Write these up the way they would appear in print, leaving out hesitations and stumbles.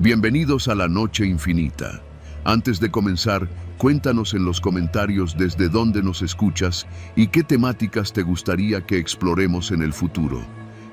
Bienvenidos a la Noche Infinita. Antes de comenzar, cuéntanos en los comentarios desde dónde nos escuchas y qué temáticas te gustaría que exploremos en el futuro.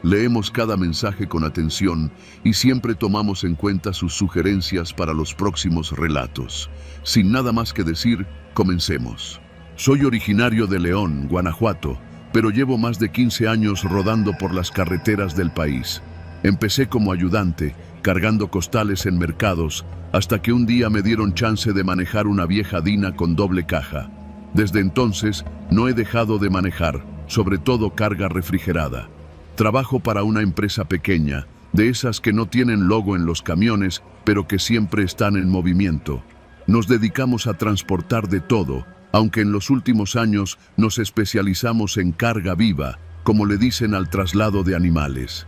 Leemos cada mensaje con atención y siempre tomamos en cuenta sus sugerencias para los próximos relatos. Sin nada más que decir, comencemos. Soy originario de León, Guanajuato, pero llevo más de 15 años rodando por las carreteras del país. Empecé como ayudante, cargando costales en mercados, hasta que un día me dieron chance de manejar una vieja Dina con doble caja. Desde entonces, no he dejado de manejar, sobre todo carga refrigerada. Trabajo para una empresa pequeña, de esas que no tienen logo en los camiones, pero que siempre están en movimiento. Nos dedicamos a transportar de todo, aunque en los últimos años nos especializamos en carga viva, como le dicen al traslado de animales.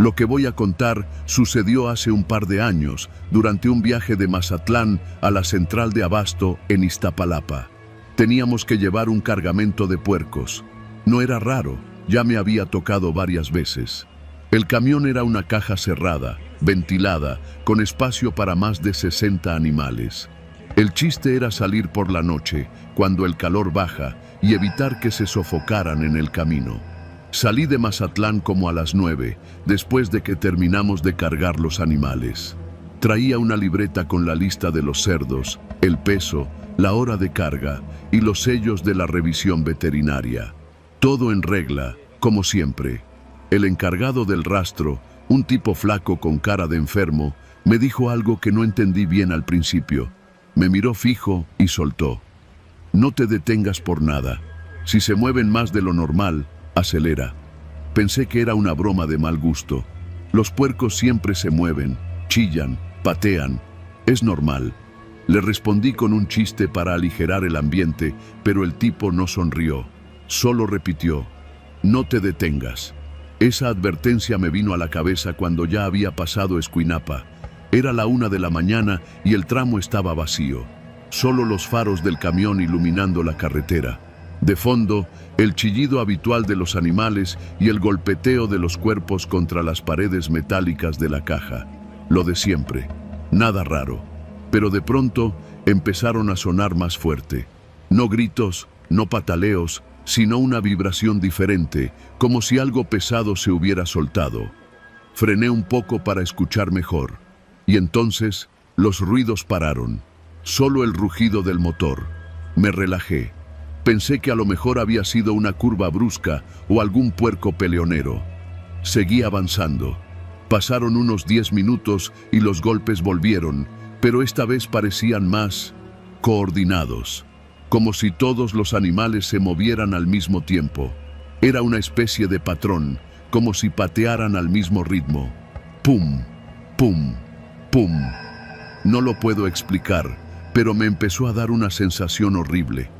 Lo que voy a contar sucedió hace un par de años, durante un viaje de Mazatlán a la central de abasto en Iztapalapa. Teníamos que llevar un cargamento de puercos. No era raro, ya me había tocado varias veces. El camión era una caja cerrada, ventilada, con espacio para más de 60 animales. El chiste era salir por la noche, cuando el calor baja, y evitar que se sofocaran en el camino. Salí de Mazatlán como a las 9, después de que terminamos de cargar los animales. Traía una libreta con la lista de los cerdos, el peso, la hora de carga y los sellos de la revisión veterinaria. Todo en regla, como siempre. El encargado del rastro, un tipo flaco con cara de enfermo, me dijo algo que no entendí bien al principio. Me miró fijo y soltó. No te detengas por nada. Si se mueven más de lo normal, acelera. Pensé que era una broma de mal gusto. Los puercos siempre se mueven, chillan, patean. Es normal. Le respondí con un chiste para aligerar el ambiente, pero el tipo no sonrió. Solo repitió, no te detengas. Esa advertencia me vino a la cabeza cuando ya había pasado Escuinapa. Era la 1 de la mañana y el tramo estaba vacío. Solo los faros del camión iluminando la carretera. De fondo, el chillido habitual de los animales y el golpeteo de los cuerpos contra las paredes metálicas de la caja. Lo de siempre. Nada raro. Pero de pronto empezaron a sonar más fuerte. No gritos, no pataleos, sino una vibración diferente, como si algo pesado se hubiera soltado. Frené un poco para escuchar mejor. Y entonces, los ruidos pararon. Solo el rugido del motor. Me relajé. Pensé que a lo mejor había sido una curva brusca o algún puerco peleonero. Seguí avanzando. Pasaron unos 10 minutos y los golpes volvieron, pero esta vez parecían más coordinados, como si todos los animales se movieran al mismo tiempo. Era una especie de patrón, como si patearan al mismo ritmo. Pum, pum, pum. No lo puedo explicar, pero me empezó a dar una sensación horrible.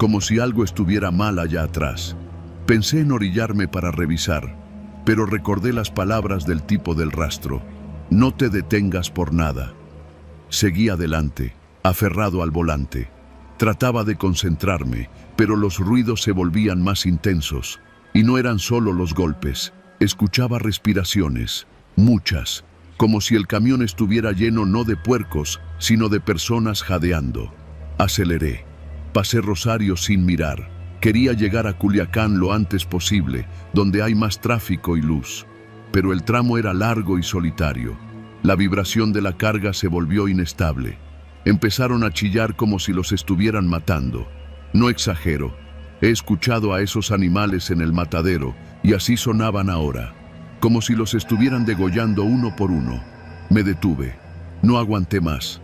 Como si algo estuviera mal allá atrás. Pensé en orillarme para revisar, pero recordé las palabras del tipo del rastro. No te detengas por nada. Seguí adelante, aferrado al volante. Trataba de concentrarme, pero los ruidos se volvían más intensos. Y no eran solo los golpes. Escuchaba respiraciones, muchas, como si el camión estuviera lleno no de puercos, sino de personas jadeando. Aceleré. Pasé Rosario sin mirar. Quería llegar a Culiacán lo antes posible, donde hay más tráfico y luz. Pero el tramo era largo y solitario. La vibración de la carga se volvió inestable. Empezaron a chillar como si los estuvieran matando. No exagero. He escuchado a esos animales en el matadero, y así sonaban ahora. Como si los estuvieran degollando uno por uno. Me detuve. No aguanté más.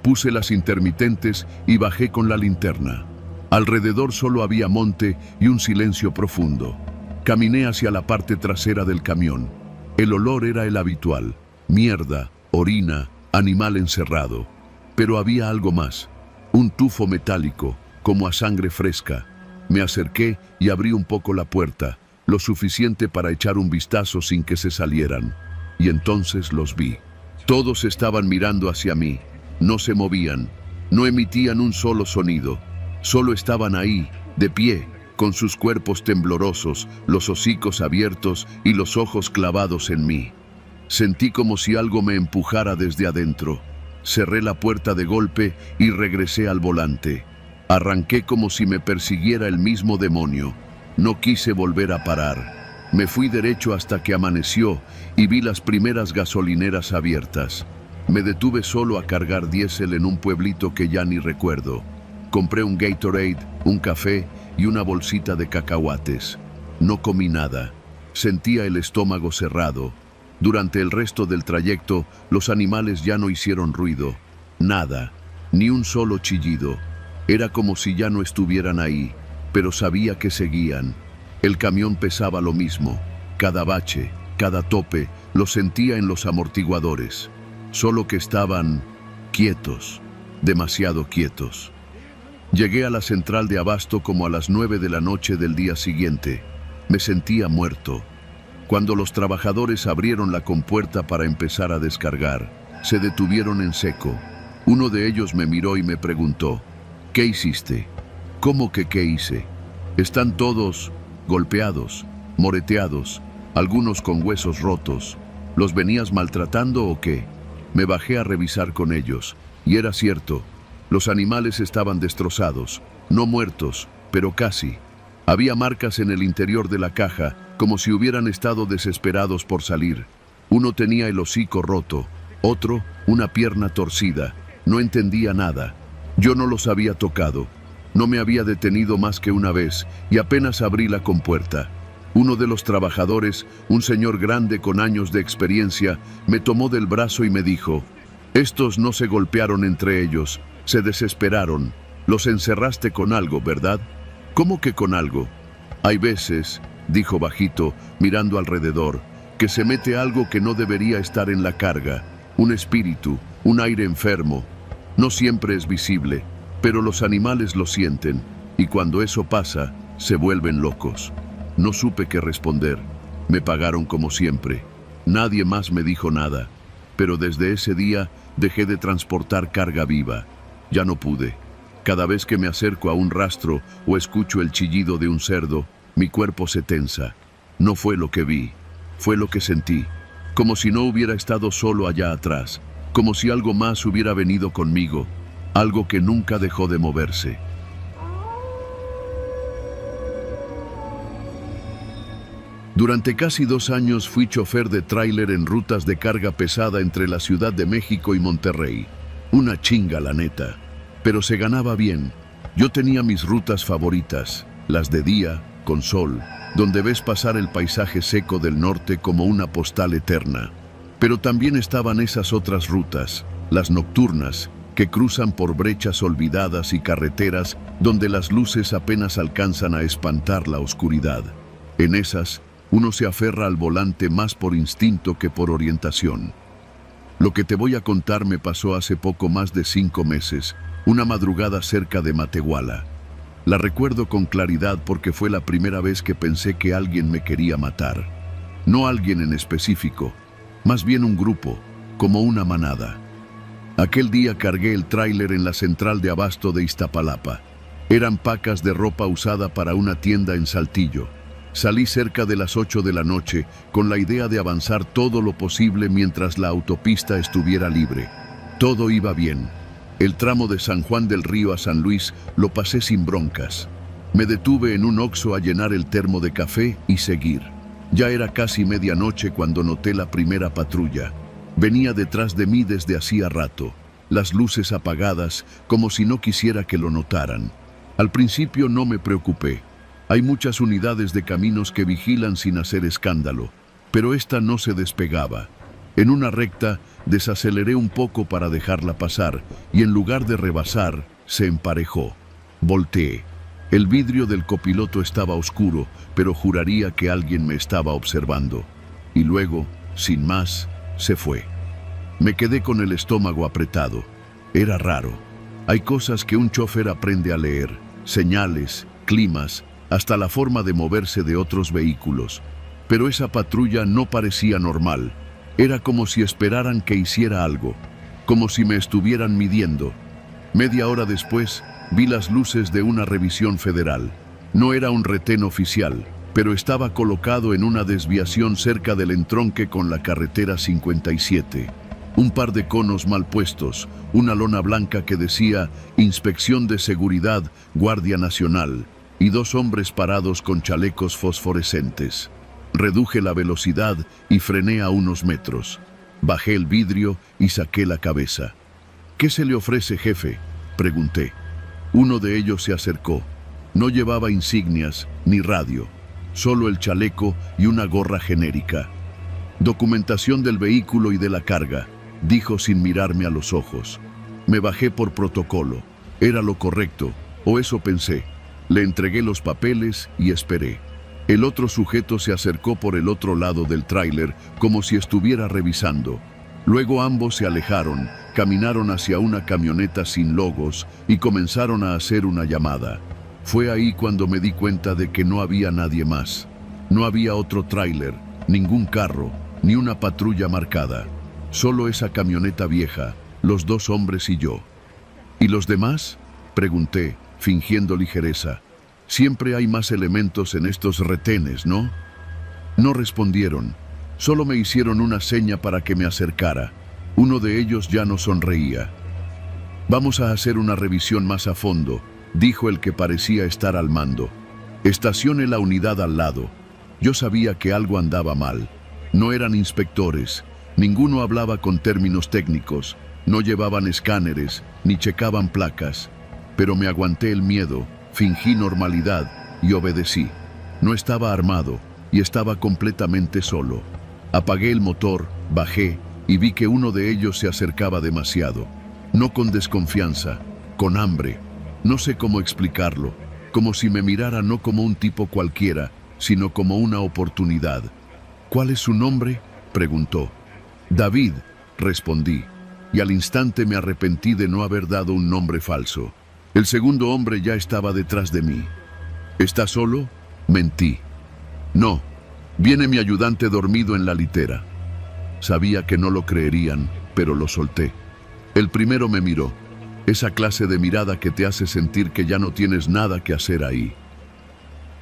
Puse las intermitentes y bajé con la linterna. Alrededor solo había monte y un silencio profundo. Caminé hacia la parte trasera del camión. El olor era el habitual. Mierda, orina, animal encerrado. Pero había algo más. Un tufo metálico, como a sangre fresca. Me acerqué y abrí un poco la puerta, lo suficiente para echar un vistazo sin que se salieran. Y entonces los vi. Todos estaban mirando hacia mí. No se movían, no emitían un solo sonido, solo estaban ahí, de pie, con sus cuerpos temblorosos, los hocicos abiertos y los ojos clavados en mí. Sentí como si algo me empujara desde adentro. Cerré la puerta de golpe y regresé al volante. Arranqué como si me persiguiera el mismo demonio. No quise volver a parar. Me fui derecho hasta que amaneció y vi las primeras gasolineras abiertas. Me detuve solo a cargar diésel en un pueblito que ya ni recuerdo. Compré un Gatorade, un café y una bolsita de cacahuates. No comí nada. Sentía el estómago cerrado. Durante el resto del trayecto, los animales ya no hicieron ruido. Nada, ni un solo chillido. Era como si ya no estuvieran ahí, pero sabía que seguían. El camión pesaba lo mismo. Cada bache, cada tope, lo sentía en los amortiguadores. Solo que estaban quietos, demasiado quietos. Llegué a la central de abasto como a las 9 de la noche del día siguiente. Me sentía muerto. Cuando los trabajadores abrieron la compuerta para empezar a descargar, se detuvieron en seco. Uno de ellos me miró y me preguntó, ¿qué hiciste? ¿Cómo que qué hice? Están todos golpeados, moreteados, algunos con huesos rotos. ¿Los venías maltratando o qué? Me bajé a revisar con ellos, y era cierto. Los animales estaban destrozados, no muertos, pero casi. Había marcas en el interior de la caja, como si hubieran estado desesperados por salir. Uno tenía el hocico roto, otro una pierna torcida. No entendía nada. Yo no los había tocado. No me había detenido más que una vez, y apenas abrí la compuerta. Uno de los trabajadores, un señor grande con años de experiencia, me tomó del brazo y me dijo, «Estos no se golpearon entre ellos, se desesperaron. Los encerraste con algo, ¿verdad?» «¿Cómo que con algo?» «Hay veces», dijo bajito, mirando alrededor, «que se mete algo que no debería estar en la carga, un espíritu, un aire enfermo. No siempre es visible, pero los animales lo sienten, y cuando eso pasa, se vuelven locos». No supe qué responder. Me pagaron como siempre. Nadie más me dijo nada, pero desde ese día dejé de transportar carga viva. Ya no pude. Cada vez que me acerco a un rastro o escucho el chillido de un cerdo, mi cuerpo se tensa. No fue lo que vi, fue lo que sentí. Como si no hubiera estado solo allá atrás, como si algo más hubiera venido conmigo, algo que nunca dejó de moverse. Durante casi 2 años fui chofer de tráiler en rutas de carga pesada entre la Ciudad de México y Monterrey. Una chinga, la neta. Pero se ganaba bien. Yo tenía mis rutas favoritas, las de día, con sol, donde ves pasar el paisaje seco del norte como una postal eterna. Pero también estaban esas otras rutas, las nocturnas, que cruzan por brechas olvidadas y carreteras donde las luces apenas alcanzan a espantar la oscuridad. En esas, uno se aferra al volante más por instinto que por orientación. Lo que te voy a contar me pasó hace poco más de 5 meses, una madrugada cerca de Matehuala. La recuerdo con claridad porque fue la primera vez que pensé que alguien me quería matar. No alguien en específico, más bien un grupo, como una manada. Aquel día cargué el tráiler en la central de abasto de Iztapalapa. Eran pacas de ropa usada para una tienda en Saltillo. Salí cerca de las 8 de la noche con la idea de avanzar todo lo posible mientras la autopista estuviera libre. Todo iba bien. El tramo de San Juan del Río a San Luis lo pasé sin broncas. Me detuve en un Oxxo a llenar el termo de café y seguir. Ya era casi medianoche cuando noté la primera patrulla. Venía detrás de mí desde hacía rato, las luces apagadas como si no quisiera que lo notaran. Al principio no me preocupé. Hay muchas unidades de caminos que vigilan sin hacer escándalo, pero esta no se despegaba. En una recta, desaceleré un poco para dejarla pasar y en lugar de rebasar, se emparejó. Volteé. El vidrio del copiloto estaba oscuro, pero juraría que alguien me estaba observando. Y luego, sin más, se fue. Me quedé con el estómago apretado. Era raro. Hay cosas que un chofer aprende a leer, señales, climas, hasta la forma de moverse de otros vehículos. Pero esa patrulla no parecía normal. Era como si esperaran que hiciera algo, como si me estuvieran midiendo. Media hora después, vi las luces de una revisión federal. No era un retén oficial, pero estaba colocado en una desviación cerca del entronque con la carretera 57. Un par de conos mal puestos, una lona blanca que decía Inspección de Seguridad, Guardia Nacional, y dos hombres parados con chalecos fosforescentes. Reduje la velocidad y frené a unos metros. Bajé el vidrio y saqué la cabeza. «¿Qué se le ofrece, jefe?», pregunté. Uno de ellos se acercó. No llevaba insignias ni radio, solo el chaleco y una gorra genérica. «Documentación del vehículo y de la carga», dijo sin mirarme a los ojos. Me bajé por protocolo. Era lo correcto, o eso pensé. Le entregué los papeles y esperé. El otro sujeto se acercó por el otro lado del tráiler como si estuviera revisando. Luego ambos se alejaron, caminaron hacia una camioneta sin logos y comenzaron a hacer una llamada. Fue ahí cuando me di cuenta de que no había nadie más. No había otro tráiler, ningún carro, ni una patrulla marcada. Solo esa camioneta vieja, los dos hombres y yo. ¿Y los demás?, pregunté, fingiendo ligereza. Siempre hay más elementos en estos retenes, ¿no? No respondieron. Solo me hicieron una seña para que me acercara. Uno de ellos ya no sonreía. «Vamos a hacer una revisión más a fondo», dijo el que parecía estar al mando. «Estacione la unidad al lado». Yo sabía que algo andaba mal. No eran inspectores. Ninguno hablaba con términos técnicos. No llevaban escáneres, ni checaban placas. Pero me aguanté el miedo, fingí normalidad y obedecí. No estaba armado y estaba completamente solo. Apagué el motor, bajé y vi que uno de ellos se acercaba demasiado. No con desconfianza, con hambre. No sé cómo explicarlo, como si me mirara no como un tipo cualquiera, sino como una oportunidad. «¿Cuál es su nombre?», preguntó. «David», respondí, y al instante me arrepentí de no haber dado un nombre falso. El segundo hombre ya estaba detrás de mí. «¿Está solo?», mentí. «No, viene mi ayudante dormido en la litera». Sabía que no lo creerían, pero lo solté. El primero me miró. Esa clase de mirada que te hace sentir que ya no tienes nada que hacer ahí.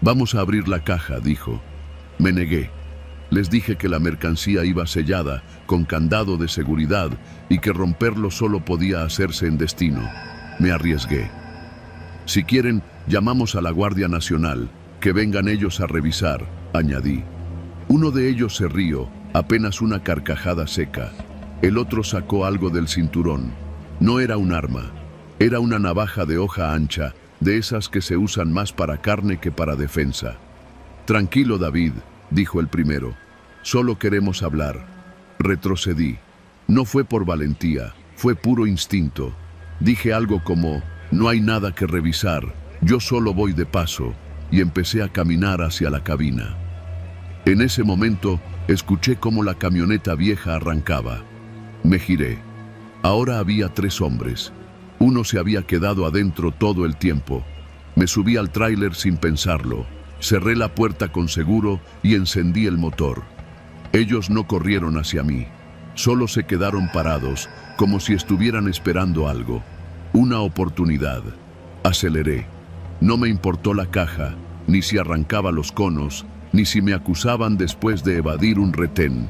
«Vamos a abrir la caja», dijo. Me negué. Les dije que la mercancía iba sellada, con candado de seguridad, y que romperlo solo podía hacerse en destino. Me arriesgué. «Si quieren, llamamos a la Guardia Nacional, que vengan ellos a revisar», añadí. Uno de ellos se rió, apenas una carcajada seca. El otro sacó algo del cinturón. No era un arma, era una navaja de hoja ancha, de esas que se usan más para carne que para defensa. «Tranquilo, David», dijo el primero. «Solo queremos hablar». Retrocedí. No fue por valentía, fue puro instinto. Dije algo como, «No hay nada que revisar, yo solo voy de paso», y empecé a caminar hacia la cabina. En ese momento, escuché cómo la camioneta vieja arrancaba. Me giré. Ahora había 3 hombres. Uno se había quedado adentro todo el tiempo. Me subí al tráiler sin pensarlo. Cerré la puerta con seguro y encendí el motor. Ellos no corrieron hacia mí. Solo se quedaron parados, como si estuvieran esperando algo. Una oportunidad. Aceleré. No me importó la caja, ni si arrancaba los conos, ni si me acusaban después de evadir un retén.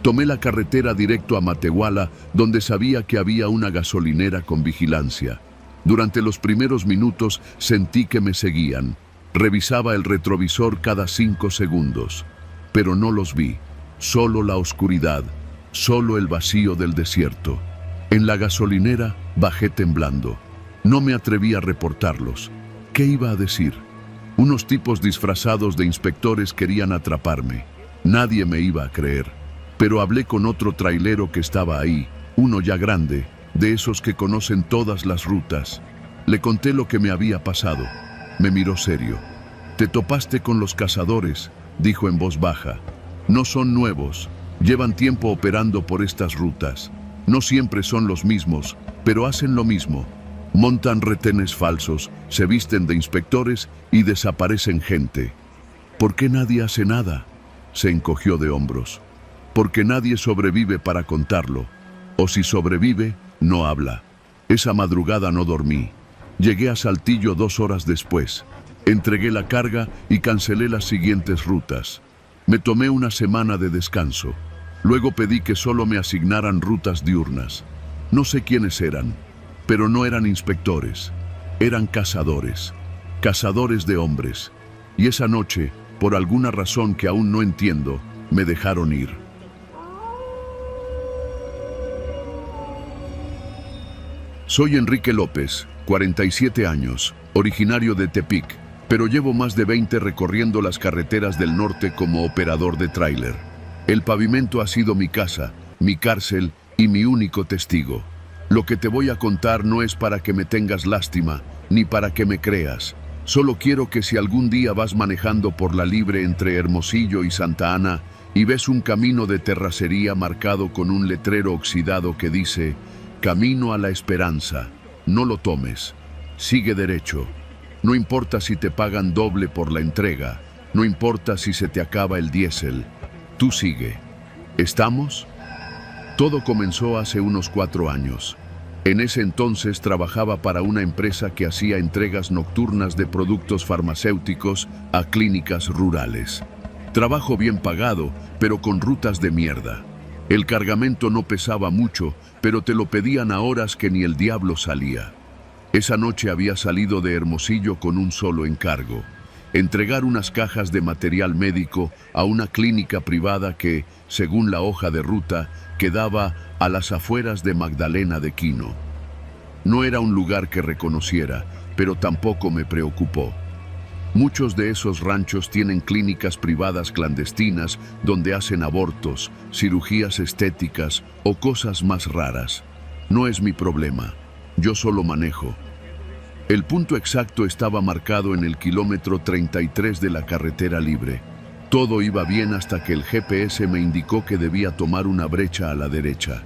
Tomé la carretera directo a Matehuala, donde sabía que había una gasolinera con vigilancia. Durante los primeros minutos sentí que me seguían. Revisaba el retrovisor cada 5 segundos. Pero no los vi. Solo la oscuridad, solo el vacío del desierto. En la gasolinera bajé temblando. No me atreví a reportarlos. ¿Qué iba a decir? Unos tipos disfrazados de inspectores querían atraparme. Nadie me iba a creer. Pero hablé con otro trailero que estaba ahí, uno ya grande, de esos que conocen todas las rutas. Le conté lo que me había pasado. Me miró serio. «Te topaste con los cazadores», dijo en voz baja. «No son nuevos, llevan tiempo operando por estas rutas. No siempre son los mismos, pero hacen lo mismo. Montan retenes falsos, se visten de inspectores y desaparecen gente». «¿Por qué nadie hace nada?», se encogió de hombros. «Porque nadie sobrevive para contarlo. O si sobrevive, no habla. Esa madrugada no dormí. Llegué a Saltillo 2 horas después. Entregué la carga y cancelé las siguientes rutas. Me tomé una semana de descanso. Luego pedí que solo me asignaran rutas diurnas. No sé quiénes eran, pero no eran inspectores. Eran cazadores. Cazadores de hombres. Y esa noche, por alguna razón que aún no entiendo, me dejaron ir. Soy Enrique López, 47 años, originario de Tepic, pero llevo más de 20 recorriendo las carreteras del norte como operador de tráiler. El pavimento ha sido mi casa, mi cárcel y mi único testigo. Lo que te voy a contar no es para que me tengas lástima, ni para que me creas. Solo quiero que si algún día vas manejando por la Libre entre Hermosillo y Santa Ana y ves un camino de terracería marcado con un letrero oxidado que dice Camino a la Esperanza, no lo tomes. Sigue derecho. No importa si te pagan doble por la entrega, no importa si se te acaba el diésel. Tú sigue. ¿Estamos? Todo comenzó hace unos 4 años. En ese entonces trabajaba para una empresa que hacía entregas nocturnas de productos farmacéuticos a clínicas rurales. Trabajo bien pagado, pero con rutas de mierda. El cargamento no pesaba mucho, pero te lo pedían a horas que ni el diablo salía. Esa noche había salido de Hermosillo con un solo encargo: entregar unas cajas de material médico a una clínica privada que, según la hoja de ruta, quedaba a las afueras de Magdalena de Quino. No era un lugar que reconociera, pero tampoco me preocupó. Muchos de esos ranchos tienen clínicas privadas clandestinas donde hacen abortos, cirugías estéticas o cosas más raras. No es mi problema. Yo solo manejo. El punto exacto estaba marcado en el kilómetro 33 de la carretera libre. Todo iba bien hasta que el GPS me indicó que debía tomar una brecha a la derecha.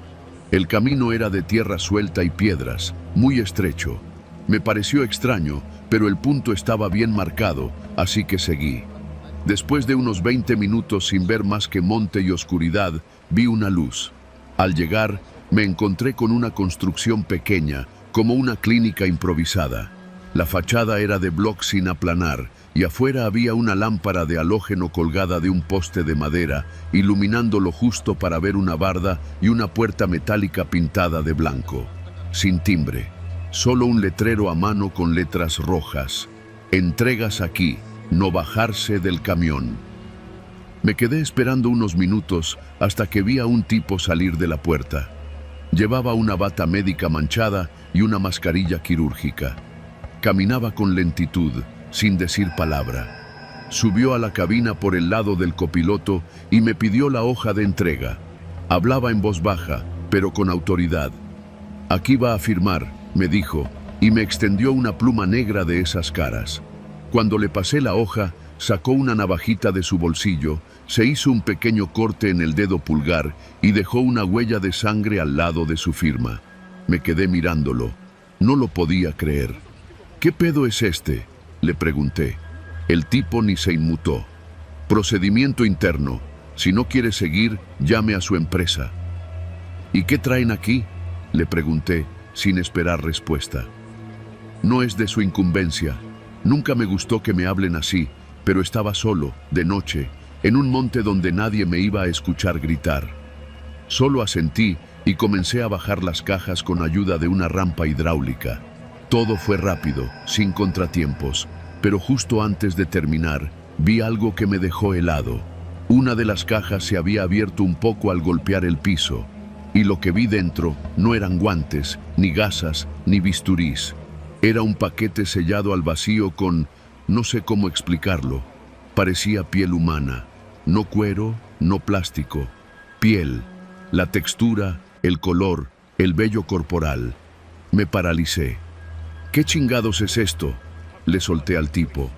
El camino era de tierra suelta y piedras, muy estrecho. Me pareció extraño, pero el punto estaba bien marcado, así que seguí. Después de unos 20 minutos sin ver más que monte y oscuridad, vi una luz. Al llegar, me encontré con una construcción pequeña, como una clínica improvisada. La fachada era de bloc sin aplanar, y afuera había una lámpara de halógeno colgada de un poste de madera, iluminando lo justo para ver una barda y una puerta metálica pintada de blanco. Sin timbre, solo un letrero a mano con letras rojas: entregas aquí, no bajarse del camión. Me quedé esperando unos minutos hasta que vi a un tipo salir de la puerta. Llevaba una bata médica manchada y una mascarilla quirúrgica. Caminaba con lentitud, sin decir palabra. Subió a la cabina por el lado del copiloto y me pidió la hoja de entrega. Hablaba en voz baja, pero con autoridad. Aquí va a firmar, me dijo, y me extendió una pluma negra de esas caras. Cuando le pasé la hoja, sacó una navajita de su bolsillo, se hizo un pequeño corte en el dedo pulgar y dejó una huella de sangre al lado de su firma. Me quedé mirándolo. No lo podía creer. ¿Qué pedo es este?, le pregunté. El tipo ni se inmutó. Procedimiento interno. Si no quiere seguir, llame a su empresa. ¿Y qué traen aquí?, le pregunté, sin esperar respuesta. No es de su incumbencia. Nunca me gustó que me hablen así, pero estaba solo, de noche, en un monte donde nadie me iba a escuchar gritar. Solo asentí y comencé a bajar las cajas con ayuda de una rampa hidráulica. Todo fue rápido, sin contratiempos, pero justo antes de terminar, vi algo que me dejó helado. Una de las cajas se había abierto un poco al golpear el piso, y lo que vi dentro no eran guantes, ni gasas, ni bisturís. Era un paquete sellado al vacío con, no sé cómo explicarlo, parecía piel humana, no cuero, no plástico, piel, la textura, el color, el vello corporal. Me paralicé. ¿Qué chingados es esto?, le solté al tipo.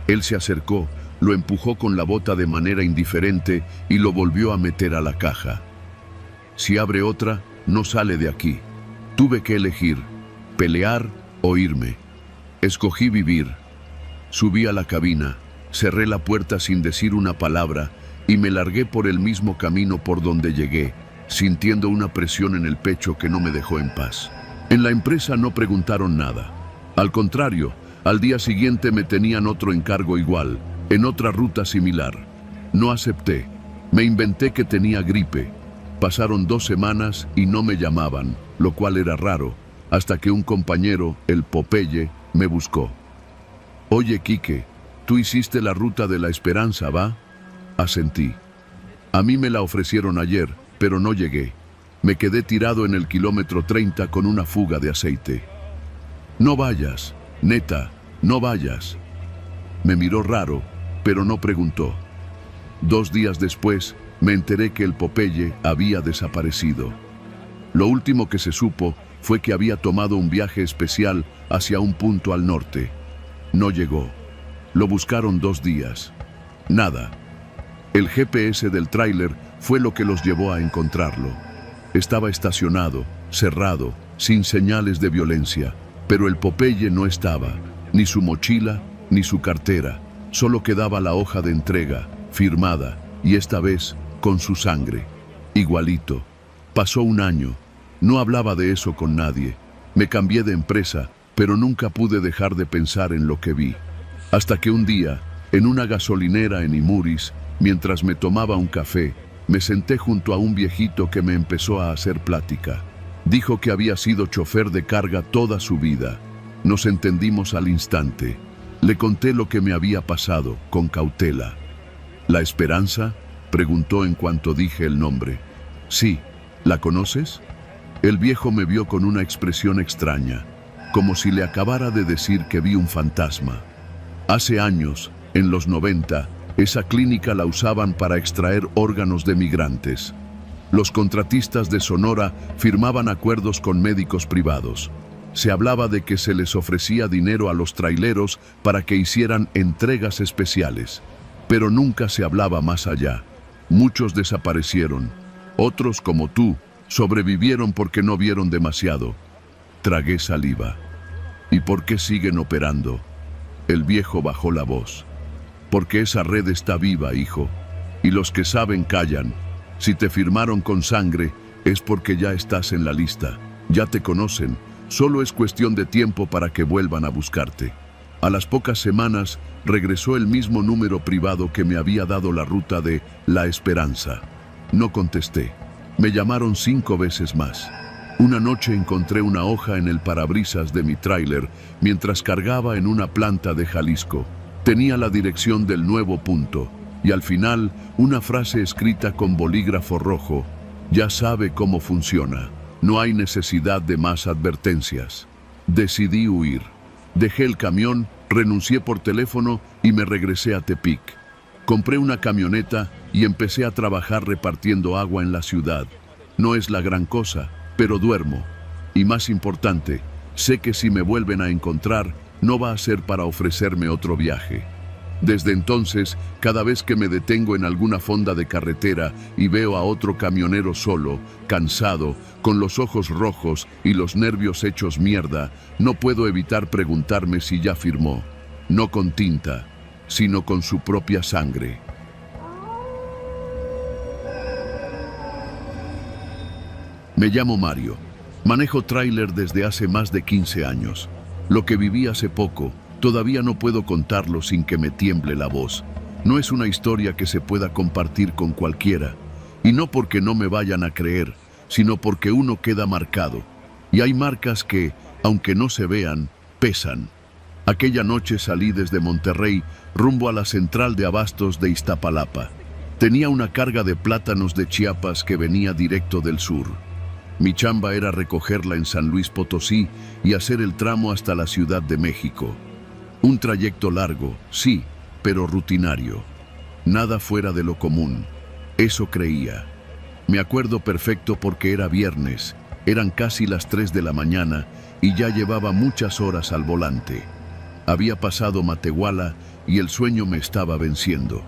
Él se acercó, lo empujó con la bota de manera indiferente y lo volvió a meter a la caja. Si abre otra, no sale de aquí. Tuve que elegir, pelear o irme. Escogí vivir. Subí a la cabina, cerré la puerta sin decir una palabra y me largué por el mismo camino por donde llegué, sintiendo una presión en el pecho que no me dejó en paz. En la empresa no preguntaron nada. Al contrario, Al día siguiente me tenían otro encargo igual, en otra ruta similar. No acepté. Me inventé que tenía gripe. Pasaron 2 semanas y no me llamaban, lo cual era raro, hasta que un compañero, el Popeye, me buscó. «Oye, Quique, tú hiciste la ruta de la Esperanza, ¿va?» Asentí. A mí me la ofrecieron ayer, pero no llegué. Me quedé tirado en el kilómetro 30 con una fuga de aceite. «No vayas, neta, no vayas». Me miró raro, pero no preguntó. 2 días después, me enteré que el Popeye había desaparecido. Lo último que se supo fue que había tomado un viaje especial hacia un punto al norte. No llegó. Lo buscaron 2 días. Nada. El GPS del tráiler fue lo que los llevó a encontrarlo. Estaba estacionado, cerrado, sin señales de violencia, pero el Popeye no estaba, ni su mochila, ni su cartera. Solo quedaba la hoja de entrega, firmada, y esta vez con su sangre. Igualito. Pasó 1 año. No hablaba de eso con nadie. Me cambié de empresa, pero nunca pude dejar de pensar en lo que vi. Hasta que un día, en una gasolinera en Imuris, mientras me tomaba un café, me senté junto a un viejito que me empezó a hacer plática. Dijo que había sido chofer de carga toda su vida. Nos entendimos al instante. Le conté lo que me había pasado, con cautela. ¿La Esperanza?, preguntó en cuanto dije el nombre. Sí, ¿la conoces? El viejo me vio con una expresión extraña, como si le acabara de decir que vi un fantasma. Hace años, en los 90, esa clínica la usaban para extraer órganos de migrantes. Los contratistas de Sonora firmaban acuerdos con médicos privados. Se hablaba de que se les ofrecía dinero a los traileros para que hicieran entregas especiales, pero nunca se hablaba más allá. Muchos desaparecieron. Otros, como tú, sobrevivieron porque no vieron demasiado. Tragué saliva. ¿Y por qué siguen operando? El viejo bajó la voz. Porque esa red está viva, hijo. Y los que saben callan. Si te firmaron con sangre, es porque ya estás en la lista. Ya te conocen. Solo es cuestión de tiempo para que vuelvan a buscarte. A las pocas semanas, regresó el mismo número privado que me había dado la ruta de La Esperanza. No contesté. Me llamaron 5 veces más. Una noche encontré una hoja en el parabrisas de mi tráiler mientras cargaba en una planta de Jalisco. Tenía la dirección del nuevo punto y al final una frase escrita con bolígrafo rojo. Ya sabe cómo funciona. No hay necesidad de más advertencias. Decidí huir. Dejé el camión, renuncié por teléfono y me regresé a Tepic. Compré una camioneta y empecé a trabajar repartiendo agua en la ciudad. No es la gran cosa, pero duermo. Y más importante, sé que si me vuelven a encontrar, no va a ser para ofrecerme otro viaje. Desde entonces, cada vez que me detengo en alguna fonda de carretera y veo a otro camionero solo, cansado, con los ojos rojos y los nervios hechos mierda, no puedo evitar preguntarme si ya firmó. No con tinta, sino con su propia sangre. Me llamo Mario. Manejo tráiler desde hace más de 15 años. Lo que viví hace poco, todavía no puedo contarlo sin que me tiemble la voz. No es una historia que se pueda compartir con cualquiera. Y no porque no me vayan a creer, sino porque uno queda marcado. Y hay marcas que, aunque no se vean, pesan. Aquella noche salí desde Monterrey rumbo a la central de abastos de Iztapalapa. Tenía una carga de plátanos de Chiapas que venía directo del sur. Mi chamba era recogerla en San Luis Potosí y hacer el tramo hasta la Ciudad de México. Un trayecto largo, sí, pero rutinario. Nada fuera de lo común. Eso creía. Me acuerdo perfecto porque era viernes, eran casi las 3 de la mañana y ya llevaba muchas horas al volante. Había pasado Matehuala y el sueño me estaba venciendo.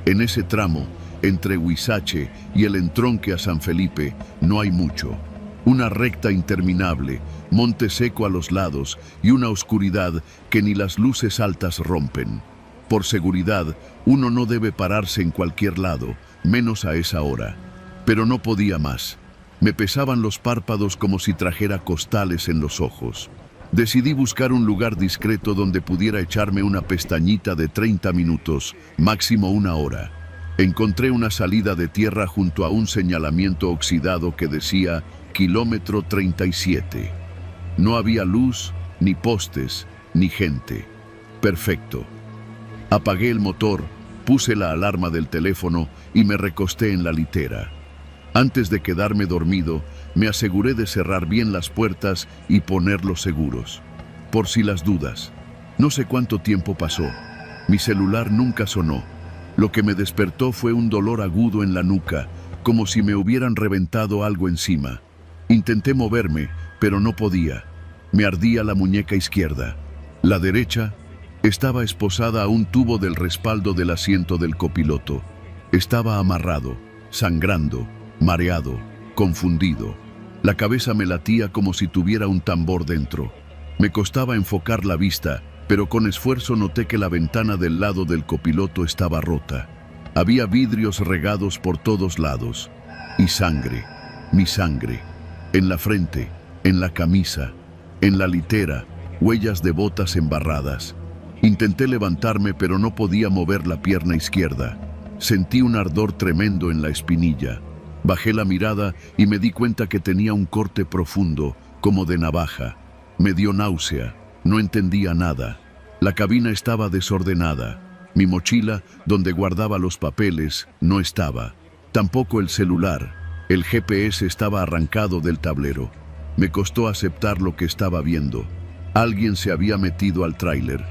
En ese tramo, entre Huizache y el entronque a San Felipe, no hay mucho. Una recta interminable, monte seco a los lados y una oscuridad que ni las luces altas rompen. Por seguridad, uno no debe pararse en cualquier lado, menos a esa hora. Pero no podía más. Me pesaban los párpados como si trajera costales en los ojos. Decidí buscar un lugar discreto donde pudiera echarme una pestañita de 30 minutos, máximo una hora. Encontré una salida de tierra junto a un señalamiento oxidado que decía kilómetro 37. No había luz, ni postes, ni gente. Perfecto. Apagué el motor, puse la alarma del teléfono y me recosté en la litera. Antes de quedarme dormido, me aseguré de cerrar bien las puertas y ponerlos seguros. Por si las dudas. No sé cuánto tiempo pasó. Mi celular nunca sonó. Lo que me despertó fue un dolor agudo en la nuca, como si me hubieran reventado algo encima. Intenté moverme, pero no podía. Me ardía la muñeca izquierda. La derecha estaba esposada a un tubo del respaldo del asiento del copiloto. Estaba amarrado, sangrando, mareado, confundido. La cabeza me latía como si tuviera un tambor dentro. Me costaba enfocar la vista, pero con esfuerzo noté que la ventana del lado del copiloto estaba rota. Había vidrios regados por todos lados. Y sangre, mi sangre. En la frente, en la camisa, en la litera, huellas de botas embarradas. Intenté levantarme, pero no podía mover la pierna izquierda. Sentí un ardor tremendo en la espinilla. Bajé la mirada y me di cuenta que tenía un corte profundo, como de navaja. Me dio náusea. No entendía nada. La cabina estaba desordenada. Mi mochila, donde guardaba los papeles, no estaba. Tampoco el celular. El GPS estaba arrancado del tablero. Me costó aceptar lo que estaba viendo. Alguien se había metido al tráiler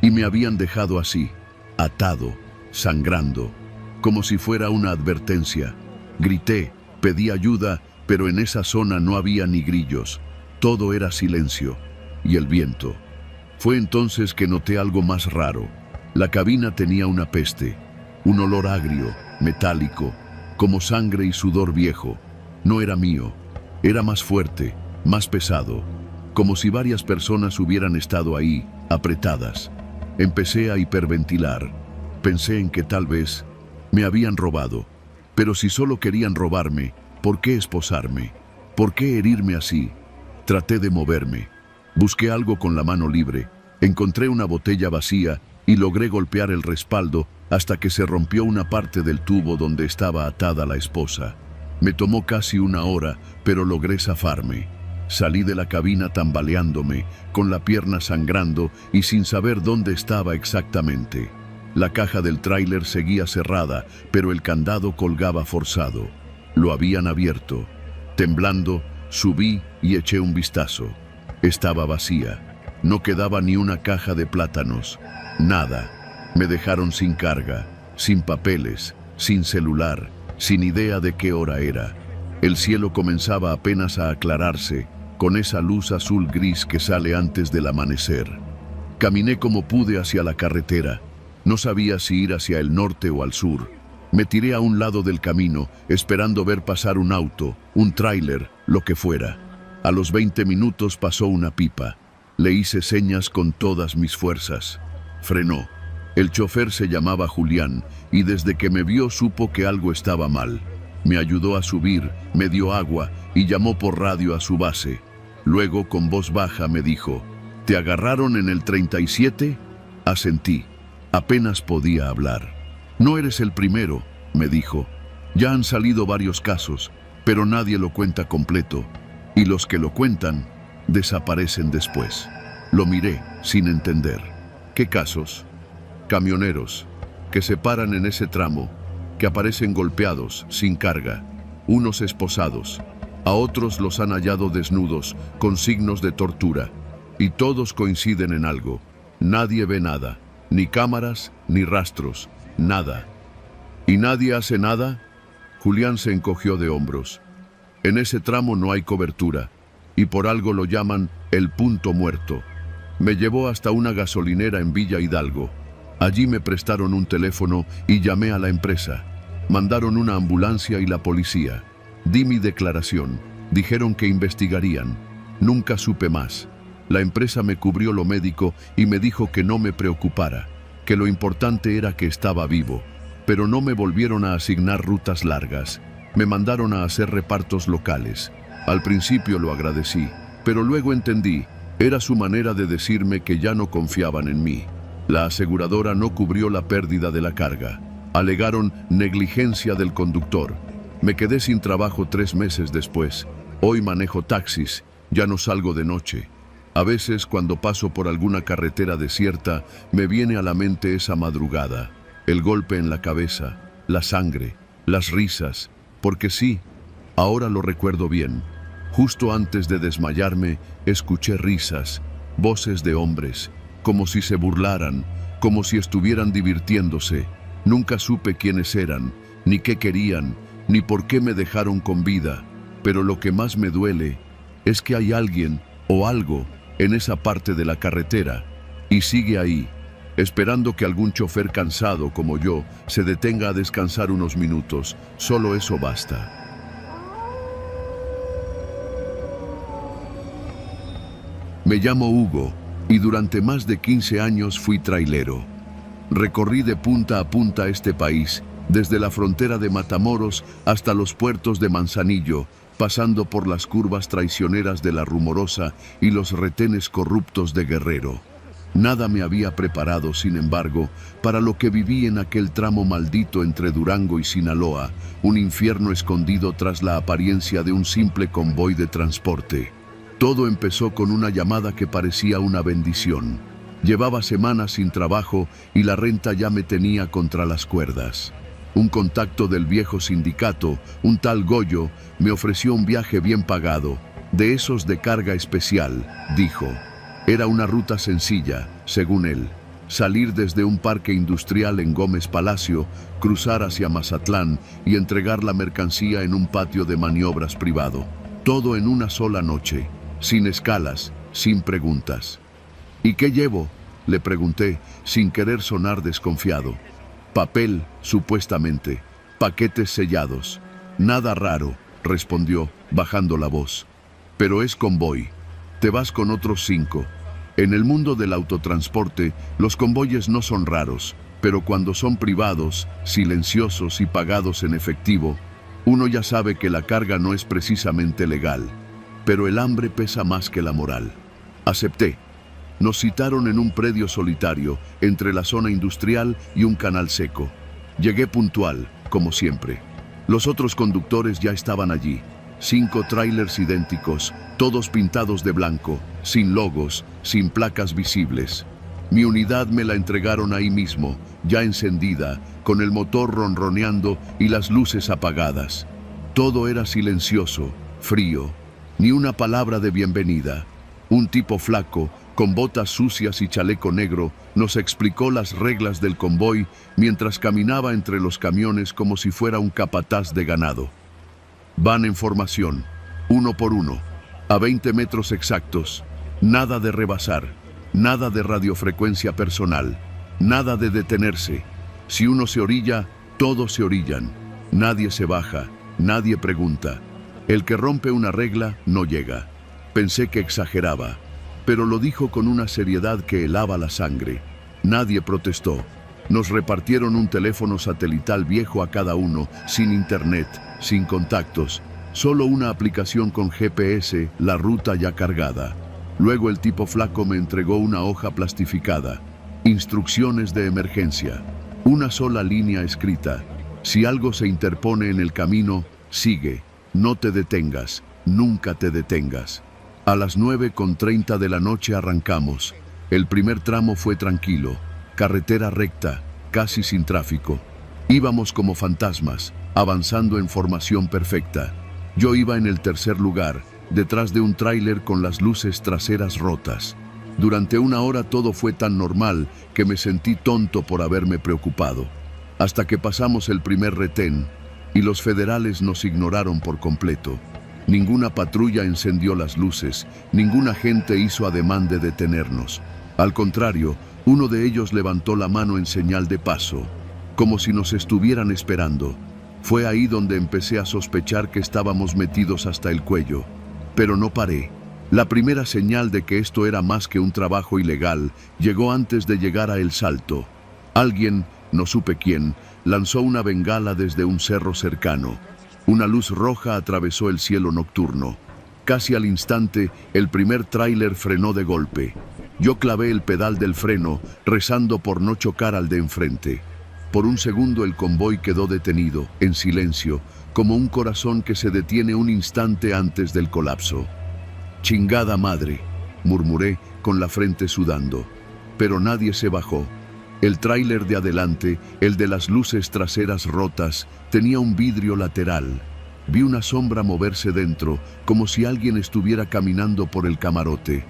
y me habían dejado así, atado, sangrando, como si fuera una advertencia. Grité, pedí ayuda, pero en esa zona no había ni grillos. Todo era silencio y el viento. Fue entonces que noté algo más raro. La cabina tenía una peste, un olor agrio, metálico, como sangre y sudor viejo. No era mío, era más fuerte, más pesado, como si varias personas hubieran estado ahí, apretadas. Empecé a hiperventilar. Pensé en que tal vez me habían robado. Pero si solo querían robarme, ¿por qué esposarme? ¿Por qué herirme así? Traté de moverme. Busqué algo con la mano libre. Encontré una botella vacía y logré golpear el respaldo hasta que se rompió una parte del tubo donde estaba atada la esposa. Me tomó casi una hora, pero logré zafarme. Salí de la cabina tambaleándome, con la pierna sangrando y sin saber dónde estaba exactamente. La caja del tráiler seguía cerrada, pero el candado colgaba forzado. Lo habían abierto. Temblando, subí y eché un vistazo. Estaba vacía. No quedaba ni una caja de plátanos. Nada. Me dejaron sin carga, sin papeles, sin celular, sin idea de qué hora era. El cielo comenzaba apenas a aclararse, con esa luz azul gris que sale antes del amanecer. Caminé como pude hacia la carretera. No sabía si ir hacia el norte o al sur. Me tiré a un lado del camino, esperando ver pasar un auto, un tráiler, lo que fuera. A los 20 minutos pasó una pipa. Le hice señas con todas mis fuerzas. Frenó. El chofer se llamaba Julián, y desde que me vio supo que algo estaba mal. Me ayudó a subir, me dio agua y llamó por radio a su base. Luego, con voz baja, me dijo: ¿te agarraron en el 37? Asentí. Apenas podía hablar. No eres el primero, me dijo. Ya han salido varios casos, pero nadie lo cuenta completo. Y los que lo cuentan, desaparecen después. Lo miré, sin entender. ¿Qué casos? Camioneros, que se paran en ese tramo, que aparecen golpeados, sin carga, unos esposados. A otros los han hallado desnudos, con signos de tortura. Y todos coinciden en algo. Nadie ve nada. Ni cámaras, ni rastros, nada. ¿Y nadie hace nada? Julián se encogió de hombros. En ese tramo no hay cobertura, y por algo lo llaman el punto muerto. Me llevó hasta una gasolinera en Villa Hidalgo. Allí me prestaron un teléfono y llamé a la empresa. Mandaron una ambulancia y la policía. Di mi declaración. Dijeron que investigarían. Nunca supe más. La empresa me cubrió lo médico y me dijo que no me preocupara, que lo importante era que estaba vivo. Pero no me volvieron a asignar rutas largas. Me mandaron a hacer repartos locales. Al principio lo agradecí, pero luego entendí Era su manera de decirme que ya no confiaban en mí. La aseguradora no cubrió la pérdida de la carga. Alegaron negligencia del conductor. Me quedé sin trabajo 3 meses después. Hoy manejo taxis, ya no salgo de noche. A veces, cuando paso por alguna carretera desierta, me viene a la mente esa madrugada, el golpe en la cabeza, la sangre, las risas, porque sí, ahora lo recuerdo bien. Justo antes de desmayarme, escuché risas, voces de hombres, como si se burlaran, como si estuvieran divirtiéndose. Nunca supe quiénes eran, ni qué querían, ni por qué me dejaron con vida, pero lo que más me duele es que hay alguien o algo en esa parte de la carretera y sigue ahí, esperando que algún chofer cansado como yo se detenga a descansar unos minutos. Solo eso basta. Me llamo Hugo y durante más de 15 años fui trailero. Recorrí de punta a punta este país, desde la frontera de Matamoros hasta los puertos de Manzanillo, pasando por las curvas traicioneras de La Rumorosa y los retenes corruptos de Guerrero. Nada me había preparado, sin embargo, para lo que viví en aquel tramo maldito entre Durango y Sinaloa, un infierno escondido tras la apariencia de un simple convoy de transporte. Todo empezó con una llamada que parecía una bendición. Llevaba semanas sin trabajo y la renta ya me tenía contra las cuerdas. Un contacto del viejo sindicato, un tal Goyo, me ofreció un viaje bien pagado, de esos de carga especial, dijo. Era una ruta sencilla, según él. Salir desde un parque industrial en Gómez Palacio, cruzar hacia Mazatlán y entregar la mercancía en un patio de maniobras privado. Todo en una sola noche, sin escalas, sin preguntas. ¿Y qué llevo?, le pregunté, sin querer sonar desconfiado. Papel, supuestamente, paquetes sellados. Nada raro, respondió, bajando la voz. Pero es convoy. Te vas con otros 5. En el mundo del autotransporte, los convoyes no son raros, pero cuando son privados, silenciosos y pagados en efectivo, uno ya sabe que la carga no es precisamente legal. Pero el hambre pesa más que la moral. Acepté. Nos citaron en un predio solitario, entre la zona industrial y un canal seco. Llegué puntual, como siempre. Los otros conductores ya estaban allí. 5 trailers idénticos, todos pintados de blanco, sin logos, sin placas visibles. Mi unidad me la entregaron ahí mismo, ya encendida, con el motor ronroneando y las luces apagadas. Todo era silencioso, frío, ni una palabra de bienvenida. Un tipo flaco, con botas sucias y chaleco negro, nos explicó las reglas del convoy mientras caminaba entre los camiones como si fuera un capataz de ganado. Van en formación, 1 por 1, a 20 metros exactos, nada de rebasar, nada de radiofrecuencia personal, nada de detenerse. Si uno se orilla, todos se orillan, nadie se baja, nadie pregunta. El que rompe una regla no llega. Pensé que exageraba, pero lo dijo con una seriedad que helaba la sangre. Nadie protestó. Nos repartieron un teléfono satelital viejo a cada uno, sin internet, sin contactos, solo una aplicación con GPS, la ruta ya cargada. Luego el tipo flaco me entregó una hoja plastificada. Instrucciones de emergencia. Una sola línea escrita. Si algo se interpone en el camino, sigue. No te detengas. Nunca te detengas. A las 9:30 de la noche arrancamos. El primer tramo fue tranquilo. Carretera recta, casi sin tráfico. Íbamos como fantasmas, avanzando en formación perfecta. Yo iba en el tercer lugar, detrás de un tráiler con las luces traseras rotas. Durante 1 hora todo fue tan normal que me sentí tonto por haberme preocupado. Hasta que pasamos el primer retén y los federales nos ignoraron por completo. Ninguna patrulla encendió las luces, ningún agente hizo ademán de detenernos. Al contrario, uno de ellos levantó la mano en señal de paso, como si nos estuvieran esperando. Fue ahí donde empecé a sospechar que estábamos metidos hasta el cuello. Pero no paré. La primera señal de que esto era más que un trabajo ilegal llegó antes de llegar a El Salto. Alguien, no supe quién, lanzó una bengala desde un cerro cercano. Una luz roja atravesó el cielo nocturno. Casi al instante, el primer tráiler frenó de golpe. Yo clavé el pedal del freno, rezando por no chocar al de enfrente. Por un segundo el convoy quedó detenido, en silencio, como un corazón que se detiene un instante antes del colapso. «Chingada madre», murmuré con la frente sudando. Pero nadie se bajó. El tráiler de adelante, el de las luces traseras rotas, tenía un vidrio lateral. Vi una sombra moverse dentro, como si alguien estuviera caminando por el camarote.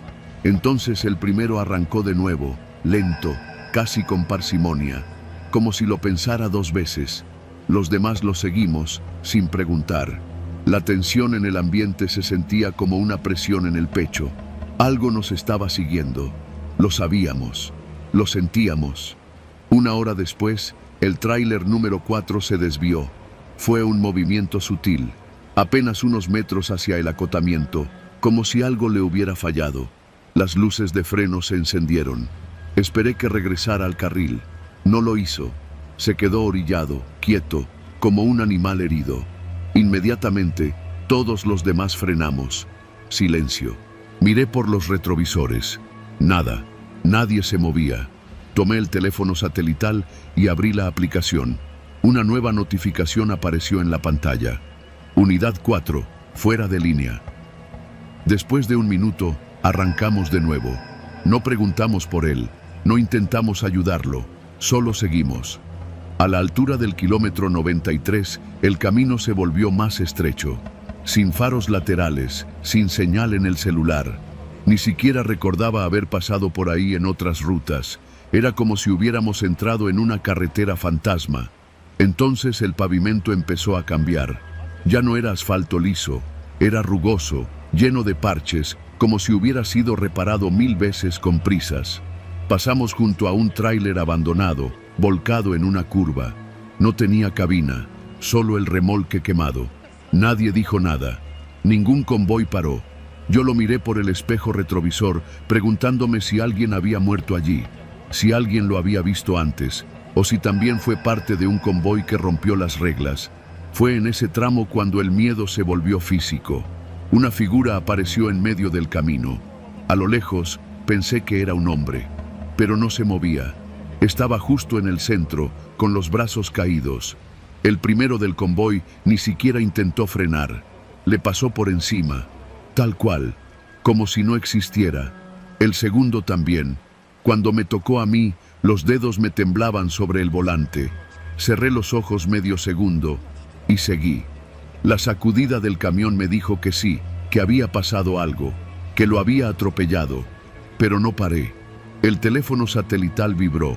Entonces el primero arrancó de nuevo, lento, casi con parsimonia, como si lo pensara 2 veces. Los demás lo seguimos, sin preguntar. La tensión en el ambiente se sentía como una presión en el pecho. Algo nos estaba siguiendo. Lo sabíamos, lo sentíamos. 1 hora después, el tráiler número 4 se desvió. Fue un movimiento sutil, apenas unos metros hacia el acotamiento, como si algo le hubiera fallado. Las luces de freno se encendieron. Esperé que regresara al carril. No lo hizo. Se quedó orillado, quieto, como un animal herido. Inmediatamente, todos los demás frenamos. Silencio. Miré por los retrovisores. Nada. Nadie se movía. Tomé el teléfono satelital y abrí la aplicación. Una nueva notificación apareció en la pantalla. Unidad 4, fuera de línea. Después de 1 minuto, arrancamos de nuevo. No preguntamos por él, no intentamos ayudarlo, solo seguimos. A la altura del kilómetro 93, el camino se volvió más estrecho. Sin faros laterales, sin señal en el celular. Ni siquiera recordaba haber pasado por ahí en otras rutas. Era como si hubiéramos entrado en una carretera fantasma. Entonces el pavimento empezó a cambiar. Ya no era asfalto liso, era rugoso, lleno de parches, como si hubiera sido reparado 1000 veces con prisas. Pasamos junto a un tráiler abandonado, volcado en una curva. No tenía cabina, solo el remolque quemado. Nadie dijo nada. Ningún convoy paró. Yo lo miré por el espejo retrovisor, preguntándome si alguien había muerto allí, si alguien lo había visto antes, o si también fue parte de un convoy que rompió las reglas. Fue en ese tramo cuando el miedo se volvió físico. Una figura apareció en medio del camino. A lo lejos, pensé que era un hombre, pero no se movía. Estaba justo en el centro, con los brazos caídos. El primero del convoy ni siquiera intentó frenar. Le pasó por encima, tal cual, como si no existiera. El segundo también. Cuando me tocó a mí, los dedos me temblaban sobre el volante. Cerré los ojos medio segundo y seguí. La sacudida del camión me dijo que sí, que había pasado algo, que lo había atropellado. Pero no paré. El teléfono satelital vibró.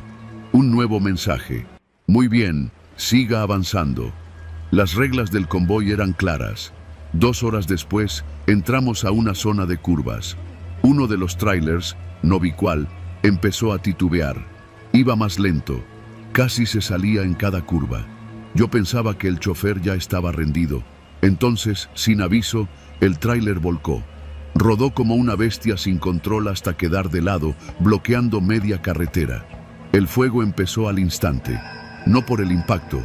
Un nuevo mensaje. Muy bien, siga avanzando. Las reglas del convoy eran claras. 2 horas después, entramos a una zona de curvas. Uno de los trailers, no vi cuál, empezó a titubear. Iba más lento, casi se salía en cada curva. Yo pensaba que el chofer ya estaba rendido. Entonces, sin aviso, el tráiler volcó. Rodó como una bestia sin control hasta quedar de lado, bloqueando media carretera. El fuego empezó al instante. No por el impacto.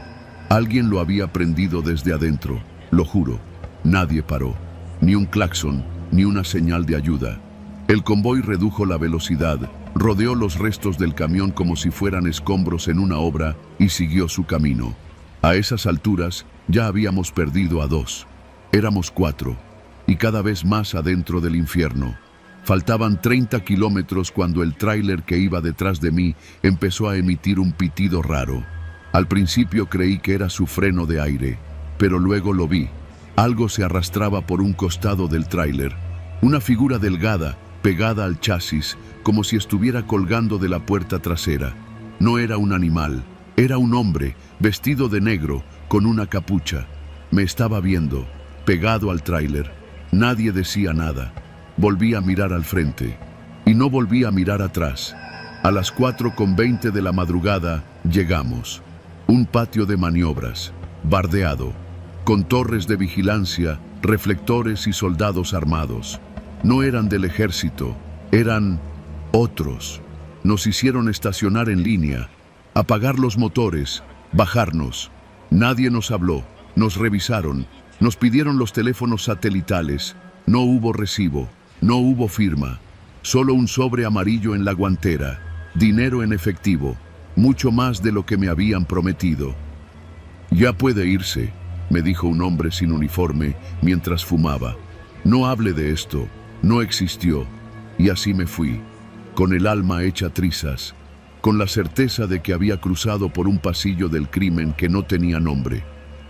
Alguien lo había prendido desde adentro, lo juro. Nadie paró. Ni un claxon, ni una señal de ayuda. El convoy redujo la velocidad, rodeó los restos del camión como si fueran escombros en una obra y siguió su camino. A esas alturas ya habíamos perdido a 2. Éramos 4, y cada vez más adentro del infierno. Faltaban 30 kilómetros cuando el tráiler que iba detrás de mí empezó a emitir un pitido raro. Al principio creí que era su freno de aire, pero luego lo vi. Algo se arrastraba por un costado del tráiler, una figura delgada, pegada al chasis, como si estuviera colgando de la puerta trasera. No era un animal, era un hombre, vestido de negro, con una capucha. Me estaba viendo, pegado al tráiler. Nadie decía nada. Volví a mirar al frente, y no volví a mirar atrás. A las 4:20 de la madrugada, llegamos. Un patio de maniobras, bardeado, con torres de vigilancia, reflectores y soldados armados. No eran del ejército, eran otros. Nos hicieron estacionar en línea, apagar los motores, bajarnos. Nadie nos habló, nos revisaron, nos pidieron los teléfonos satelitales. No hubo recibo, no hubo firma, solo un sobre amarillo en la guantera, dinero en efectivo, mucho más de lo que me habían prometido. «Ya puede irse», me dijo un hombre sin uniforme mientras fumaba. «No hable de esto, no existió». Y así me fui, con el alma hecha trizas, con la certeza de que había cruzado por un pasillo del crimen que no tenía nombre,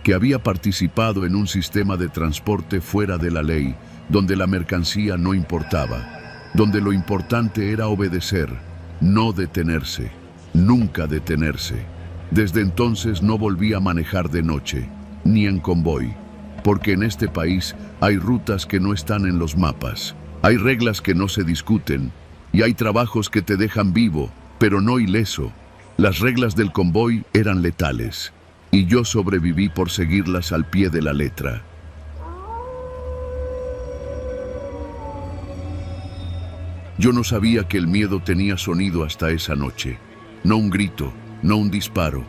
que había participado en un sistema de transporte fuera de la ley, donde la mercancía no importaba, donde lo importante era obedecer, no detenerse, nunca detenerse. Desde entonces no volví a manejar de noche, ni en convoy, porque en este país hay rutas que no están en los mapas, hay reglas que no se discuten, y hay trabajos que te dejan vivo, pero no ileso. Las reglas del convoy eran letales, y yo sobreviví por seguirlas al pie de la letra. Yo no sabía que el miedo tenía sonido hasta esa noche. No un grito, no un disparo.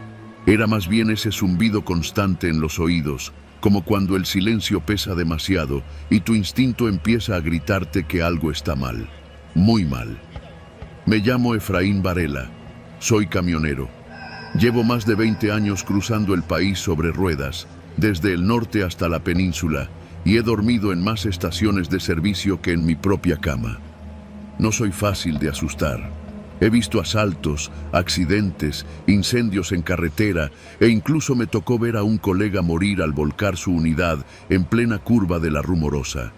Era más bien ese zumbido constante en los oídos, como cuando el silencio pesa demasiado y tu instinto empieza a gritarte que algo está mal, muy mal. Me llamo Efraín Varela, soy camionero. Llevo más de 20 años cruzando el país sobre ruedas, desde el norte hasta la península, y he dormido en más estaciones de servicio que en mi propia cama. No soy fácil de asustar. He visto asaltos, accidentes, incendios en carretera e incluso me tocó ver a un colega morir al volcar su unidad en plena curva de la Rumorosa.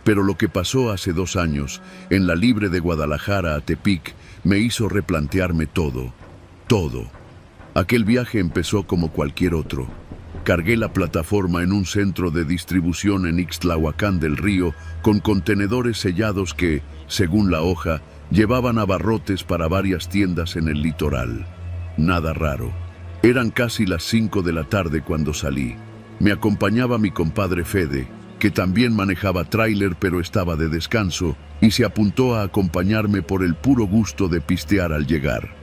Pero lo que pasó hace 2 años, en la Libre de Guadalajara a Tepic, me hizo replantearme todo. Todo. Aquel viaje empezó como cualquier otro. Cargué la plataforma en un centro de distribución en Ixtlahuacán del Río con contenedores sellados que, según la hoja, llevaban abarrotes para varias tiendas en el litoral. Nada raro. Eran casi las 5 de la tarde cuando salí. Me acompañaba mi compadre Fede, que también manejaba tráiler pero estaba de descanso, y se apuntó a acompañarme por el puro gusto de pistear al llegar.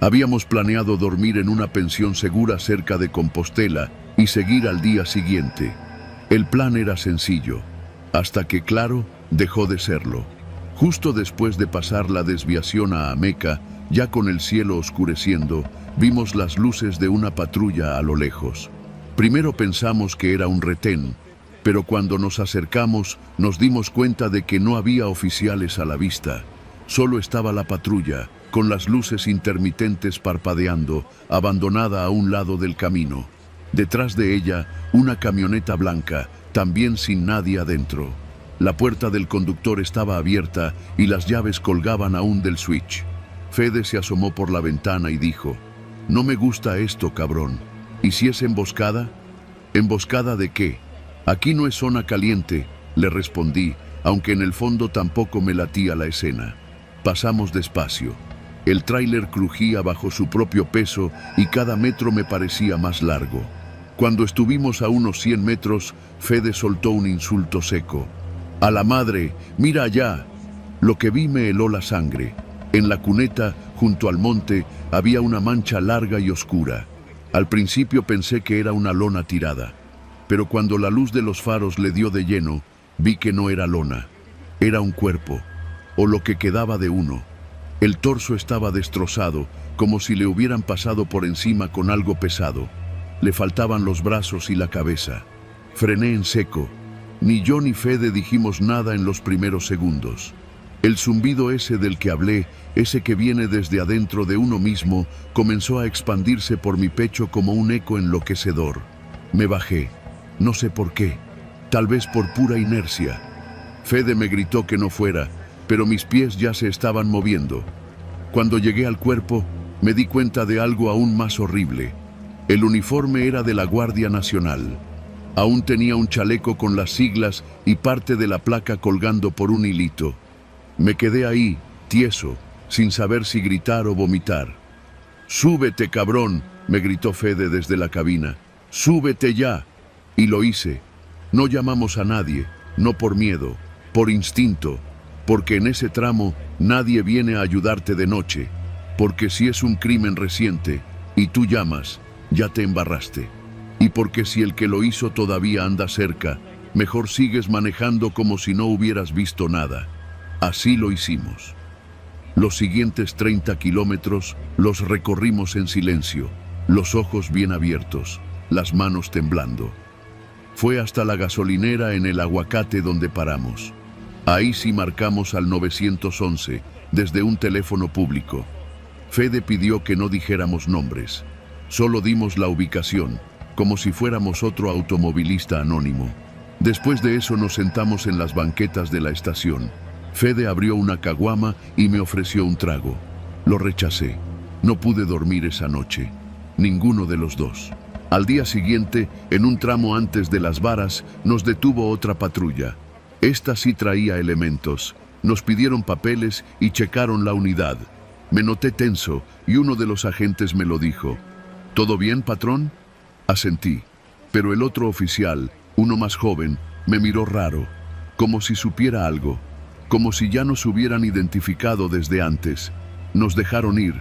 Habíamos planeado dormir en una pensión segura cerca de Compostela y seguir al día siguiente. El plan era sencillo, hasta que, claro, dejó de serlo. Justo después de pasar la desviación a Ameca, ya con el cielo oscureciendo, vimos las luces de una patrulla a lo lejos. Primero pensamos que era un retén, pero cuando nos acercamos nos dimos cuenta de que no había oficiales a la vista. Solo estaba la patrulla, con las luces intermitentes parpadeando, abandonada a un lado del camino. Detrás de ella, una camioneta blanca, también sin nadie adentro. La puerta del conductor estaba abierta y las llaves colgaban aún del switch. Fede se asomó por la ventana y dijo: «No me gusta esto, cabrón. ¿Y si es emboscada?» «¿Emboscada de qué? Aquí no es zona caliente», le respondí, aunque en el fondo tampoco me latía la escena. Pasamos despacio. El tráiler crujía bajo su propio peso y cada metro me parecía más largo. Cuando estuvimos a unos 100 metros, Fede soltó un insulto seco. «¡A la madre! ¡Mira allá!». Lo que vi me heló la sangre. En la cuneta, junto al monte, había una mancha larga y oscura. Al principio pensé que era una lona tirada, pero cuando la luz de los faros le dio de lleno, vi que no era lona. Era un cuerpo, o lo que quedaba de uno. El torso estaba destrozado, como si le hubieran pasado por encima con algo pesado. Le faltaban los brazos y la cabeza. Frené en seco. Ni yo ni Fede dijimos nada en los primeros segundos. El zumbido ese del que hablé, ese que viene desde adentro de uno mismo, comenzó a expandirse por mi pecho como un eco enloquecedor. Me bajé. No sé por qué. Tal vez por pura inercia. Fede me gritó que no fuera, pero mis pies ya se estaban moviendo. Cuando llegué al cuerpo, me di cuenta de algo aún más horrible. El uniforme era de la Guardia Nacional. Aún tenía un chaleco con las siglas y parte de la placa colgando por un hilito. Me quedé ahí, tieso, sin saber si gritar o vomitar. «¡Súbete, cabrón!», me gritó Fede desde la cabina. «¡Súbete ya!». Y lo hice. No llamamos a nadie, no por miedo, por instinto, porque en ese tramo nadie viene a ayudarte de noche, porque si es un crimen reciente y tú llamas, ya te embarraste. Y porque si el que lo hizo todavía anda cerca, Mejor sigues manejando como si no hubieras visto nada. Así lo hicimos. Los siguientes 30 kilómetros los recorrimos en silencio, los ojos bien abiertos, las manos temblando. Fue hasta la gasolinera en el Aguacate donde paramos. Ahí sí marcamos al 911 desde un teléfono público. Fede pidió que no dijéramos nombres. Solo dimos la ubicación, como si fuéramos otro automovilista anónimo. Después de eso nos sentamos en las banquetas de la estación. Fede abrió una caguama y me ofreció un trago. Lo rechacé. No pude dormir esa noche. Ninguno de los dos. Al día siguiente, en un tramo antes de Las Varas, nos detuvo otra patrulla. Esta sí traía elementos. Nos pidieron papeles y checaron la unidad. Me noté tenso y uno de los agentes me lo dijo. ¿Todo bien, patrón? Asentí. Pero el otro oficial, uno más joven, me miró raro, como si supiera algo. Como si ya nos hubieran identificado desde antes. Nos dejaron ir,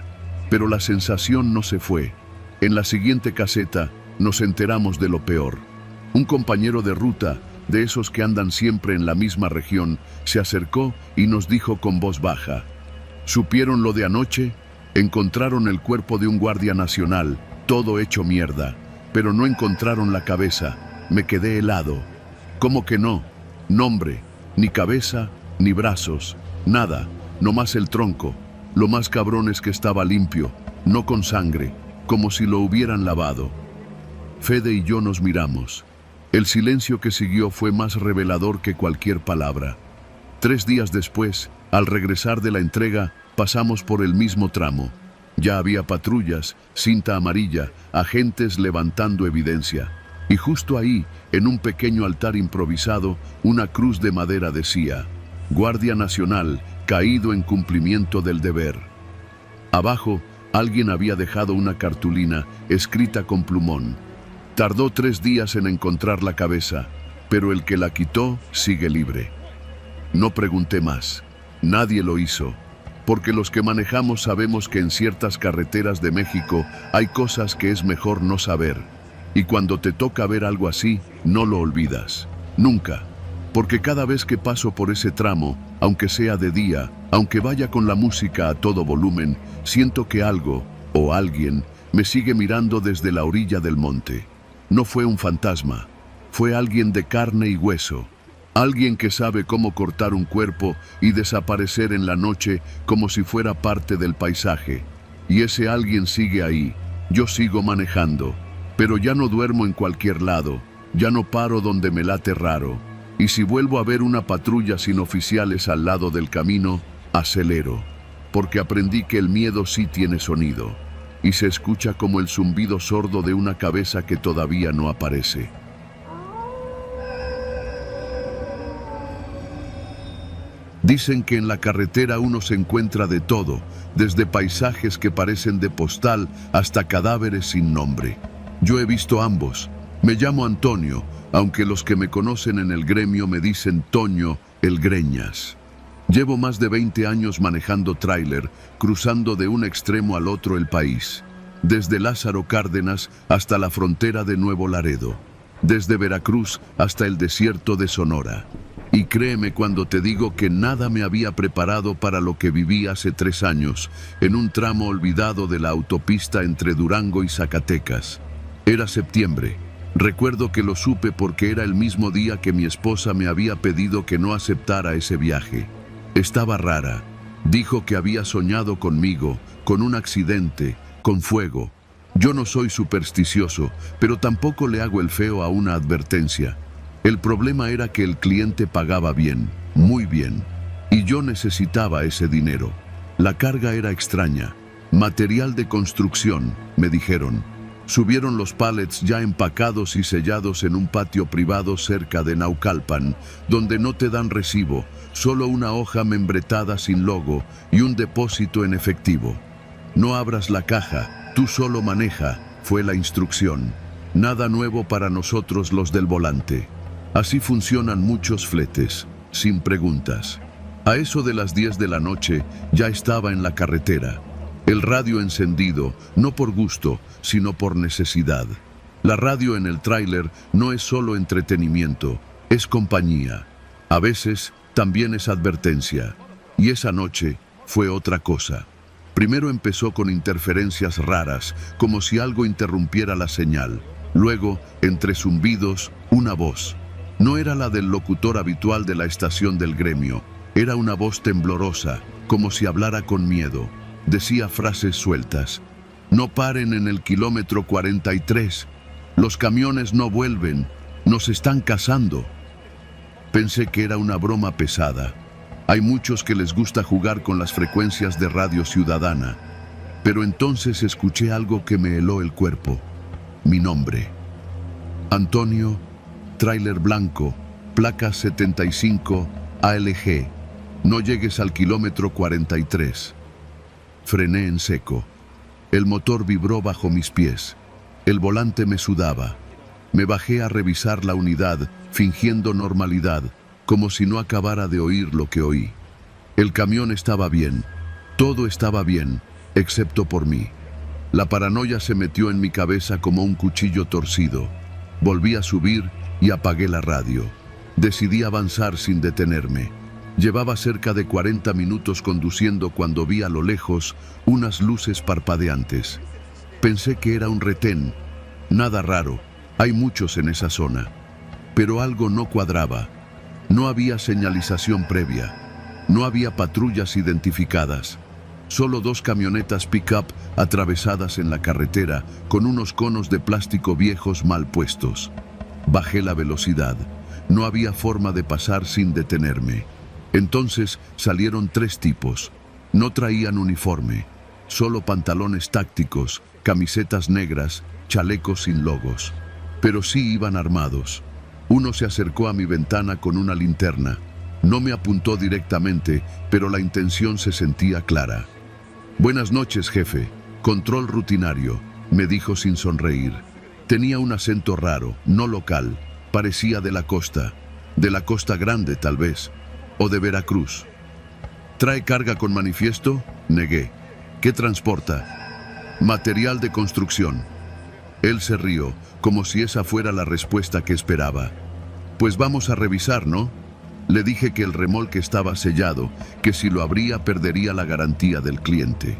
pero la sensación no se fue. En la siguiente caseta nos enteramos de lo peor. Un compañero de ruta, de esos que andan siempre en la misma región, se acercó y nos dijo con voz baja. ¿Supieron lo de anoche? Encontraron el cuerpo de un guardia nacional, todo hecho mierda, pero no encontraron la cabeza. Me quedé helado. ¿Cómo que no? Nombre, ni cabeza, ni brazos, nada, nomás el tronco. Lo más cabrón es que estaba limpio, no con sangre, como si lo hubieran lavado. Fede y yo nos miramos. El silencio que siguió fue más revelador que cualquier palabra. 3 días después, al regresar de la entrega, pasamos por el mismo tramo. Ya había patrullas, cinta amarilla, agentes levantando evidencia. Y justo ahí, en un pequeño altar improvisado, una cruz de madera decía: Guardia Nacional, caído en cumplimiento del deber. Abajo, alguien había dejado una cartulina escrita con plumón. Tardó 3 días en encontrar la cabeza, pero el que la quitó sigue libre. No pregunté más. Nadie lo hizo, porque los que manejamos sabemos que en ciertas carreteras de México hay cosas que es mejor no saber. Y cuando te toca ver algo así, no lo olvidas. Nunca. Porque cada vez que paso por ese tramo, aunque sea de día, aunque vaya con la música a todo volumen, siento que algo, o alguien, me sigue mirando desde la orilla del monte. No fue un fantasma, fue alguien de carne y hueso. Alguien que sabe cómo cortar un cuerpo y desaparecer en la noche como si fuera parte del paisaje. Y ese alguien sigue ahí. Yo sigo manejando, pero ya no duermo en cualquier lado, ya no paro donde me late raro. Y si vuelvo a ver una patrulla sin oficiales al lado del camino, acelero, porque aprendí que el miedo sí tiene sonido, y se escucha como el zumbido sordo de una cabeza que todavía no aparece. Dicen que en la carretera uno se encuentra de todo, desde paisajes que parecen de postal hasta cadáveres sin nombre. Yo he visto ambos. Me llamo Antonio, aunque los que me conocen en el gremio me dicen Toño, el Greñas. Llevo más de 20 años manejando tráiler, cruzando de un extremo al otro el país. Desde Lázaro Cárdenas hasta la frontera de Nuevo Laredo. Desde Veracruz hasta el desierto de Sonora. Y créeme cuando te digo que nada me había preparado para lo que viví hace 3 años, en un tramo olvidado de la autopista entre Durango y Zacatecas. Era septiembre. Recuerdo que lo supe porque era el mismo día que mi esposa me había pedido que no aceptara ese viaje. Estaba rara. Dijo que había soñado conmigo, con un accidente, con fuego. Yo no soy supersticioso, pero tampoco le hago el feo a una advertencia. El problema era que el cliente pagaba bien, muy bien, y yo necesitaba ese dinero. La carga era extraña. Material de construcción, me dijeron. Subieron los pallets ya empacados y sellados en un patio privado cerca de Naucalpan, donde no te dan recibo, solo una hoja membretada sin logo y un depósito en efectivo. No abras la caja, tú solo maneja, fue la instrucción. Nada nuevo para nosotros los del volante. Así funcionan muchos fletes, sin preguntas. A eso de las 10 de la noche ya estaba en la carretera. El radio encendido, no por gusto, sino por necesidad. La radio en el tráiler no es solo entretenimiento, Es compañía. A veces también es advertencia. Y esa noche fue otra cosa. Primero empezó con interferencias raras, como si algo interrumpiera la señal. Luego, entre zumbidos, una voz. No era la del locutor habitual de la estación del gremio. Era una voz temblorosa, como si hablara con miedo. Decía frases sueltas. No paren en el kilómetro 43. Los camiones no vuelven. Nos están cazando. Pensé que era una broma pesada. Hay muchos que les gusta jugar con las frecuencias de Radio Ciudadana. Pero entonces escuché algo que me heló el cuerpo. Mi nombre. Antonio, tráiler blanco, placa 75 ALG. No llegues al kilómetro 43. Frené en seco. El motor vibró bajo mis pies. El volante me sudaba. Me bajé a revisar la unidad, fingiendo normalidad, como si no acabara de oír lo que oí. El camión estaba bien. Todo estaba bien, excepto por mí. La paranoia se metió en mi cabeza como un cuchillo torcido. Volví a subir y apagué la radio. Decidí avanzar sin detenerme. Llevaba cerca de 40 minutos conduciendo cuando vi a lo lejos unas luces parpadeantes. Pensé que era un retén. Nada raro, hay muchos en esa zona. Pero algo no cuadraba. No había señalización previa. No había patrullas identificadas. Solo 2 camionetas pick-up atravesadas en la carretera con unos conos de plástico viejos mal puestos. Bajé la velocidad. No había forma de pasar sin detenerme. Entonces salieron 3 tipos. No traían uniforme, solo pantalones tácticos, camisetas negras, chalecos sin logos. Pero sí iban armados. Uno se acercó a mi ventana con una linterna. No me apuntó directamente, pero la intención se sentía clara. Buenas noches, jefe. Control rutinario, me dijo sin sonreír. Tenía un acento raro, no local. Parecía de la Costa Grande tal vez, o de Veracruz. ¿Trae carga con manifiesto? Negué. ¿Qué transporta? Material de construcción. Él se rió, como si esa fuera la respuesta que esperaba. Pues vamos a revisar, ¿no? Le dije que el remolque estaba sellado, que si lo abría perdería la garantía del cliente.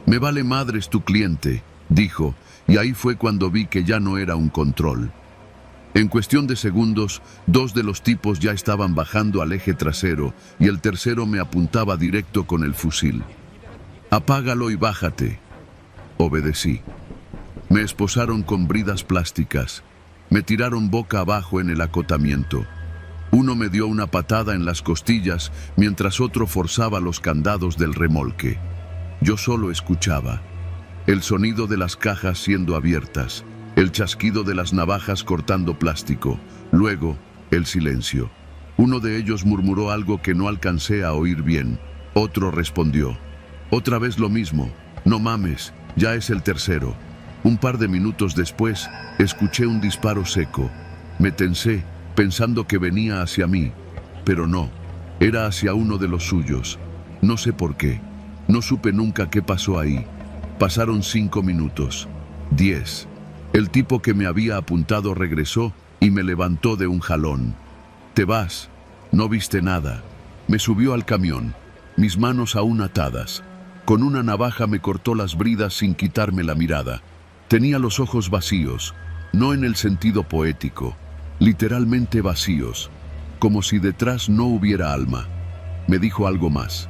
Me vale madres tu cliente, dijo, y ahí fue cuando vi que ya no era un control. En cuestión de segundos, 2 de los tipos ya estaban bajando al eje trasero y el tercero me apuntaba directo con el fusil. Apágalo y bájate. Obedecí. Me esposaron con bridas plásticas. Me tiraron boca abajo en el acotamiento. Uno me dio una patada en las costillas mientras otro forzaba los candados del remolque. Yo solo escuchaba. El sonido de las cajas siendo abiertas. El chasquido de las navajas cortando plástico. Luego, el silencio. Uno de ellos murmuró algo que no alcancé a oír bien. Otro respondió. Otra vez lo mismo. No mames, ya es el tercero. Un par de minutos después, escuché un disparo seco. Me tensé, pensando que venía hacia mí. Pero no, era hacia uno de los suyos. No sé por qué. No supe nunca qué pasó ahí. Pasaron 5 minutos. 10. El tipo que me había apuntado regresó y me levantó de un jalón. Te vas, no viste nada. Me subió al camión, mis manos aún atadas. Con una navaja me cortó las bridas sin quitarme la mirada. Tenía los ojos vacíos, no en el sentido poético, literalmente vacíos, como si detrás no hubiera alma. Me dijo algo más.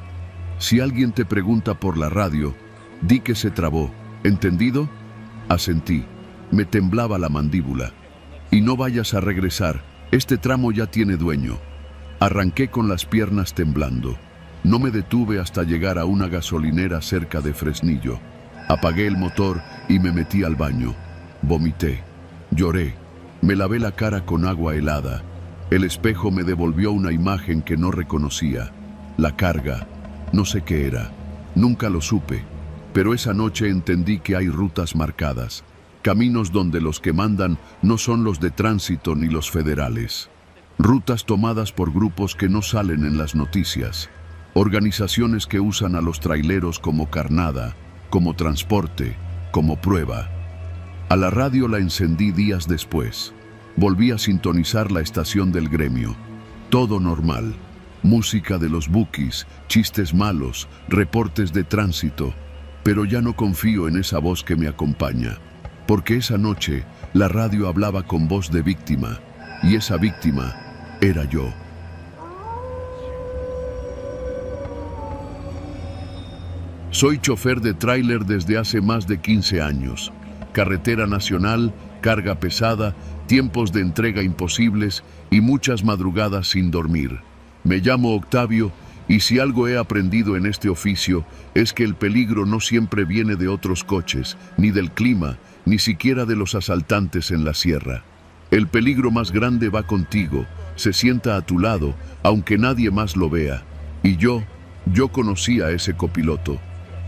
Si alguien te pregunta por la radio, di que se trabó. ¿Entendido? Asentí. Me temblaba la mandíbula. Y no vayas a regresar, este tramo ya tiene dueño. Arranqué con las piernas temblando. No me detuve hasta llegar a una gasolinera cerca de Fresnillo. Apagué el motor y me metí al baño. Vomité. Lloré. Me lavé la cara con agua helada. El espejo me devolvió una imagen que no reconocía. La carga. No sé qué era. Nunca lo supe. Pero esa noche entendí que hay rutas marcadas. Caminos donde los que mandan no son los de tránsito ni los federales. Rutas tomadas por grupos que no salen en las noticias. Organizaciones que usan a los traileros como carnada, como transporte, como prueba. A la radio la encendí días después. Volví a sintonizar la estación del gremio. Todo normal. Música de los bookies, chistes malos, reportes de tránsito. Pero ya no confío en esa voz que me acompaña. Porque esa noche la radio hablaba con voz de víctima. Y esa víctima era yo. Soy chofer de tráiler desde hace más de 15 años. Carretera nacional, carga pesada, tiempos de entrega imposibles y muchas madrugadas sin dormir. Me llamo Octavio y si algo he aprendido en este oficio es que el peligro no siempre viene de otros coches, ni del clima, ni siquiera de los asaltantes en la sierra. El peligro más grande va contigo, se sienta a tu lado, aunque nadie más lo vea. Y yo conocí a ese copiloto.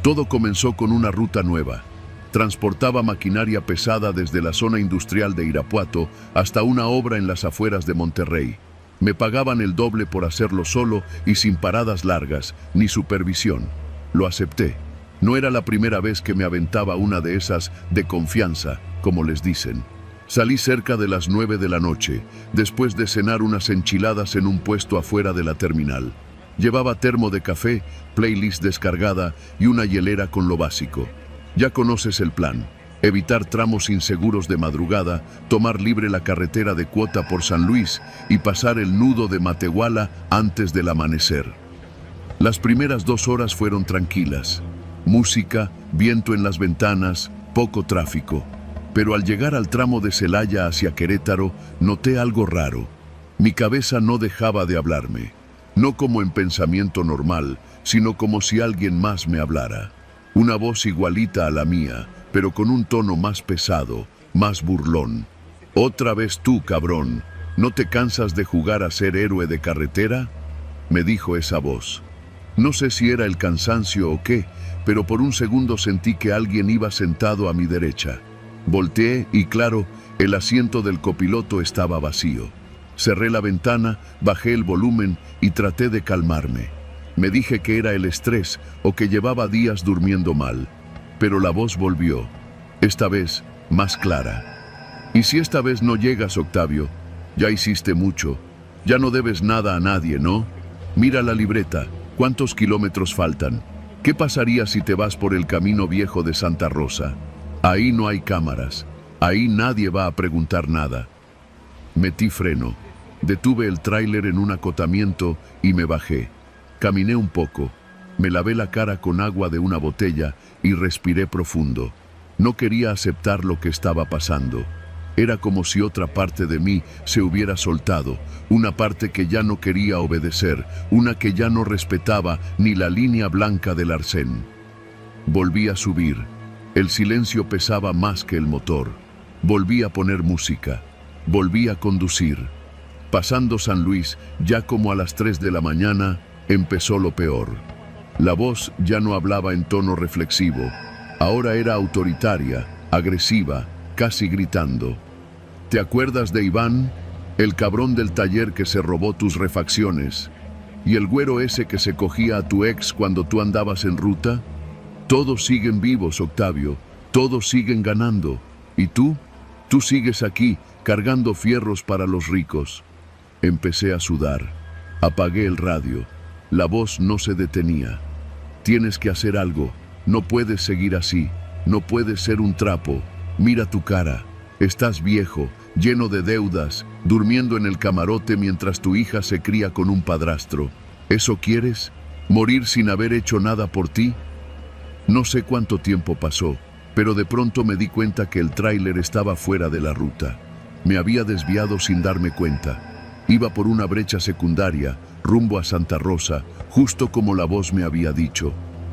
Todo comenzó con una ruta nueva. Transportaba maquinaria pesada desde la zona industrial de Irapuato hasta una obra en las afueras de Monterrey. Me pagaban el doble por hacerlo solo y sin paradas largas, ni supervisión. Lo acepté. No era la primera vez que me aventaba una de esas de confianza, como les dicen. Salí cerca de las 9 de la noche, después de cenar unas enchiladas en un puesto afuera de la terminal. Llevaba termo de café, playlist descargada y una hielera con lo básico. Ya conoces el plan. Evitar tramos inseguros de madrugada, tomar libre la carretera de Cuota por San Luis y pasar el nudo de Matehuala antes del amanecer. Las primeras 2 horas fueron tranquilas. Música, viento en las ventanas, poco tráfico. Pero al llegar al tramo de Celaya hacia Querétaro, noté algo raro. Mi cabeza no dejaba de hablarme. No como en pensamiento normal, sino como si alguien más me hablara. Una voz igualita a la mía, pero con un tono más pesado, más burlón. «Otra vez tú, cabrón, ¿no te cansas de jugar a ser héroe de carretera?», me dijo esa voz. No sé si era el cansancio o qué, pero por un segundo sentí que alguien iba sentado a mi derecha. Volteé y claro, el asiento del copiloto estaba vacío. Cerré la ventana, bajé el volumen y traté de calmarme. Me dije que era el estrés o que llevaba días durmiendo mal. Pero la voz volvió, esta vez más clara. «¿Y si esta vez no llegas, Octavio? Ya hiciste mucho. Ya no debes nada a nadie, ¿no? Mira la libreta. ¿Cuántos kilómetros faltan? ¿Qué pasaría si te vas por el camino viejo de Santa Rosa? Ahí no hay cámaras. Ahí nadie va a preguntar nada». Metí freno. Detuve el tráiler en un acotamiento y me bajé. Caminé un poco. Me lavé la cara con agua de una botella y respiré profundo. No quería aceptar lo que estaba pasando. Era como si otra parte de mí se hubiera soltado, una parte que ya no quería obedecer, una que ya no respetaba ni la línea blanca del arcén. Volví a subir. El silencio pesaba más que el motor. Volví a poner música. Volví a conducir. Pasando San Luis, ya como a las 3 de la mañana, empezó lo peor. La voz ya no hablaba en tono reflexivo. Ahora era autoritaria, agresiva, casi gritando. ¿Te acuerdas de Iván? El cabrón del taller que se robó tus refacciones. ¿Y el güero ese que se cogía a tu ex cuando tú andabas en ruta? Todos siguen vivos, Octavio. Todos siguen ganando. ¿Y tú? Tú sigues aquí, cargando fierros para los ricos. Empecé a sudar. Apagué el radio. La voz no se detenía. Tienes que hacer algo. No puedes seguir así. No puedes ser un trapo. Mira tu cara. Estás viejo, lleno de deudas, durmiendo en el camarote mientras tu hija se cría con un padrastro. ¿Eso quieres? ¿Morir sin haber hecho nada por ti? No sé cuánto tiempo pasó, pero de pronto me di cuenta que el tráiler estaba fuera de la ruta. Me había desviado sin darme cuenta. Iba por una brecha secundaria, rumbo a Santa Rosa, justo como la voz me había dicho.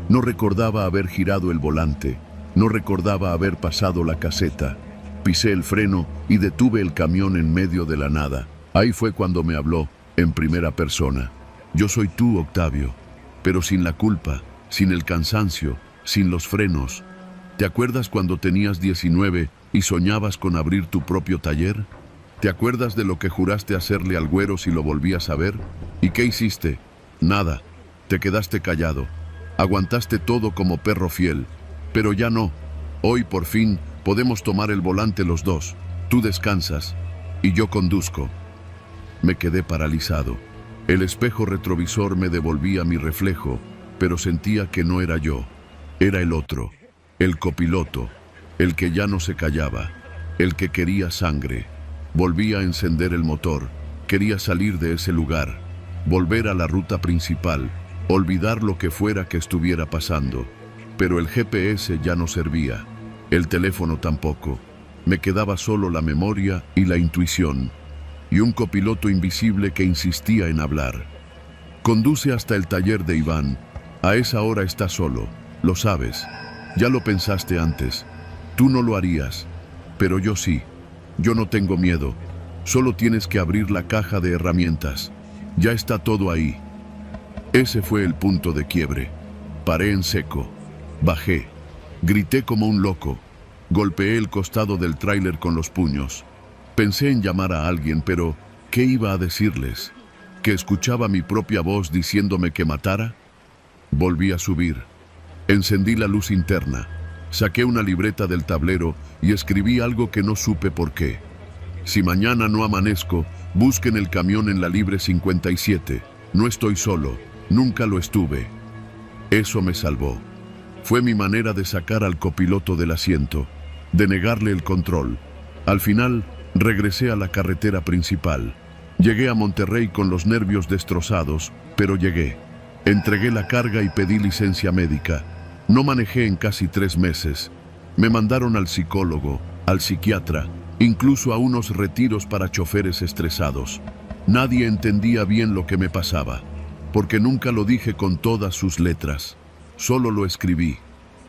No recordaba haber girado el volante, no recordaba haber pasado la caseta. Pisé el freno y detuve el camión en medio de la nada. Ahí fue cuando me habló, en primera persona. Yo soy tú, Octavio, pero sin la culpa, sin el cansancio, sin los frenos. ¿Te acuerdas cuando tenías 19 y soñabas con abrir tu propio taller? ¿Te acuerdas de lo que juraste hacerle al güero si lo volvías a ver? ¿Y qué hiciste? Nada. Te quedaste callado. Aguantaste todo como perro fiel. Pero ya no. Hoy, por fin, podemos tomar el volante los dos. Tú descansas. Y yo conduzco. Me quedé paralizado. El espejo retrovisor me devolvía mi reflejo, pero sentía que no era yo. Era el otro, el copiloto, el que ya no se callaba, el que quería sangre. Volví a encender el motor. Quería salir de ese lugar, volver a la ruta principal, olvidar lo que fuera que estuviera pasando. Pero el GPS ya no servía, el teléfono tampoco. Me quedaba solo la memoria y la intuición, y un copiloto invisible que insistía en hablar. Conduce hasta el taller de Iván. A esa hora está solo, lo sabes. Ya lo pensaste antes. Tú no lo harías, pero yo sí. Yo no tengo miedo. Solo tienes que abrir la caja de herramientas. Ya está todo ahí. Ese fue el punto de quiebre. Paré en seco. Bajé. Grité como un loco. Golpeé el costado del tráiler con los puños. Pensé en llamar a alguien, pero ¿qué iba a decirles? ¿Que escuchaba mi propia voz diciéndome que matara? Volví a subir. Encendí la luz interna. Saqué una libreta del tablero y escribí algo que no supe por qué. Si mañana no amanezco, busquen el camión en la Libre 57. No estoy solo, nunca lo estuve. Eso me salvó. Fue mi manera de sacar al copiloto del asiento, de negarle el control. Al final, regresé a la carretera principal. Llegué a Monterrey con los nervios destrozados, pero llegué. Entregué la carga y pedí licencia médica. No manejé en casi 3 meses. Me mandaron al psicólogo, al psiquiatra, incluso a unos retiros para choferes estresados. Nadie entendía bien lo que me pasaba, porque nunca lo dije con todas sus letras. Solo lo escribí.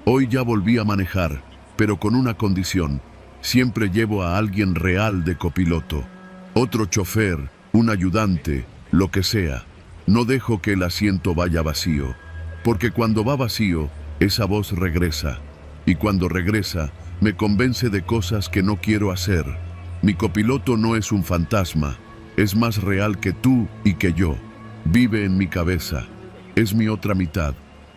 Hoy ya volví a manejar, pero con una condición. Siempre llevo a alguien real de copiloto. Otro chofer, un ayudante, lo que sea. No dejo que el asiento vaya vacío, porque cuando va vacío, esa voz regresa. Y cuando regresa, me convence de cosas que no quiero hacer. Mi copiloto no es un fantasma. Es más real que tú y que yo. Vive en mi cabeza. Es mi otra mitad,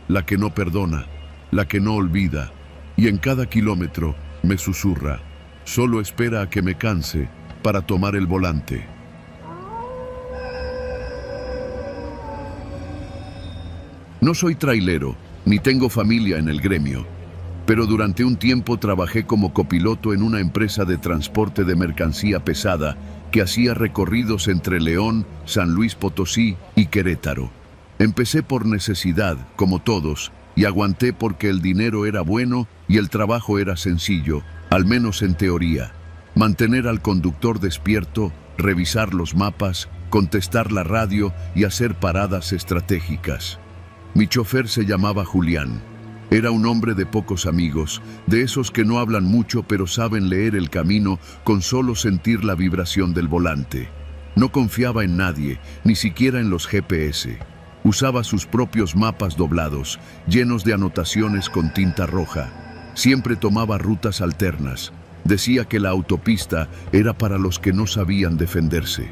la que no perdona, la que no olvida. Y en cada kilómetro me susurra. Solo espera a que me canse para tomar el volante. No soy trailero, ni tengo familia en el gremio, pero durante un tiempo trabajé como copiloto en una empresa de transporte de mercancía pesada que hacía recorridos entre León, San Luis Potosí y Querétaro. Empecé por necesidad, como todos, y aguanté porque el dinero era bueno y el trabajo era sencillo, al menos en teoría. Mantener al conductor despierto, revisar los mapas, contestar la radio y hacer paradas estratégicas. Mi chofer se llamaba Julián. Era un hombre de pocos amigos, de esos que no hablan mucho pero saben leer el camino con solo sentir la vibración del volante. No confiaba en nadie, ni siquiera en los GPS. Usaba sus propios mapas doblados, llenos de anotaciones con tinta roja. Siempre tomaba rutas alternas. Decía que la autopista era para los que no sabían defenderse.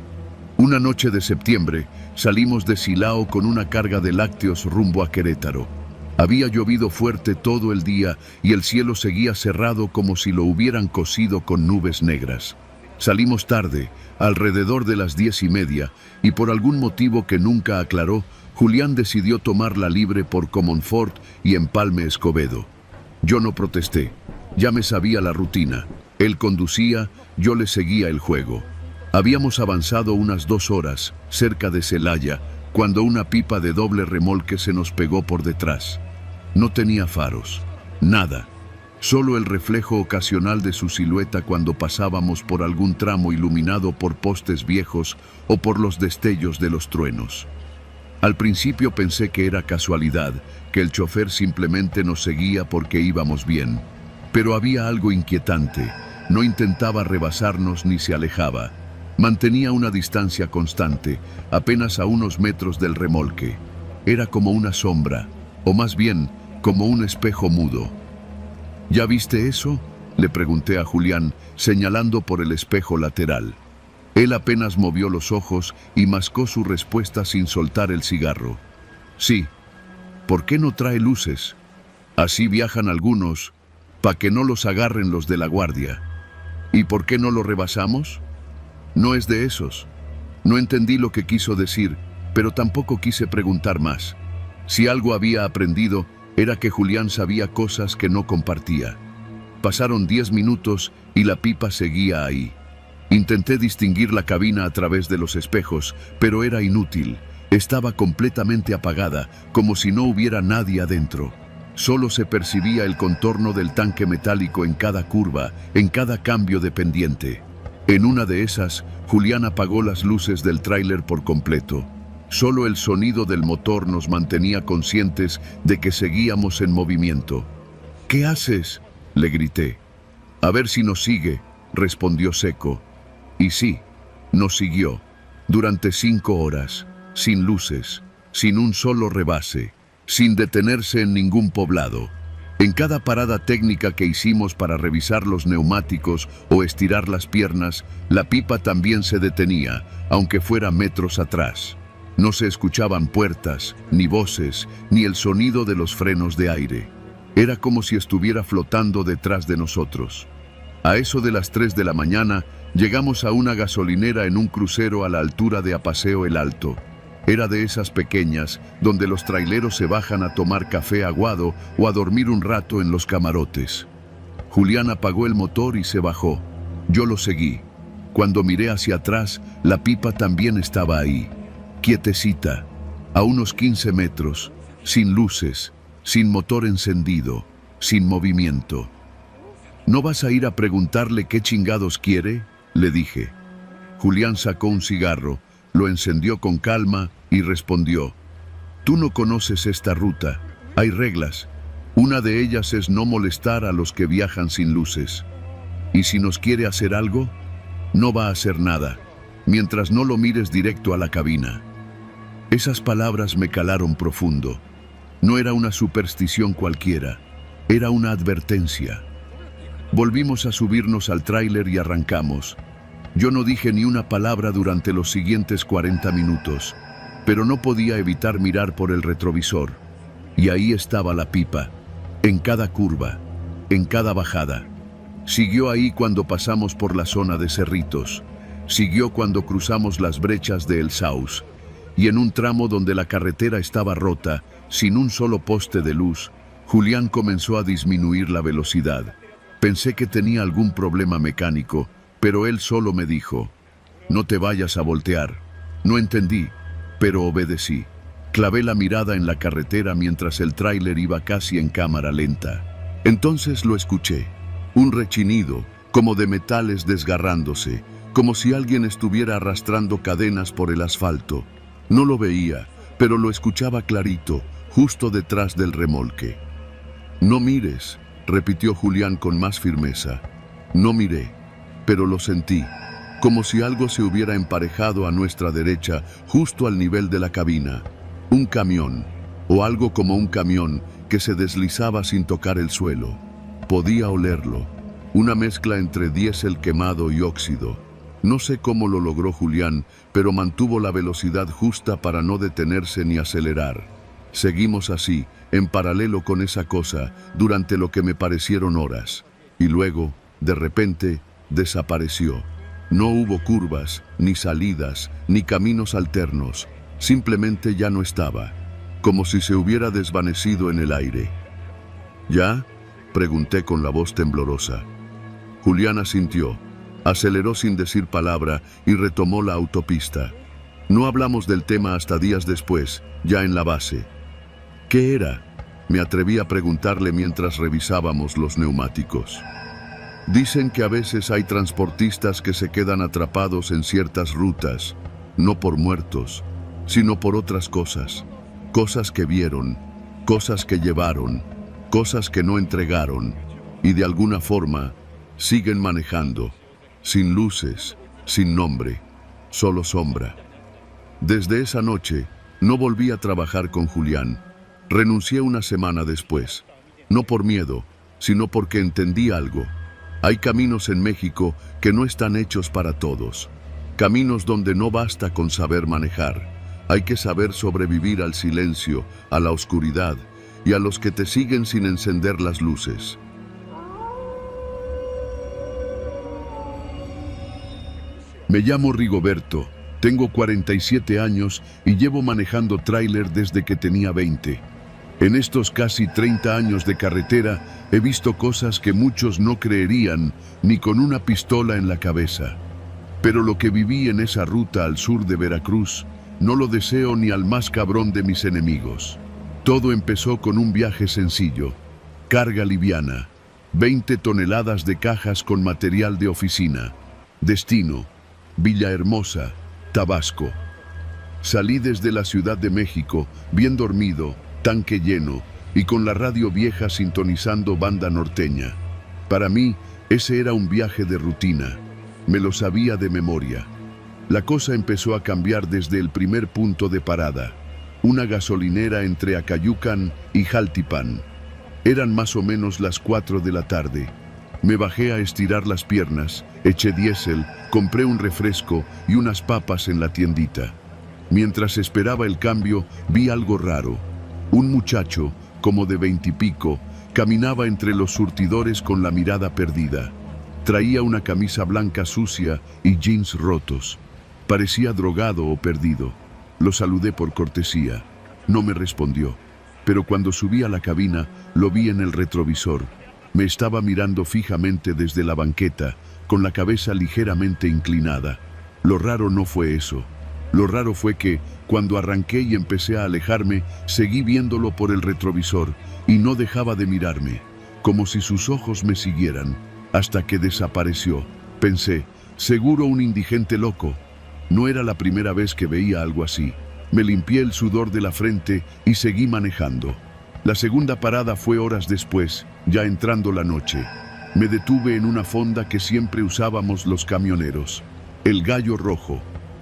Una noche de septiembre, salimos de Silao con una carga de lácteos rumbo a Querétaro. Había llovido fuerte todo el día y el cielo seguía cerrado como si lo hubieran cosido con nubes negras. Salimos tarde, alrededor de las 10:30, y por algún motivo que nunca aclaró, Julián decidió tomar la Libre por Comonfort y Empalme Escobedo. Yo no protesté, ya me sabía la rutina. Él conducía, yo le seguía el juego. Habíamos avanzado unas 2 horas, cerca de Celaya, cuando una pipa de doble remolque se nos pegó por detrás. No tenía faros, nada, solo el reflejo ocasional de su silueta cuando pasábamos por algún tramo iluminado por postes viejos o por los destellos de los truenos. Al principio pensé que era casualidad, que el chofer simplemente nos seguía porque íbamos bien. Pero había algo inquietante, no intentaba rebasarnos ni se alejaba. Mantenía una distancia constante, apenas a unos metros del remolque. Era como una sombra, o más bien, como un espejo mudo. ¿Ya viste eso?, le pregunté a Julián, señalando por el espejo lateral. Él apenas movió los ojos y mascó su respuesta sin soltar el cigarro. Sí. ¿Por qué no trae luces? Así viajan algunos, pa' que no los agarren los de la guardia. ¿Y por qué no lo rebasamos? No es de esos. No entendí lo que quiso decir, pero tampoco quise preguntar más. Si algo había aprendido, era que Julián sabía cosas que no compartía. Pasaron 10 minutos y la pipa seguía ahí. Intenté distinguir la cabina a través de los espejos, pero era inútil. Estaba completamente apagada, como si no hubiera nadie adentro. Solo se percibía el contorno del tanque metálico en cada curva, en cada cambio de pendiente. En una de esas, Julián apagó las luces del tráiler por completo. Solo el sonido del motor nos mantenía conscientes de que seguíamos en movimiento. ¿Qué haces?, le grité. A ver si nos sigue, respondió seco. Y sí, nos siguió. Durante 5 horas, sin luces, sin un solo rebase, sin detenerse en ningún poblado. En cada parada técnica que hicimos para revisar los neumáticos o estirar las piernas, la pipa también se detenía, aunque fuera metros atrás. No se escuchaban puertas, ni voces, ni el sonido de los frenos de aire. Era como si estuviera flotando detrás de nosotros. A eso de las 3 de la mañana, llegamos a una gasolinera en un crucero a la altura de Apaseo el Alto. Era de esas pequeñas, donde los traileros se bajan a tomar café aguado o a dormir un rato en los camarotes. Julián apagó el motor y se bajó. Yo lo seguí. Cuando miré hacia atrás, la pipa también estaba ahí, quietecita, a unos 15 metros, sin luces, sin motor encendido, sin movimiento. ¿No vas a ir a preguntarle qué chingados quiere?, le dije. Julián sacó un cigarro, lo encendió con calma y respondió: Tú no conoces esta ruta, hay reglas. Una de ellas es no molestar a los que viajan sin luces. ¿Y si nos quiere hacer algo? No va a hacer nada, mientras no lo mires directo a la cabina. Esas palabras me calaron profundo. No era una superstición cualquiera, era una advertencia. Volvimos a subirnos al tráiler y arrancamos. Yo no dije ni una palabra durante los siguientes 40 minutos, pero no podía evitar mirar por el retrovisor. Y ahí estaba la pipa, en cada curva, en cada bajada. Siguió ahí cuando pasamos por la zona de Cerritos. Siguió cuando cruzamos las brechas de El Saus. Y en un tramo donde la carretera estaba rota, sin un solo poste de luz, Julián comenzó a disminuir la velocidad. Pensé que tenía algún problema mecánico, pero él solo me dijo: No te vayas a voltear. No entendí, pero obedecí. Clavé la mirada en la carretera mientras el tráiler iba casi en cámara lenta. Entonces lo escuché. Un rechinido, como de metales desgarrándose, como si alguien estuviera arrastrando cadenas por el asfalto. No lo veía, pero lo escuchaba clarito, justo detrás del remolque. No mires, repitió Julián con más firmeza. No miré, pero lo sentí, como si algo se hubiera emparejado a nuestra derecha, justo al nivel de la cabina. Un camión, o algo como un camión, que se deslizaba sin tocar el suelo. Podía olerlo, una mezcla entre diésel quemado y óxido. No sé cómo lo logró Julián, pero mantuvo la velocidad justa para no detenerse ni acelerar. Seguimos así, en paralelo con esa cosa, durante lo que me parecieron horas. Y luego, de repente, desapareció. No hubo curvas, ni salidas, ni caminos alternos. Simplemente ya no estaba, como si se hubiera desvanecido en el aire. ¿Ya?, pregunté con la voz temblorosa. Julián asintió, aceleró sin decir palabra y retomó la autopista. No hablamos del tema hasta días después, ya en la base. ¿Qué era?, me atreví a preguntarle mientras revisábamos los neumáticos. Dicen que a veces hay transportistas que se quedan atrapados en ciertas rutas, no por muertos, sino por otras cosas. Cosas que vieron, cosas que llevaron, cosas que no entregaron, y de alguna forma siguen manejando, sin luces, sin nombre, solo sombra. Desde esa noche no volví a trabajar con Julián. Renuncié una semana después, no por miedo, sino porque entendí algo. Hay caminos en México que no están hechos para todos. Caminos donde no basta con saber manejar. Hay que saber sobrevivir al silencio, a la oscuridad y a los que te siguen sin encender las luces. Me llamo Rigoberto, tengo 47 años y llevo manejando tráiler desde que tenía 20. En estos casi 30 años de carretera he visto cosas que muchos no creerían ni con una pistola en la cabeza. Pero lo que viví en esa ruta al sur de Veracruz no lo deseo ni al más cabrón de mis enemigos. Todo empezó con un viaje sencillo, carga liviana, 20 toneladas de cajas con material de oficina. Destino, Villahermosa, Tabasco. Salí desde la Ciudad de México, bien dormido, tanque lleno y con la radio vieja sintonizando banda norteña. Para mí, ese era un viaje de rutina. Me lo sabía de memoria. La cosa empezó a cambiar desde el primer punto de parada, una gasolinera entre Acayucan y Jaltipan. Eran más o menos las 4 de la tarde. Me bajé a estirar las piernas, eché diésel, compré un refresco y unas papas en la tiendita. Mientras esperaba el cambio, vi algo raro. Un muchacho, como de 20 y pico, caminaba entre los surtidores con la mirada perdida. Traía una camisa blanca sucia y jeans rotos. Parecía drogado o perdido. Lo saludé por cortesía. No me respondió. Pero cuando subí a la cabina, lo vi en el retrovisor. Me estaba mirando fijamente desde la banqueta, con la cabeza ligeramente inclinada. Lo raro no fue eso. Lo raro fue que, cuando arranqué y empecé a alejarme, seguí viéndolo por el retrovisor y no dejaba de mirarme, como si sus ojos me siguieran, hasta que desapareció. Pensé, seguro un indigente loco. No era la primera vez que veía algo así. Me limpié el sudor de la frente y seguí manejando. La segunda parada fue horas después, ya entrando la noche. Me detuve en una fonda que siempre usábamos los camioneros. El Gallo Rojo.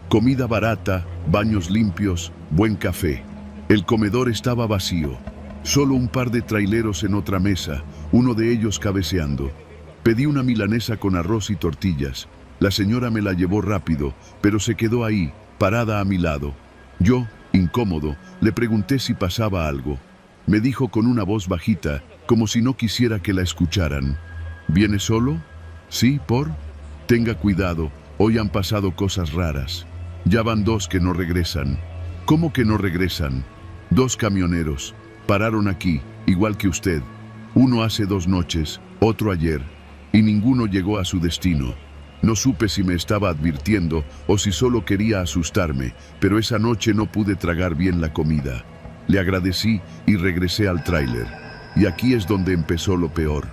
Comida barata, baños limpios, buen café. El comedor estaba vacío. Solo un par de traileros en otra mesa, uno de ellos cabeceando. Pedí una milanesa con arroz y tortillas. La señora me la llevó rápido, pero se quedó ahí, parada a mi lado. Yo, incómodo, le pregunté si pasaba algo. Me dijo con una voz bajita, como si no quisiera que la escucharan. ¿Viene solo? Sí, ¿por? Tenga cuidado, hoy han pasado cosas raras. Ya van 2 que no regresan. ¿Cómo que no regresan? 2 camioneros. Pararon aquí, igual que usted. Uno hace 2 noches, otro ayer, y ninguno llegó a su destino. No supe si me estaba advirtiendo o si solo quería asustarme, pero esa noche no pude tragar bien la comida. Le agradecí y regresé al tráiler. Y aquí es donde empezó lo peor.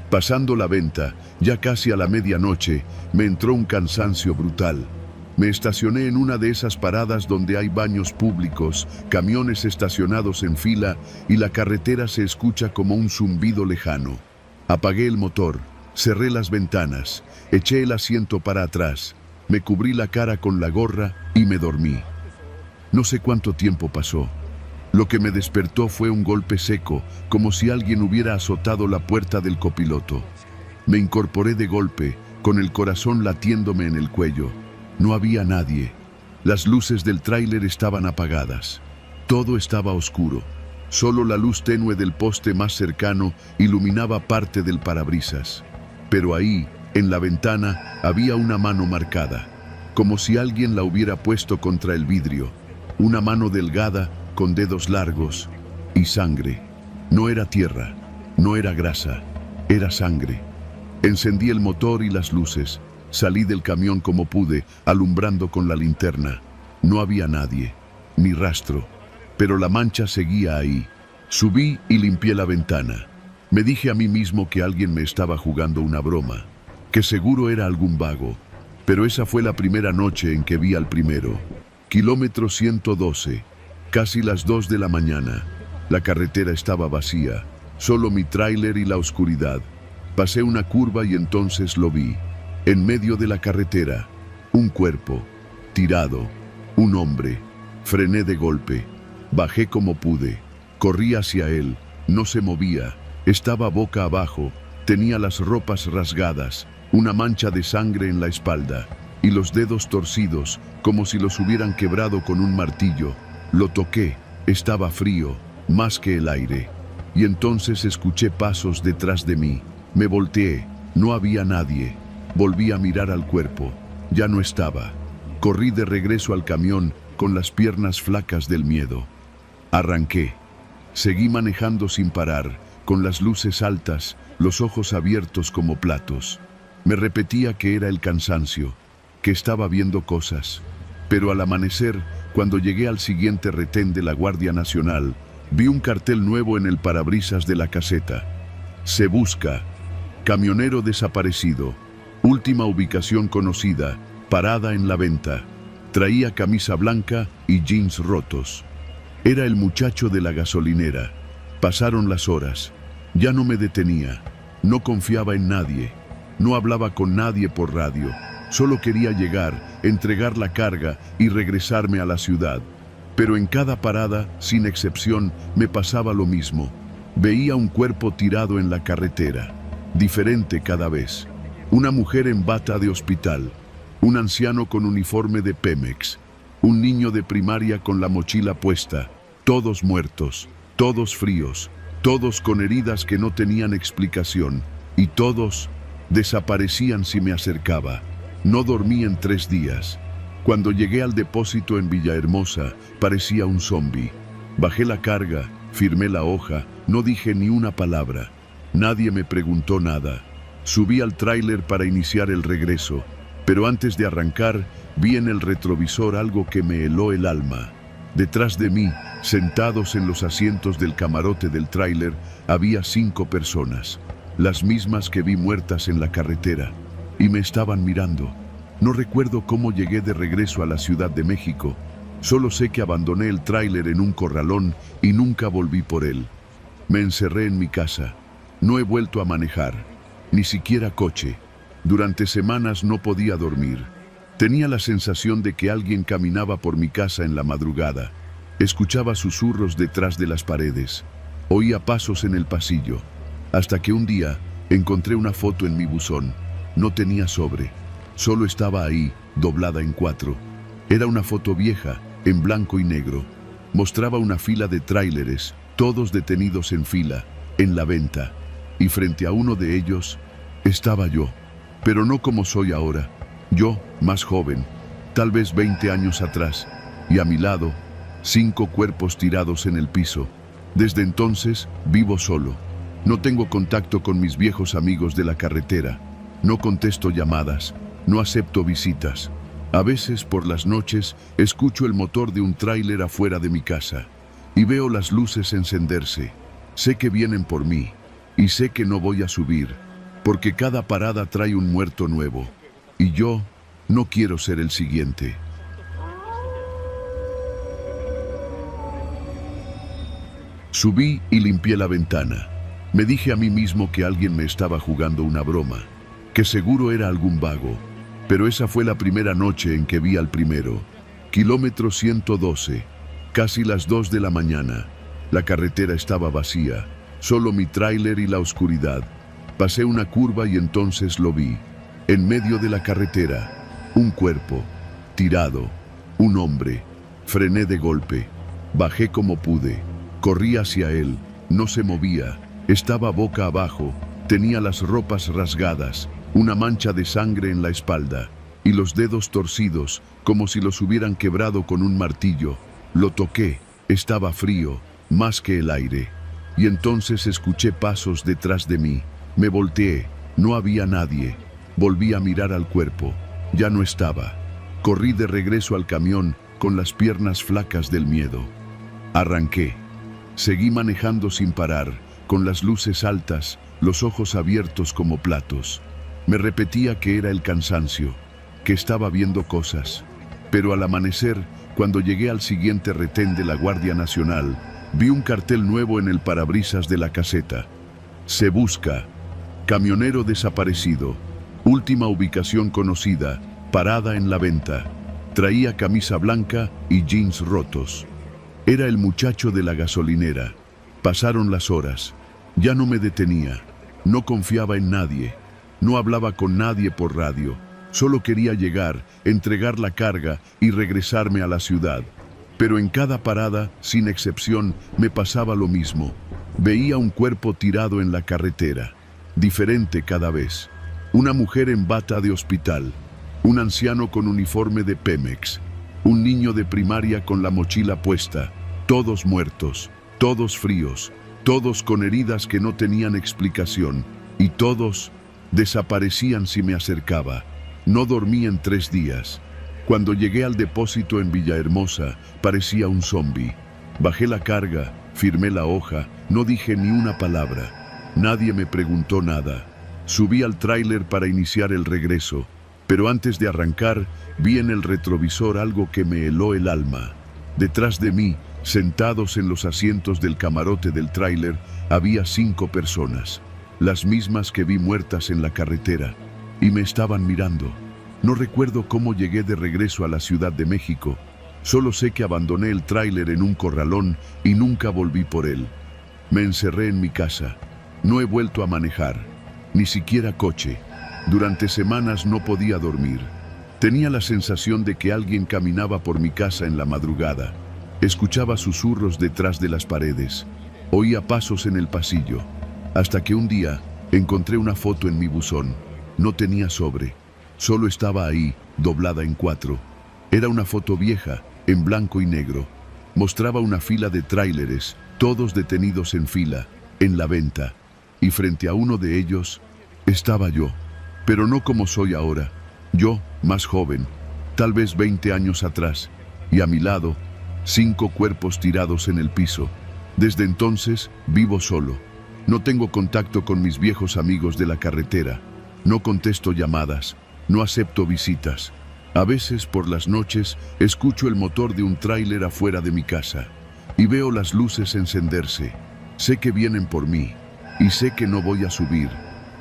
Pasando la venta, ya casi a la medianoche, me entró un cansancio brutal. Me estacioné en una de esas paradas donde hay baños públicos, camiones estacionados en fila y la carretera se escucha como un zumbido lejano. Apagué el motor, cerré las ventanas, eché el asiento para atrás, me cubrí la cara con la gorra y me dormí. No sé cuánto tiempo pasó. Lo que me despertó fue un golpe seco, como si alguien hubiera azotado la puerta del copiloto. Me incorporé de golpe, con el corazón latiéndome en el cuello. No había nadie. Las luces del tráiler estaban apagadas. Todo estaba oscuro. Solo la luz tenue del poste más cercano iluminaba parte del parabrisas. Pero ahí, en la ventana, había una mano marcada, como si alguien la hubiera puesto contra el vidrio. Una mano delgada, con dedos largos, y sangre. No era tierra, no era grasa, era sangre. Encendí el motor y las luces. Salí del camión como pude, alumbrando con la linterna. No había nadie, ni rastro, pero la mancha seguía ahí. Subí y limpié la ventana. Me dije a mí mismo que alguien me estaba jugando una broma, que seguro era algún vago. Pero esa fue la primera noche en que vi al primero. Kilómetro 112, casi las 2 de la mañana. La carretera estaba vacía, solo mi tráiler y la oscuridad. Pasé una curva y entonces lo vi. En medio de la carretera, un cuerpo, tirado, un hombre. Frené de golpe, bajé como pude, corrí hacia él, no se movía, estaba boca abajo, tenía las ropas rasgadas, una mancha de sangre en la espalda y los dedos torcidos como si los hubieran quebrado con un martillo. Lo toqué, estaba frío, más que el aire. Y entonces escuché pasos detrás de mí. Me volteé, no había nadie. Volví a mirar al cuerpo. Ya no estaba. Corrí de regreso al camión con las piernas flacas del miedo. Arranqué. Seguí manejando sin parar, con las luces altas, los ojos abiertos como platos. Me repetía que era el cansancio, que estaba viendo cosas. Pero al amanecer, cuando llegué al siguiente retén de la Guardia Nacional, vi un cartel nuevo en el parabrisas de la caseta. Se busca. Camionero desaparecido. Última ubicación conocida. Parada en la venta. Traía camisa blanca y jeans rotos. Era el muchacho de la gasolinera. Pasaron las horas. Ya no me detenía. No confiaba en nadie. No hablaba con nadie por radio. Solo quería llegar, entregar la carga y regresarme a la ciudad. Pero en cada parada, sin excepción, me pasaba lo mismo. Veía un cuerpo tirado en la carretera. Diferente cada vez. Una mujer en bata de hospital. Un anciano con uniforme de Pemex. Un niño de primaria con la mochila puesta. Todos muertos. Todos fríos. Todos con heridas que no tenían explicación. Y todos desaparecían si me acercaba. No dormí en 3 días. Cuando llegué al depósito en Villahermosa, parecía un zombi. Bajé la carga, firmé la hoja, no dije ni una palabra. Nadie me preguntó nada. Subí al tráiler para iniciar el regreso, pero antes de arrancar, vi en el retrovisor algo que me heló el alma. Detrás de mí, sentados en los asientos del camarote del tráiler, había 5 personas, las mismas que vi muertas en la carretera, y me estaban mirando. No recuerdo cómo llegué de regreso a la Ciudad de México. Solo sé que abandoné el tráiler en un corralón y nunca volví por él. Me encerré en mi casa. No he vuelto a manejar, ni siquiera coche. Durante semanas no podía dormir. Tenía la sensación de que alguien caminaba por mi casa en la madrugada. Escuchaba susurros detrás de las paredes. Oía pasos en el pasillo. Hasta que un día encontré una foto en mi buzón. No tenía sobre. Solo estaba ahí, doblada en 4. Era una foto vieja, en blanco y negro. Mostraba una fila de tráileres, todos detenidos en fila, en la venta. Y frente a uno de ellos, estaba yo. Pero no como soy ahora. Yo, más joven, tal vez 20 años atrás. Y a mi lado, 5 cuerpos tirados en el piso. Desde entonces, vivo solo. No tengo contacto con mis viejos amigos de la carretera. No contesto llamadas. No acepto visitas. A veces, por las noches, escucho el motor de un tráiler afuera de mi casa. Y veo las luces encenderse. Sé que vienen por mí. Y sé que no voy a subir. Porque cada parada trae un muerto nuevo. Y yo no quiero ser el siguiente. Subí y limpié la ventana. Me dije a mí mismo que alguien me estaba jugando una broma, que seguro era algún vago. Pero esa fue la primera noche en que vi al primero. Kilómetro 112, casi las 2 de la mañana. La carretera estaba vacía, solo mi tráiler y la oscuridad. Pasé una curva y entonces lo vi. En medio de la carretera, un cuerpo, tirado, un hombre. Frené de golpe, bajé como pude, corrí hacia él, no se movía, estaba boca abajo, tenía las ropas rasgadas, una mancha de sangre en la espalda, y los dedos torcidos, como si los hubieran quebrado con un martillo. Lo toqué, estaba frío, más que el aire, y entonces escuché pasos detrás de mí. Me volteé, no había nadie. Volví a mirar al cuerpo. Ya no estaba. Corrí de regreso al camión con las piernas flacas del miedo. Arranqué. Seguí manejando sin parar, con las luces altas, los ojos abiertos como platos. Me repetía que era el cansancio, que estaba viendo cosas. Pero al amanecer, cuando llegué al siguiente retén de la Guardia Nacional, vi un cartel nuevo en el parabrisas de la caseta. Se busca. Camionero desaparecido. Última ubicación conocida, parada en la venta. Traía camisa blanca y jeans rotos. Era el muchacho de la gasolinera. Pasaron las horas. Ya no me detenía. No confiaba en nadie. No hablaba con nadie por radio. Solo quería llegar, entregar la carga y regresarme a la ciudad. Pero en cada parada, sin excepción, me pasaba lo mismo. Veía un cuerpo tirado en la carretera. Diferente cada vez. Una mujer en bata de hospital. un anciano con uniforme de Pemex, un niño de primaria con la mochila puesta, todos muertos, todos fríos, todos con heridas que no tenían explicación, y todos desaparecían si me acercaba. No dormí en 3 días. Cuando llegué al depósito en Villahermosa, parecía un zombi. Bajé la carga, firmé la hoja, no dije ni una palabra. Nadie me preguntó nada. Subí al tráiler para iniciar el regreso, pero antes de arrancar, vi en el retrovisor algo que me heló el alma. Detrás de mí, sentados en los asientos del camarote del tráiler, había 5 personas, las mismas que vi muertas en la carretera, y me estaban mirando. No recuerdo cómo llegué de regreso a la Ciudad de México. Solo sé que abandoné el tráiler en un corralón y nunca volví por él. Me encerré en mi casa. No he vuelto a manejar, ni siquiera coche. Durante semanas no podía dormir. Tenía la sensación de que alguien caminaba por mi casa en la madrugada. Escuchaba susurros detrás de las paredes. Oía pasos en el pasillo. Hasta que un día encontré una foto en mi buzón. No tenía sobre. Solo estaba ahí, doblada en 4. Era una foto vieja, en blanco y negro. Mostraba una fila de tráileres, todos detenidos en fila, en la venta. Y frente a uno de ellos estaba yo, pero no como soy ahora. Yo, más joven, tal vez 20 años atrás, y a mi lado, 5 cuerpos tirados en el piso. Desde entonces, vivo solo. No tengo contacto con mis viejos amigos de la carretera. No contesto llamadas. No acepto visitas. A veces, por las noches, escucho el motor de un tráiler afuera de mi casa y veo las luces encenderse. Sé que vienen por mí y sé que no voy a subir,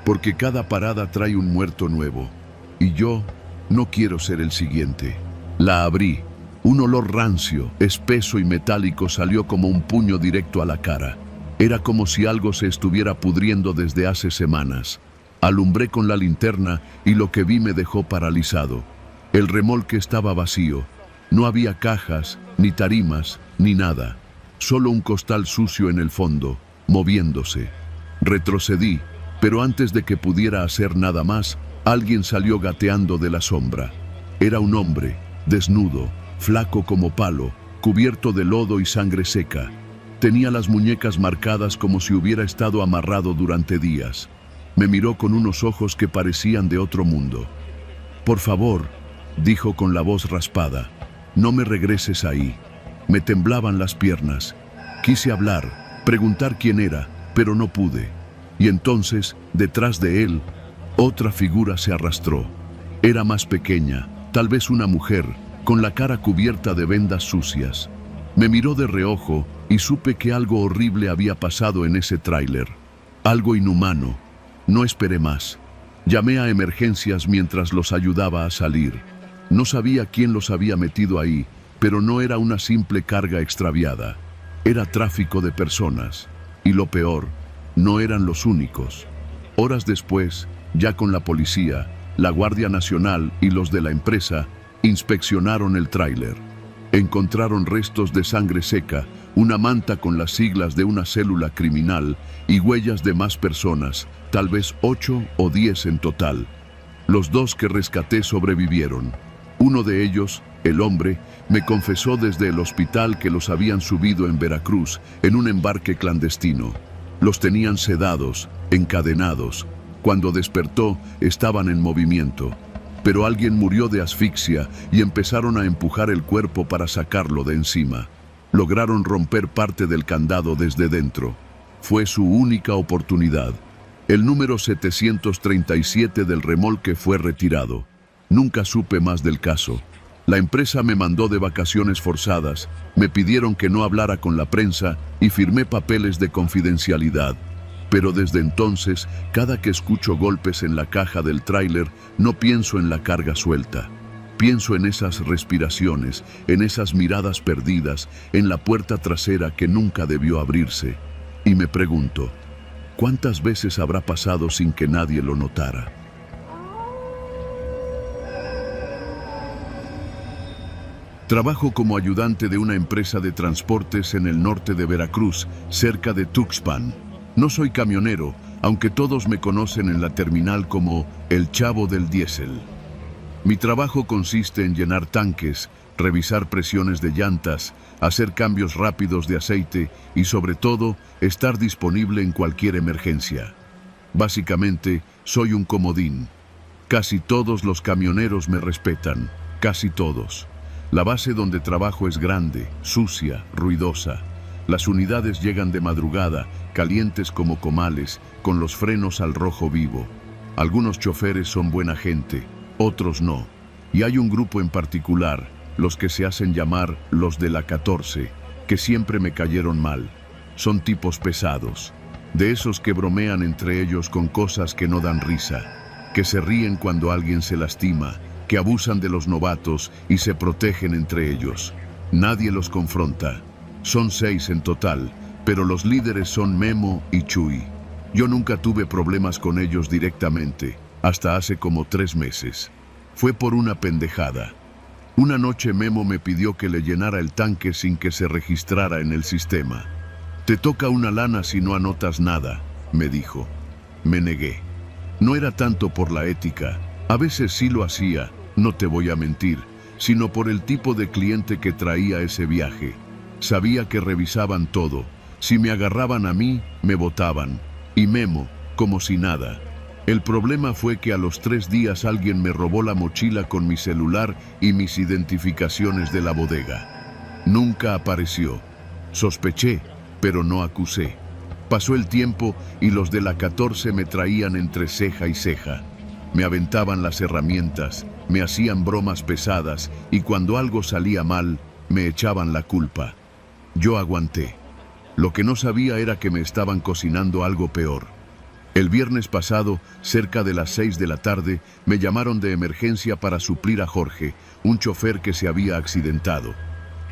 porque cada parada trae un muerto nuevo. Y yo no quiero ser el siguiente. La abrí. Un olor rancio, espeso y metálico salió como un puño directo a la cara. Era como si algo se estuviera pudriendo desde hace semanas. Alumbré con la linterna y lo que vi me dejó paralizado. El remolque estaba vacío. No había cajas, ni tarimas, ni nada. Solo un costal sucio en el fondo, moviéndose. Retrocedí, pero antes de que pudiera hacer nada más, alguien salió gateando de la sombra. Era un hombre, desnudo, flaco como palo, cubierto de lodo y sangre seca. Tenía las muñecas marcadas como si hubiera estado amarrado durante días. Me miró con unos ojos que parecían de otro mundo. «Por favor», dijo con la voz raspada, «no me regreses ahí». Me temblaban las piernas. Quise hablar, preguntar quién era, pero no pude. Y entonces, detrás de él, otra figura se arrastró. Era más pequeña, tal vez una mujer, con la cara cubierta de vendas sucias. Me miró de reojo y supe que algo horrible había pasado en ese tráiler. Algo inhumano. No esperé más. Llamé a emergencias mientras los ayudaba a salir. No sabía quién los había metido ahí, pero no era una simple carga extraviada. Era tráfico de personas. Y lo peor, no eran los únicos. Horas después, ya con la policía, la Guardia Nacional y los de la empresa, inspeccionaron el tráiler. Encontraron restos de sangre seca, una manta con las siglas de una célula criminal y huellas de más personas, tal vez 8 o 10 en total. Los 2 que rescaté sobrevivieron. Uno de ellos, el hombre, me confesó desde el hospital que los habían subido en Veracruz en un embarque clandestino. Los tenían sedados, encadenados. Cuando despertó, estaban en movimiento. Pero alguien murió de asfixia y empezaron a empujar el cuerpo para sacarlo de encima. Lograron romper parte del candado desde dentro. Fue su única oportunidad. El número 737 del remolque fue retirado. Nunca supe más del caso. La empresa me mandó de vacaciones forzadas, me pidieron que no hablara con la prensa y firmé papeles de confidencialidad. Pero desde entonces, cada que escucho golpes en la caja del tráiler, no pienso en la carga suelta. Pienso en esas respiraciones, en esas miradas perdidas, en la puerta trasera que nunca debió abrirse. Y me pregunto, ¿cuántas veces habrá pasado sin que nadie lo notara? Trabajo como ayudante de una empresa de transportes en el norte de Veracruz, cerca de Tuxpan. No soy camionero, aunque todos me conocen en la terminal como el Chavo del Diésel. Mi trabajo consiste en llenar tanques, revisar presiones de llantas, hacer cambios rápidos de aceite y, sobre todo, estar disponible en cualquier emergencia. Básicamente, soy un comodín. Casi todos los camioneros me respetan, casi todos. La base donde trabajo es grande, sucia, ruidosa. Las unidades llegan de madrugada, calientes como comales, con los frenos al rojo vivo. Algunos choferes son buena gente, otros no. Y hay un grupo en particular, los que se hacen llamar los de la 14, que siempre me cayeron mal. Son tipos pesados, de esos que bromean entre ellos con cosas que no dan risa, que se ríen cuando alguien se lastima, que abusan de los novatos y se protegen entre ellos. Nadie los confronta. Son 6 en total, pero los líderes son Memo y Chuy. Yo nunca tuve problemas con ellos directamente, hasta hace como 3 meses. Fue por una pendejada. Una noche Memo me pidió que le llenara el tanque sin que se registrara en el sistema. «Te toca una lana si no anotas nada», me dijo. Me negué. No era tanto por la ética, a veces sí lo hacía, no te voy a mentir, sino por el tipo de cliente que traía ese viaje. Sabía que revisaban todo. Si me agarraban a mí, me botaban. Y Memo, como si nada. El problema fue que a los 3 días alguien me robó la mochila con mi celular y mis identificaciones de la bodega. Nunca apareció. Sospeché, pero no acusé. Pasó el tiempo y los de la 14 me traían entre ceja y ceja. Me aventaban las herramientas, me hacían bromas pesadas y cuando algo salía mal, me echaban la culpa. Yo aguanté. Lo que no sabía era que me estaban cocinando algo peor. El viernes pasado, cerca de las 6 de la tarde, me llamaron de emergencia para suplir a Jorge, un chofer que se había accidentado.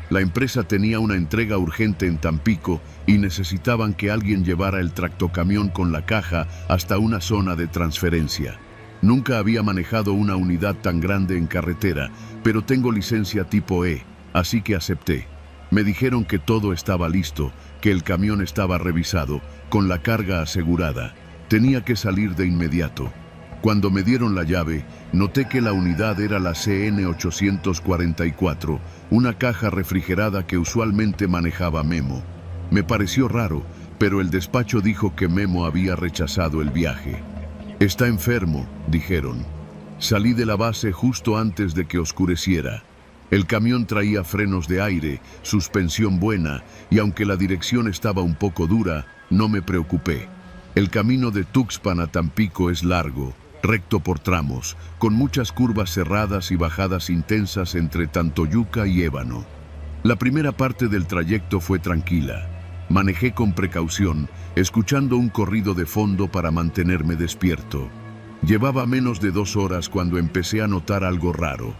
La empresa tenía una entrega urgente en Tampico y necesitaban que alguien llevara el tractocamión con la caja hasta una zona de transferencia. Nunca había manejado una unidad tan grande en carretera, pero tengo licencia tipo E, así que acepté. Me dijeron que todo estaba listo, que el camión estaba revisado, con la carga asegurada. Tenía que salir de inmediato. Cuando me dieron la llave, noté que la unidad era la CN844, una caja refrigerada que usualmente manejaba Memo. Me pareció raro, pero el despacho dijo que Memo había rechazado el viaje. «Está enfermo», dijeron. Salí de la base justo antes de que oscureciera. El camión traía frenos de aire, suspensión buena, y aunque la dirección estaba un poco dura, no me preocupé. El camino de Tuxpan a Tampico es largo, recto por tramos, con muchas curvas cerradas y bajadas intensas entre Tantoyuca y Ébano. La primera parte del trayecto fue tranquila. Manejé con precaución, escuchando un corrido de fondo para mantenerme despierto. Llevaba menos de 2 horas cuando empecé a notar algo raro.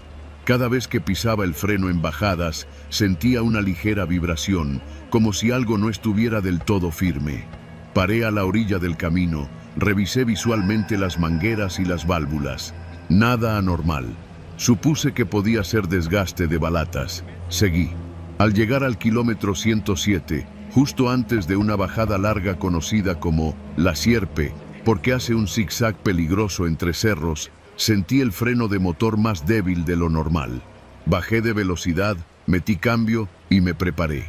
Cada vez que pisaba el freno en bajadas, sentía una ligera vibración, como si algo no estuviera del todo firme. Paré a la orilla del camino, revisé visualmente las mangueras y las válvulas. Nada anormal. Supuse que podía ser desgaste de balatas. Seguí. Al llegar al kilómetro 107, justo antes de una bajada larga conocida como La Sierpe, porque hace un zigzag peligroso entre cerros, sentí el freno de motor más débil de lo normal. Bajé de velocidad, metí cambio y me preparé.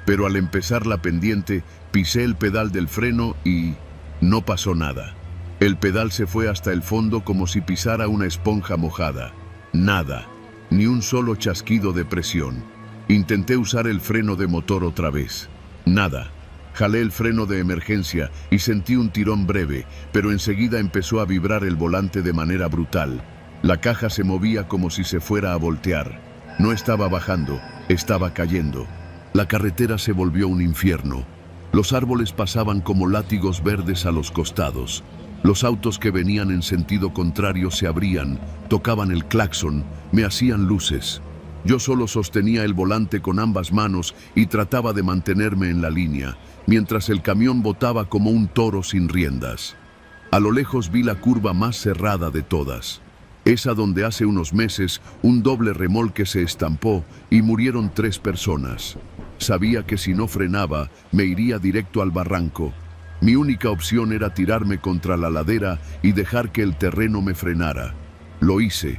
Pero al empezar la pendiente, pisé el pedal del freno y no pasó nada. El pedal se fue hasta el fondo como si pisara una esponja mojada. Nada, ni un solo chasquido de presión. Intenté usar el freno de motor otra vez. Nada. Jalé el freno de emergencia y sentí un tirón breve, pero enseguida empezó a vibrar el volante de manera brutal. La caja se movía como si se fuera a voltear. No estaba bajando, estaba cayendo. La carretera se volvió un infierno. Los árboles pasaban como látigos verdes a los costados. Los autos que venían en sentido contrario se abrían, tocaban el claxon, me hacían luces. Yo solo sostenía el volante con ambas manos y trataba de mantenerme en la línea, mientras el camión botaba como un toro sin riendas. A lo lejos vi la curva más cerrada de todas, esa donde hace unos meses un doble remolque se estampó y murieron 3 personas. Sabía que si no frenaba, me iría directo al barranco. Mi única opción era tirarme contra la ladera y dejar que el terreno me frenara. Lo hice.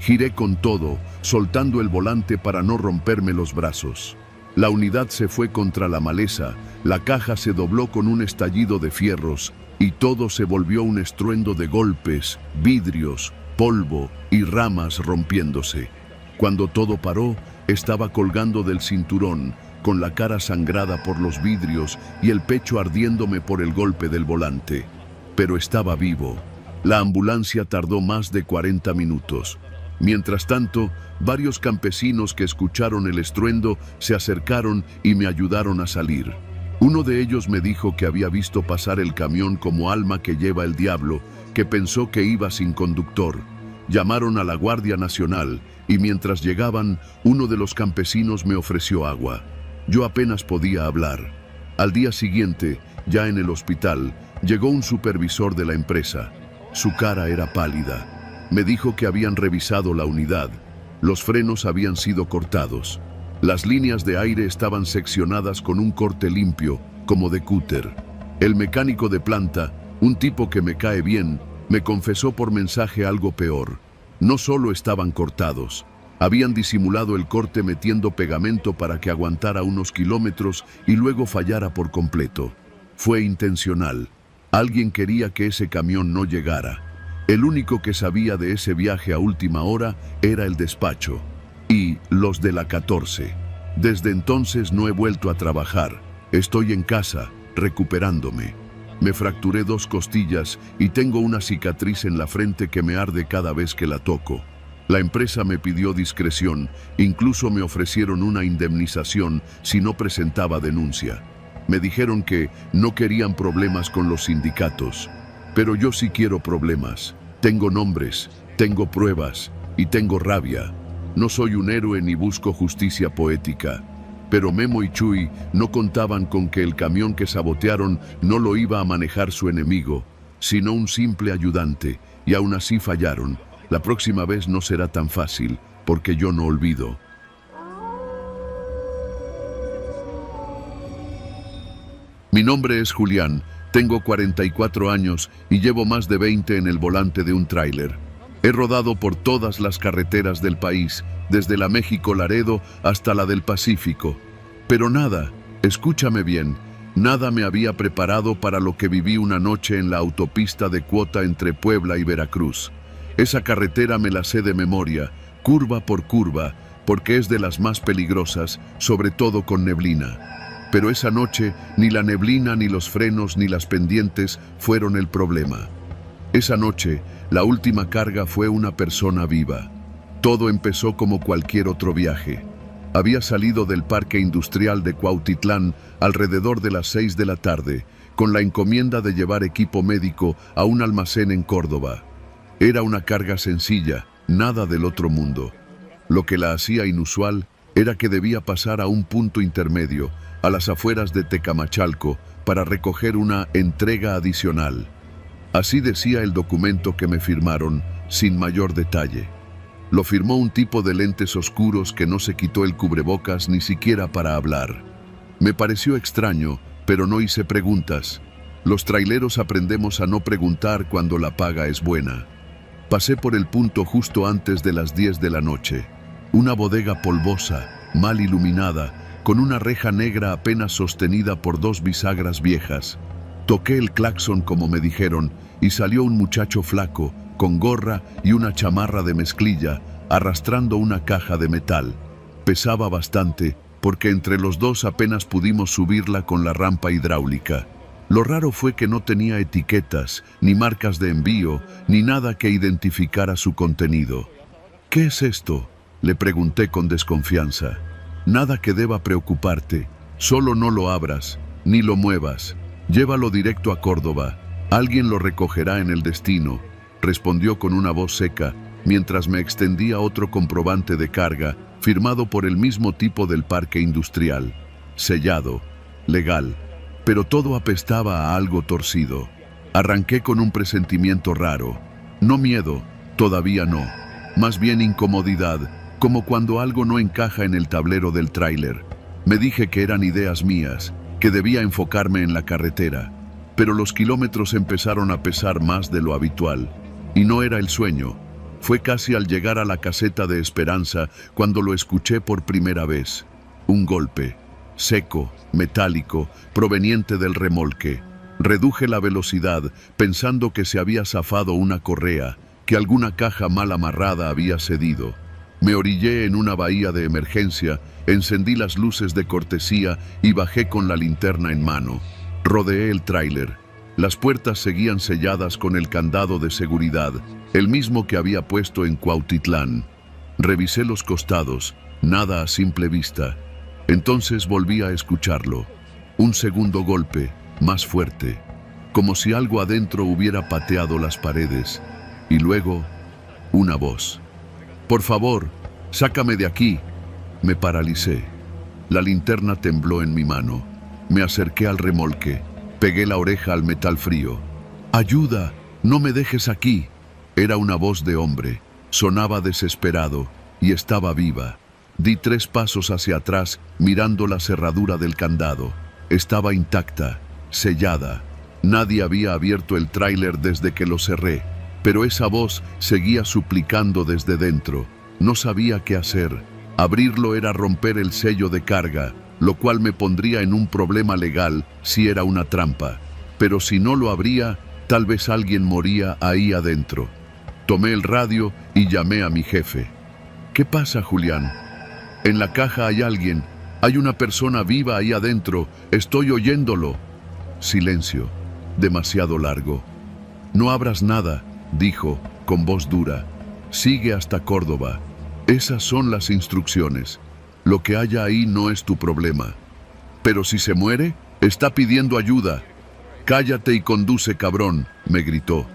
Giré con todo, soltando el volante para no romperme los brazos. La unidad se fue contra la maleza, la caja se dobló con un estallido de fierros y todo se volvió un estruendo de golpes, vidrios, polvo y ramas rompiéndose. Cuando todo paró, estaba colgando del cinturón, con la cara sangrada por los vidrios y el pecho ardiéndome por el golpe del volante. Pero estaba vivo. La ambulancia tardó más de 40 minutos. Mientras tanto, varios campesinos que escucharon el estruendo se acercaron y me ayudaron a salir. Uno de ellos me dijo que había visto pasar el camión como alma que lleva el diablo, que pensó que iba sin conductor. Llamaron a la Guardia Nacional y mientras llegaban, uno de los campesinos me ofreció agua. Yo apenas podía hablar. Al día siguiente, ya en el hospital, llegó un supervisor de la empresa. Su cara era pálida. Me dijo que habían revisado la unidad. Los frenos habían sido cortados. Las líneas de aire estaban seccionadas con un corte limpio, como de cúter. El mecánico de planta, un tipo que me cae bien, me confesó por mensaje algo peor. No solo estaban cortados, habían disimulado el corte metiendo pegamento para que aguantara unos kilómetros y luego fallara por completo. Fue intencional. Alguien quería que ese camión no llegara. El único que sabía de ese viaje a última hora era el despacho y los de la 14. Desde entonces no he vuelto a trabajar. Estoy en casa, recuperándome. Me fracturé 2 costillas y tengo una cicatriz en la frente que me arde cada vez que la toco. La empresa me pidió discreción, incluso me ofrecieron una indemnización si no presentaba denuncia. Me dijeron que no querían problemas con los sindicatos. Pero yo sí quiero problemas. Tengo nombres, tengo pruebas y tengo rabia. No soy un héroe ni busco justicia poética. Pero Memo y Chuy no contaban con que el camión que sabotearon no lo iba a manejar su enemigo, sino un simple ayudante, y aún así fallaron. La próxima vez no será tan fácil, porque yo no olvido. Mi nombre es Julián. Tengo 44 años y llevo más de 20 en el volante de un tráiler. He rodado por todas las carreteras del país, desde la México-Laredo hasta la del Pacífico. Pero nada, escúchame bien, nada me había preparado para lo que viví una noche en la autopista de cuota entre Puebla y Veracruz. Esa carretera me la sé de memoria, curva por curva, porque es de las más peligrosas, sobre todo con neblina. Pero esa noche, ni la neblina, ni los frenos, ni las pendientes fueron el problema. Esa noche, la última carga fue una persona viva. Todo empezó como cualquier otro viaje. Había salido del parque industrial de Cuautitlán alrededor de las 6 de la tarde, con la encomienda de llevar equipo médico a un almacén en Córdoba. Era una carga sencilla, nada del otro mundo. Lo que la hacía inusual era que debía pasar a un punto intermedio, a las afueras de Tecamachalco, para recoger una entrega adicional. Así decía el documento que me firmaron, sin mayor detalle. Lo firmó un tipo de lentes oscuros que no se quitó el cubrebocas ni siquiera para hablar. Me pareció extraño, pero no hice preguntas. Los traileros aprendemos a no preguntar cuando la paga es buena. Pasé por el punto justo antes de las 10 de la noche. Una bodega polvosa, mal iluminada, con una reja negra apenas sostenida por 2 bisagras viejas. Toqué el claxon como me dijeron y salió un muchacho flaco, con gorra y una chamarra de mezclilla, arrastrando una caja de metal. Pesaba bastante, porque entre los dos apenas pudimos subirla con la rampa hidráulica. Lo raro fue que no tenía etiquetas, ni marcas de envío, ni nada que identificara su contenido. ¿Qué es esto?, le pregunté con desconfianza. Nada que deba preocuparte, solo no lo abras, ni lo muevas. Llévalo directo a Córdoba, alguien lo recogerá en el destino, respondió con una voz seca, mientras me extendía otro comprobante de carga, firmado por el mismo tipo del parque industrial. Sellado, legal, pero todo apestaba a algo torcido. Arranqué con un presentimiento raro. No miedo, todavía no, más bien incomodidad, como cuando algo no encaja en el tablero del tráiler. Me dije que eran ideas mías, que debía enfocarme en la carretera, pero los kilómetros empezaron a pesar más de lo habitual. Y no era el sueño, Fue casi al llegar a la caseta de Esperanza cuando lo escuché por primera vez. Un golpe, seco, metálico, proveniente del remolque. Reduje la velocidad, pensando que se había zafado una correa, que alguna caja mal amarrada había cedido. Me orillé en una bahía de emergencia, encendí las luces de cortesía y bajé con la linterna en mano. Rodeé el tráiler. Las puertas seguían selladas con el candado de seguridad, el mismo que había puesto en Cuautitlán. Revisé los costados, nada a simple vista. Entonces volví a escucharlo. Un segundo golpe, más fuerte, como si algo adentro hubiera pateado las paredes. Y luego, una voz. «Por favor, sácame de aquí». Me paralicé. La linterna tembló en mi mano. Me acerqué al remolque. Pegué la oreja al metal frío. «¡Ayuda! ¡No me dejes aquí!». Era una voz de hombre. Sonaba desesperado y estaba viva. Di 3 pasos hacia atrás, mirando la cerradura del candado. Estaba intacta, sellada. Nadie había abierto el tráiler desde que lo cerré, pero esa voz seguía suplicando desde dentro. No sabía qué hacer. Abrirlo era romper el sello de carga, lo cual me pondría en un problema legal si era una trampa. Pero si no lo abría, tal vez alguien moría ahí adentro. Tomé el radio y llamé a mi jefe. «¿Qué pasa, Julián? En la caja hay alguien. Hay una persona viva ahí adentro. Estoy oyéndolo». Silencio. Demasiado largo. «No abras nada», dijo, con voz dura. «Sigue hasta Córdoba. Esas son las instrucciones. Lo que haya ahí no es tu problema. Pero si se muere, está pidiendo ayuda». «Cállate y conduce, cabrón», me gritó.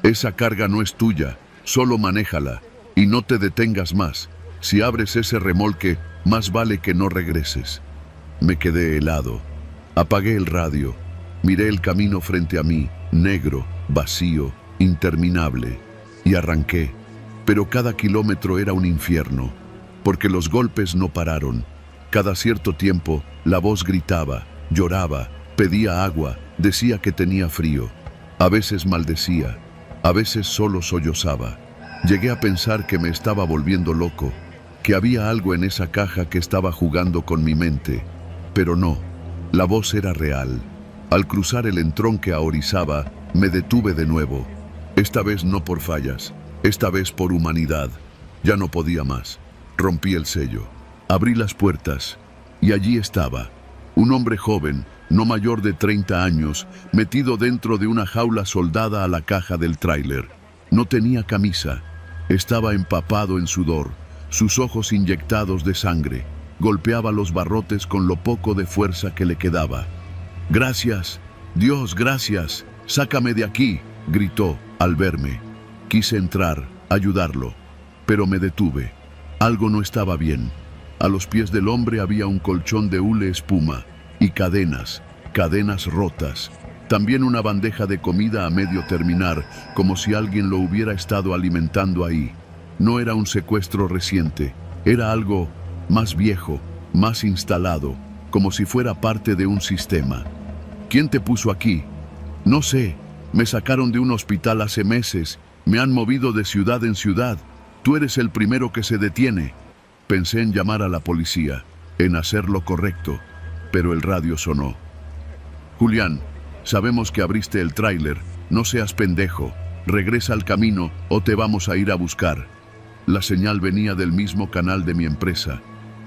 «Esa carga no es tuya, solo manéjala. Y no te detengas más. Si abres ese remolque, más vale que no regreses». Me quedé helado. Apagué el radio. Miré el camino frente a mí, negro, vacío, interminable. Y arranqué. Pero cada kilómetro era un infierno, porque los golpes no pararon. Cada cierto tiempo, la voz gritaba, lloraba, pedía agua, decía que tenía frío. A veces maldecía, a veces solo sollozaba. Llegué a pensar que me estaba volviendo loco, que había algo en esa caja que estaba jugando con mi mente. Pero no, la voz era real. Al cruzar el entronque a Orizaba, me detuve de nuevo. Esta vez no por fallas, esta vez por humanidad. Ya no podía más. Rompí el sello. Abrí las puertas y allí estaba, un hombre joven, no mayor de 30 años, metido dentro de una jaula soldada a la caja del tráiler. No tenía camisa. Estaba empapado en sudor, sus ojos inyectados de sangre. Golpeaba los barrotes con lo poco de fuerza que le quedaba. «Gracias, Dios, gracias, sácame de aquí», gritó al verme. Quise entrar, ayudarlo, pero me detuve. Algo no estaba bien. A los pies del hombre había un colchón de hule espuma y cadenas rotas. También una bandeja de comida a medio terminar, como si alguien lo hubiera estado alimentando ahí. No era un secuestro reciente, era algo más viejo, más instalado, como si fuera parte de un sistema. «¿Quién te puso aquí?» «No sé, me sacaron de un hospital hace meses, me han movido de ciudad en ciudad. Tú eres el primero que se detiene». Pensé en llamar a la policía, en hacer lo correcto, pero el radio sonó. «Julián, sabemos que abriste el tráiler, no seas pendejo, regresa al camino o te vamos a ir a buscar». La señal venía del mismo canal de mi empresa,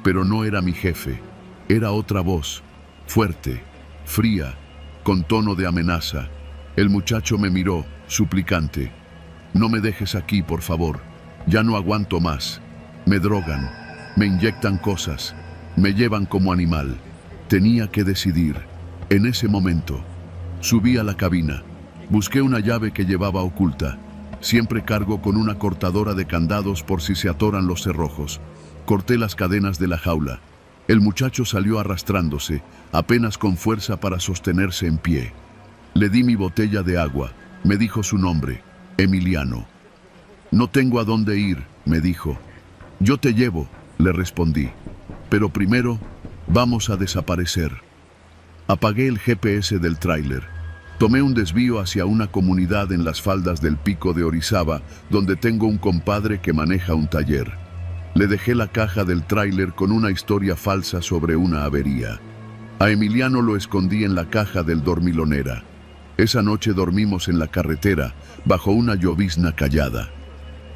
pero no era mi jefe, era otra voz, fuerte, fría, con tono de amenaza. El muchacho me miró, suplicante. «No me dejes aquí, por favor, ya no aguanto más. Me drogan, me inyectan cosas, me llevan como animal». Tenía que decidir. En ese momento, subí a la cabina. Busqué una llave que llevaba oculta. Siempre cargo con una cortadora de candados por si se atoran los cerrojos. Corté las cadenas de la jaula. El muchacho salió arrastrándose, apenas con fuerza para sostenerse en pie. Le di mi botella de agua. Me dijo su nombre, Emiliano. «No tengo a dónde ir», me dijo. «Yo te llevo», le respondí. «Pero primero, vamos a desaparecer». Apagué el GPS del tráiler. Tomé un desvío hacia una comunidad en las faldas del pico de Orizaba, donde tengo un compadre que maneja un taller. Le dejé la caja del tráiler con una historia falsa sobre una avería. A Emiliano lo escondí en la caja del dormilonera. Esa noche dormimos en la carretera, bajo una llovizna callada.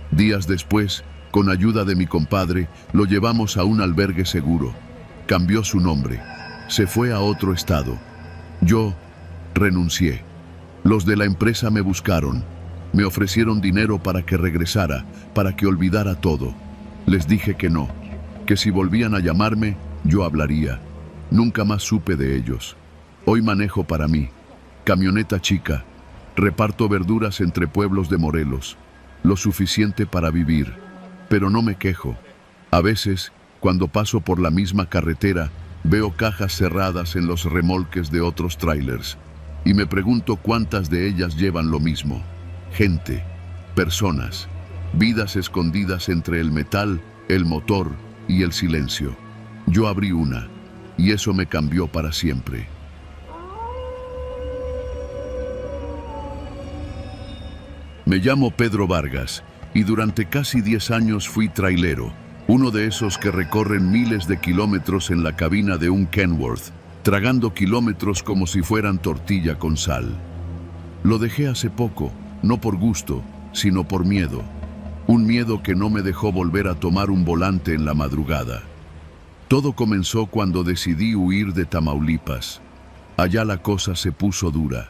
Días después, con ayuda de mi compadre, lo llevamos a un albergue seguro. Cambió su nombre. Se fue a otro estado. Yo renuncié. Los de la empresa me buscaron. Me ofrecieron dinero para que regresara, para que olvidara todo. Les dije que no, que si volvían a llamarme, yo hablaría. Nunca más supe de ellos. Hoy manejo para mí. Camioneta chica. Reparto verduras entre pueblos de Morelos. Lo suficiente para vivir. Pero no me quejo. A veces, cuando paso por la misma carretera, veo cajas cerradas en los remolques de otros trailers. Y me pregunto cuántas de ellas llevan lo mismo. Gente, personas. Vidas escondidas entre el metal, el motor y el silencio. Yo abrí una, y eso me cambió para siempre. Me llamo Pedro Vargas, y durante casi 10 años fui trailero, uno de esos que recorren miles de kilómetros en la cabina de un Kenworth, tragando kilómetros como si fueran tortilla con sal. Lo dejé hace poco, no por gusto, sino por miedo. Un miedo que no me dejó volver a tomar un volante en la madrugada. Todo comenzó cuando decidí huir de Tamaulipas. Allá la cosa se puso dura.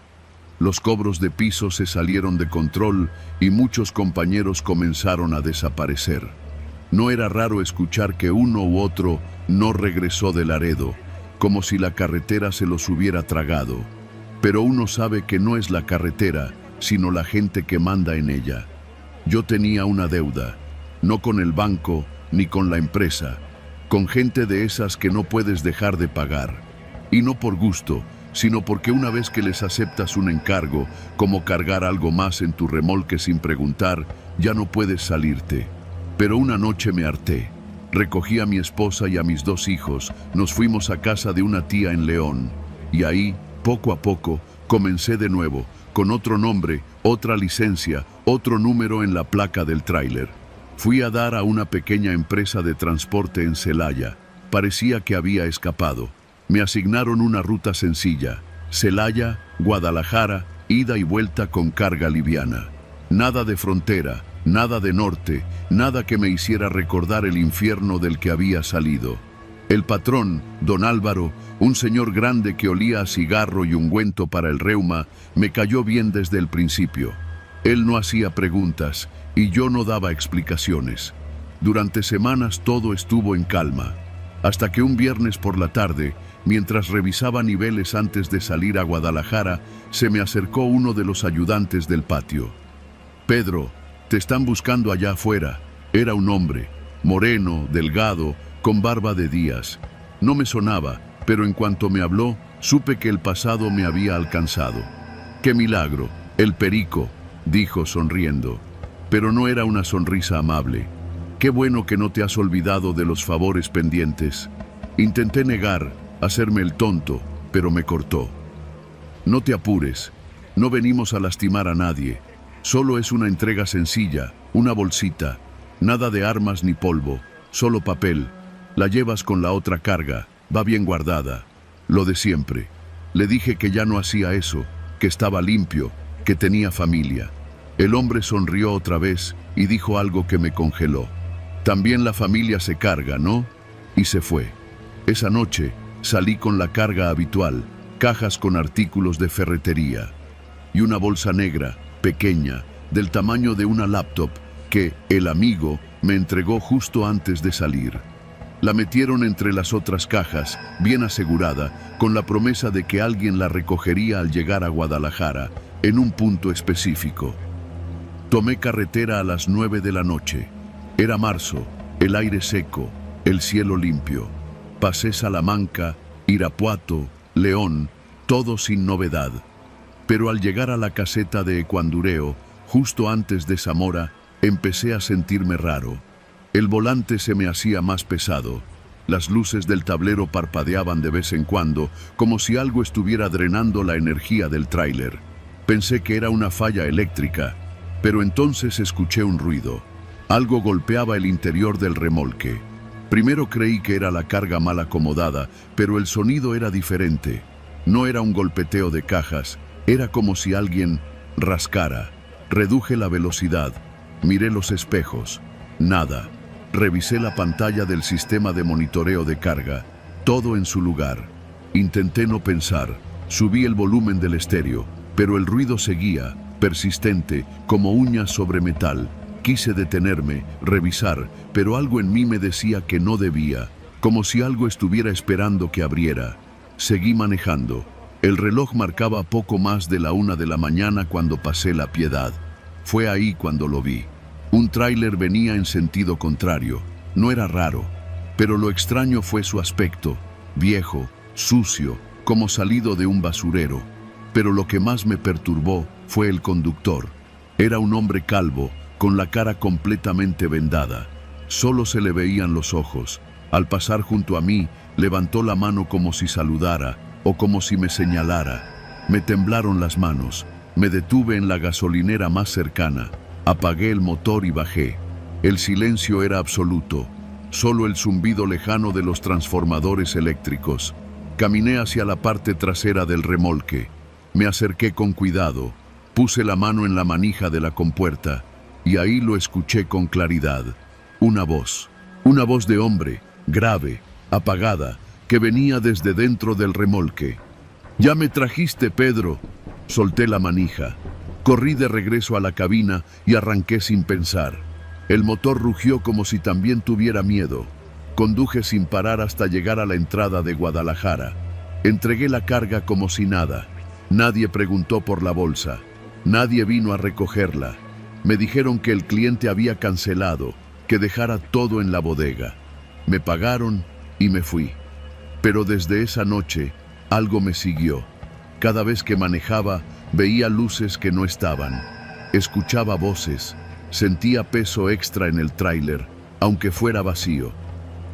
Los cobros de piso se salieron de control y muchos compañeros comenzaron a desaparecer. No era raro escuchar que uno u otro no regresó de Laredo, como si la carretera se los hubiera tragado. Pero uno sabe que no es la carretera, sino la gente que manda en ella. Yo tenía una deuda, no con el banco ni con la empresa, con gente de esas que no puedes dejar de pagar. Y no por gusto, sino porque una vez que les aceptas un encargo, como cargar algo más en tu remolque sin preguntar, ya no puedes salirte. Pero una noche me harté. Recogí a mi esposa y a mis 2 hijos, nos fuimos a casa de una tía en León. Y ahí, poco a poco, comencé de nuevo, con otro nombre, otra licencia, otro número en la placa del tráiler. Fui a dar a una pequeña empresa de transporte en Celaya. Parecía que había escapado. Me asignaron una ruta sencilla. Celaya, Guadalajara, ida y vuelta con carga liviana. Nada de frontera, nada de norte, nada que me hiciera recordar el infierno del que había salido. El patrón, don Álvaro, un señor grande que olía a cigarro y ungüento para el reuma, me cayó bien desde el principio. Él no hacía preguntas y yo no daba explicaciones. Durante semanas todo estuvo en calma, hasta que un viernes por la tarde, mientras revisaba niveles antes de salir a Guadalajara, se me acercó uno de los ayudantes del patio. «Pedro, te están buscando allá afuera». Era un hombre, moreno, delgado, con barba de días. No me sonaba, pero en cuanto me habló, supe que el pasado me había alcanzado. «¡Qué milagro! El perico», dijo sonriendo. Pero no era una sonrisa amable. «Qué bueno que no te has olvidado de los favores pendientes». Intenté negar, hacerme el tonto, pero me cortó. «No te apures, no venimos a lastimar a nadie. Solo es una entrega sencilla, una bolsita. Nada de armas ni polvo, solo papel. La llevas con la otra carga, va bien guardada». Lo de siempre. Le dije que ya no hacía eso, que estaba limpio, que tenía familia. El hombre sonrió otra vez y dijo algo que me congeló. «También la familia se carga, ¿no?». Y se fue. Esa noche salí con la carga habitual, cajas con artículos de ferretería. Y una bolsa negra, pequeña, del tamaño de una laptop, que el amigo me entregó justo antes de salir. La metieron entre las otras cajas, bien asegurada, con la promesa de que alguien la recogería al llegar a Guadalajara, en un punto específico. Tomé carretera a las 9 de la noche. Era marzo, el aire seco, el cielo limpio. Pasé Salamanca, Irapuato, León, todo sin novedad. Pero al llegar a la caseta de Ecuandureo, justo antes de Zamora, empecé a sentirme raro. El volante se me hacía más pesado. Las luces del tablero parpadeaban de vez en cuando, como si algo estuviera drenando la energía del tráiler. Pensé que era una falla eléctrica, pero entonces escuché un ruido. Algo golpeaba el interior del remolque. Primero creí que era la carga mal acomodada, pero el sonido era diferente. No era un golpeteo de cajas, era como si alguien rascara. Reduje la velocidad, miré los espejos. Nada. Revisé la pantalla del sistema de monitoreo de carga, todo en su lugar. Intenté no pensar, subí el volumen del estéreo, pero el ruido seguía, persistente, como uñas sobre metal. Quise detenerme, revisar, pero algo en mí me decía que no debía, como si algo estuviera esperando que abriera. Seguí manejando. El reloj marcaba poco más de la 1 de la mañana cuando pasé La Piedad. Fue ahí cuando lo vi. Un tráiler venía en sentido contrario. No era raro, pero lo extraño fue su aspecto, viejo, sucio, como salido de un basurero. Pero lo que más me perturbó fue el conductor. Era un hombre calvo, con la cara completamente vendada. Solo se le veían los ojos. Al pasar junto a mí, levantó la mano como si saludara o como si me señalara. Me temblaron las manos. Me detuve en la gasolinera más cercana. Apagué el motor y bajé. El silencio era absoluto, solo el zumbido lejano de los transformadores eléctricos. Caminé hacia la parte trasera del remolque. Me acerqué con cuidado, puse la mano en la manija de la compuerta y ahí lo escuché con claridad. Una voz de hombre, grave, apagada, que venía desde dentro del remolque. «Ya me trajiste, Pedro». Solté la manija. Corrí de regreso a la cabina y arranqué sin pensar. El motor rugió como si también tuviera miedo. Conduje sin parar hasta llegar a la entrada de Guadalajara. Entregué la carga como si nada. Nadie preguntó por la bolsa. Nadie vino a recogerla. Me dijeron que el cliente había cancelado, que dejara todo en la bodega. Me pagaron y me fui. Pero desde esa noche, algo me siguió. Cada vez que manejaba, veía luces que no estaban. Escuchaba voces. Sentía peso extra en el tráiler, aunque fuera vacío.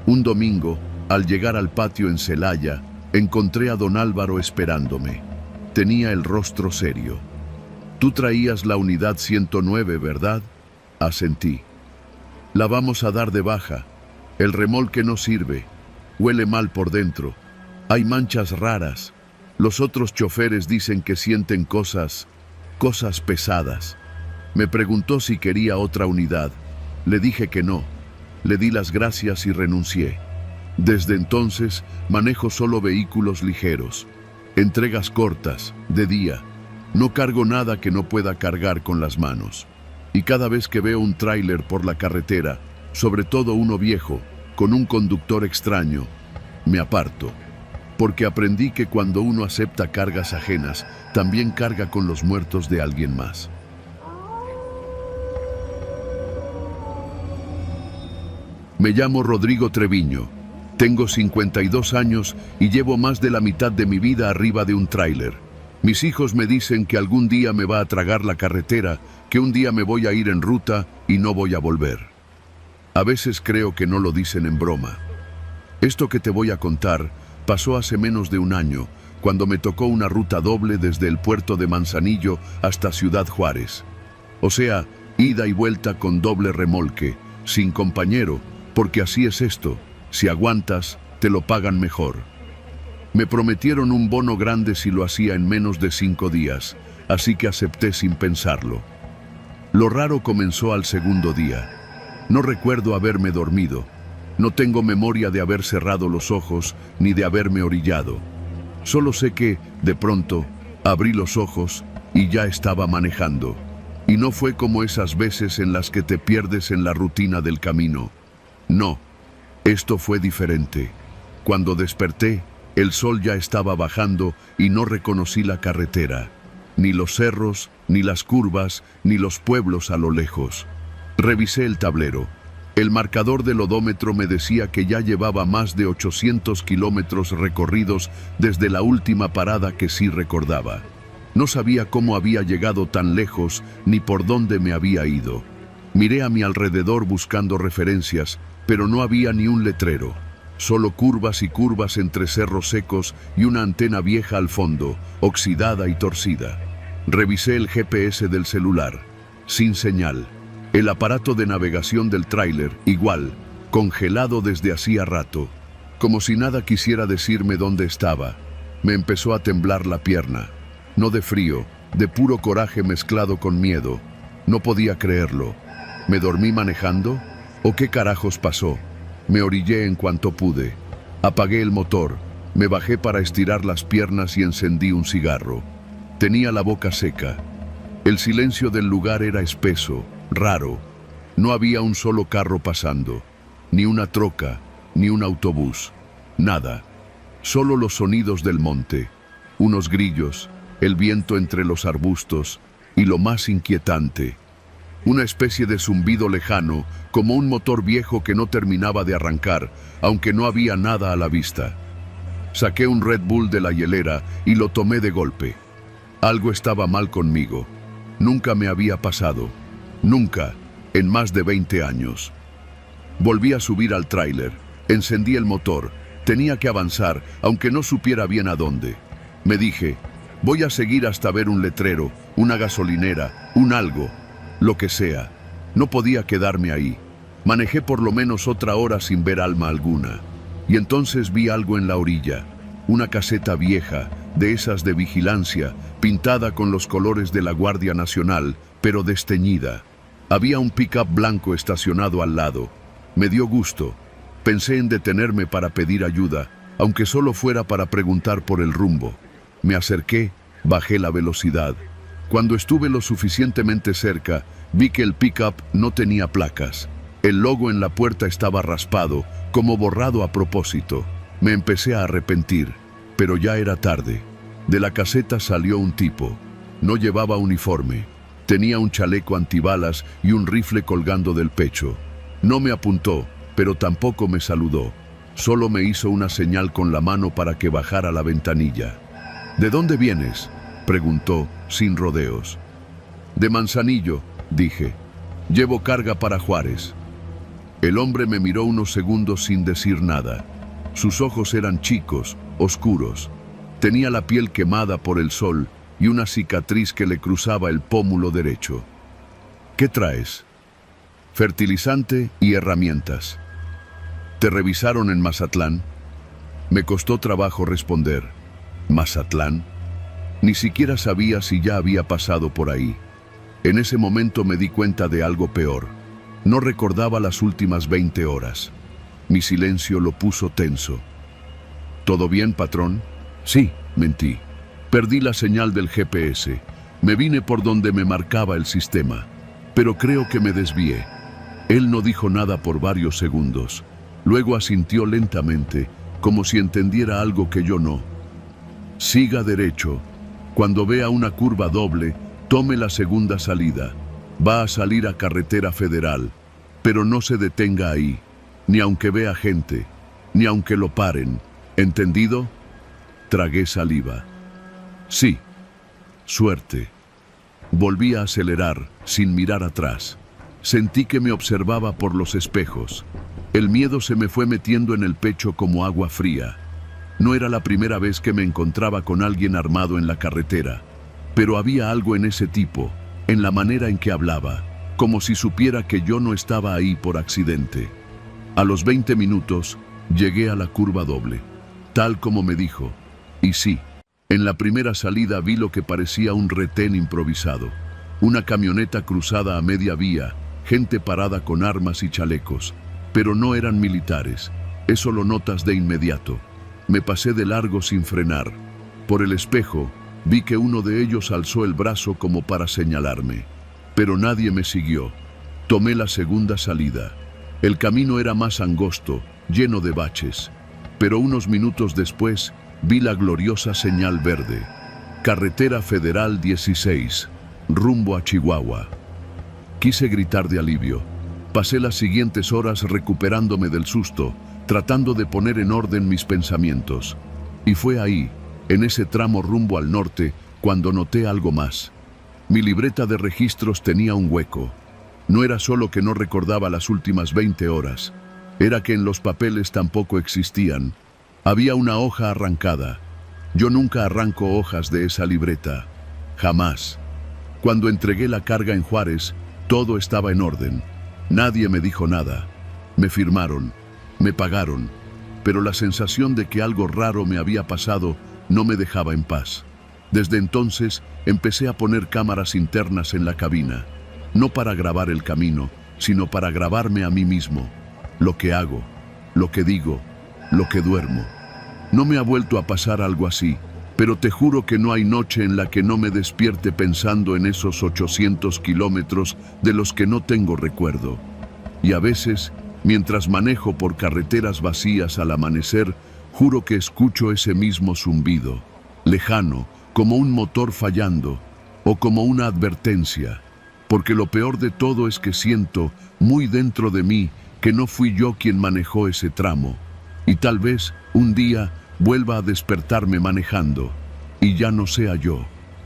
Un domingo, al llegar al patio en Celaya, encontré a don Álvaro esperándome. Tenía el rostro serio. «Tú traías la unidad 109, ¿verdad?», asentí. «La vamos a dar de baja. El remolque no sirve. Huele mal por dentro. Hay manchas raras. Los otros choferes dicen que sienten cosas pesadas». Me preguntó si quería otra unidad. Le dije que no. Le di las gracias y renuncié. Desde entonces manejo solo vehículos ligeros. Entregas cortas, de día. No cargo nada que no pueda cargar con las manos. Y cada vez que veo un tráiler por la carretera, sobre todo uno viejo, con un conductor extraño, me aparto. Porque aprendí que cuando uno acepta cargas ajenas, también carga con los muertos de alguien más. Me llamo Rodrigo Treviño. Tengo 52 años y llevo más de la mitad de mi vida arriba de un tráiler. Mis hijos me dicen que algún día me va a tragar la carretera, que un día me voy a ir en ruta y no voy a volver. A veces creo que no lo dicen en broma. Esto que te voy a contar pasó hace menos de un año, cuando me tocó una ruta doble desde el puerto de Manzanillo hasta Ciudad Juárez. O sea, ida y vuelta con doble remolque, sin compañero, porque así es esto. Si aguantas, te lo pagan mejor. Me prometieron un bono grande si lo hacía en menos de 5 días, así que acepté sin pensarlo. Lo raro comenzó al segundo día. No recuerdo haberme dormido. No tengo memoria de haber cerrado los ojos ni de haberme orillado. Solo sé que, de pronto, abrí los ojos y ya estaba manejando. Y no fue como esas veces en las que te pierdes en la rutina del camino. No, esto fue diferente. Cuando desperté, el sol ya estaba bajando y no reconocí la carretera. Ni los cerros, ni las curvas, ni los pueblos a lo lejos. Revisé el tablero. El marcador del odómetro me decía que ya llevaba más de 800 kilómetros recorridos desde la última parada que sí recordaba. No sabía cómo había llegado tan lejos ni por dónde me había ido. Miré a mi alrededor buscando referencias, pero no había ni un letrero. Solo curvas y curvas entre cerros secos y una antena vieja al fondo, oxidada y torcida. Revisé el GPS del celular. Sin señal. El aparato de navegación del tráiler, igual, congelado desde hacía rato. Como si nada quisiera decirme dónde estaba. Me empezó a temblar la pierna. No de frío, de puro coraje mezclado con miedo. No podía creerlo. ¿Me dormí manejando? ¿O qué carajos pasó? Me orillé en cuanto pude. Apagué el motor, me bajé para estirar las piernas y encendí un cigarro. Tenía la boca seca. El silencio del lugar era espeso, raro. No había un solo carro pasando, ni una troca, ni un autobús. Nada. Solo los sonidos del monte, unos grillos, el viento entre los arbustos y lo más inquietante, una especie de zumbido lejano, como un motor viejo que no terminaba de arrancar, aunque no había nada a la vista. Saqué un Red Bull de la hielera y lo tomé de golpe. Algo estaba mal conmigo. Nunca me había pasado. Nunca, en más de 20 años. Volví a subir al tráiler. Encendí el motor. Tenía que avanzar, aunque no supiera bien a dónde. Me dije, voy a seguir hasta ver un letrero, una gasolinera, un algo. Lo que sea. No podía quedarme ahí. Manejé por lo menos otra hora sin ver alma alguna. Y entonces vi algo en la orilla. Una caseta vieja, de esas de vigilancia, pintada con los colores de la Guardia Nacional, pero desteñida. Había un pick-up blanco estacionado al lado. Me dio gusto. Pensé en detenerme para pedir ayuda, aunque solo fuera para preguntar por el rumbo. Me acerqué, bajé la velocidad. Cuando estuve lo suficientemente cerca, vi que el pick-up no tenía placas. El logo en la puerta estaba raspado, como borrado a propósito. Me empecé a arrepentir, pero ya era tarde. De la caseta salió un tipo. No llevaba uniforme. Tenía un chaleco antibalas y un rifle colgando del pecho. No me apuntó, pero tampoco me saludó. Solo me hizo una señal con la mano para que bajara la ventanilla. ¿De dónde vienes?, preguntó, sin rodeos. De Manzanillo, dije. Llevo carga para Juárez. El hombre me miró unos segundos sin decir nada. Sus ojos eran chicos, oscuros. Tenía la piel quemada por el sol y una cicatriz que le cruzaba el pómulo derecho. ¿Qué traes? Fertilizante y herramientas. ¿Te revisaron en Mazatlán? Me costó trabajo responder. ¿Mazatlán? Ni siquiera sabía si ya había pasado por ahí. En ese momento me di cuenta de algo peor. No recordaba las últimas 20 horas. Mi silencio lo puso tenso. ¿Todo bien, patrón? Sí, mentí. Perdí la señal del GPS. Me vine por donde me marcaba el sistema. Pero creo que me desvié. Él no dijo nada por varios segundos. Luego asintió lentamente, como si entendiera algo que yo no. Siga derecho. Cuando vea una curva doble, tome la segunda salida. Va a salir a carretera federal, pero no se detenga ahí, ni aunque vea gente, ni aunque lo paren. ¿Entendido? Tragué saliva. Sí. Suerte. Volví a acelerar, sin mirar atrás. Sentí que me observaba por los espejos. El miedo se me fue metiendo en el pecho como agua fría. No era la primera vez que me encontraba con alguien armado en la carretera, pero había algo en ese tipo, en la manera en que hablaba, como si supiera que yo no estaba ahí por accidente. A los 20 minutos, llegué a la curva doble, tal como me dijo. Y sí, en la primera salida vi lo que parecía un retén improvisado. Una camioneta cruzada a media vía, gente parada con armas y chalecos, pero no eran militares. Eso lo notas de inmediato. Me pasé de largo sin frenar. Por el espejo, vi que uno de ellos alzó el brazo como para señalarme. Pero nadie me siguió. Tomé la segunda salida. El camino era más angosto, lleno de baches. Pero unos minutos después, vi la gloriosa señal verde. Carretera Federal 16, rumbo a Chihuahua. Quise gritar de alivio. Pasé las siguientes horas recuperándome del susto, tratando de poner en orden mis pensamientos. Y fue ahí, en ese tramo rumbo al norte, cuando noté algo más. Mi libreta de registros tenía un hueco. No era solo que no recordaba las últimas 20 horas. era que en los papeles tampoco existían. Había una hoja arrancada. Yo nunca arranco hojas de esa libreta. Jamás. Cuando entregué la carga en Juárez, todo estaba en orden. Nadie me dijo nada. Me firmaron, me pagaron, pero la sensación de que algo raro me había pasado no me dejaba en paz. Desde entonces empecé a poner cámaras internas en la cabina, no para grabar el camino, sino para grabarme a mí mismo, lo que hago, lo que digo, lo que duermo. No me ha vuelto a pasar algo así, pero te juro que no hay noche en la que no me despierte pensando en esos 800 kilómetros de los que no tengo recuerdo. Y a veces, mientras manejo por carreteras vacías al amanecer, juro que escucho ese mismo zumbido, lejano, como un motor fallando, o como una advertencia, porque lo peor de todo es que siento, muy dentro de mí, que no fui yo quien manejó ese tramo, y tal vez, un día, vuelva a despertarme manejando, y ya no sea yo.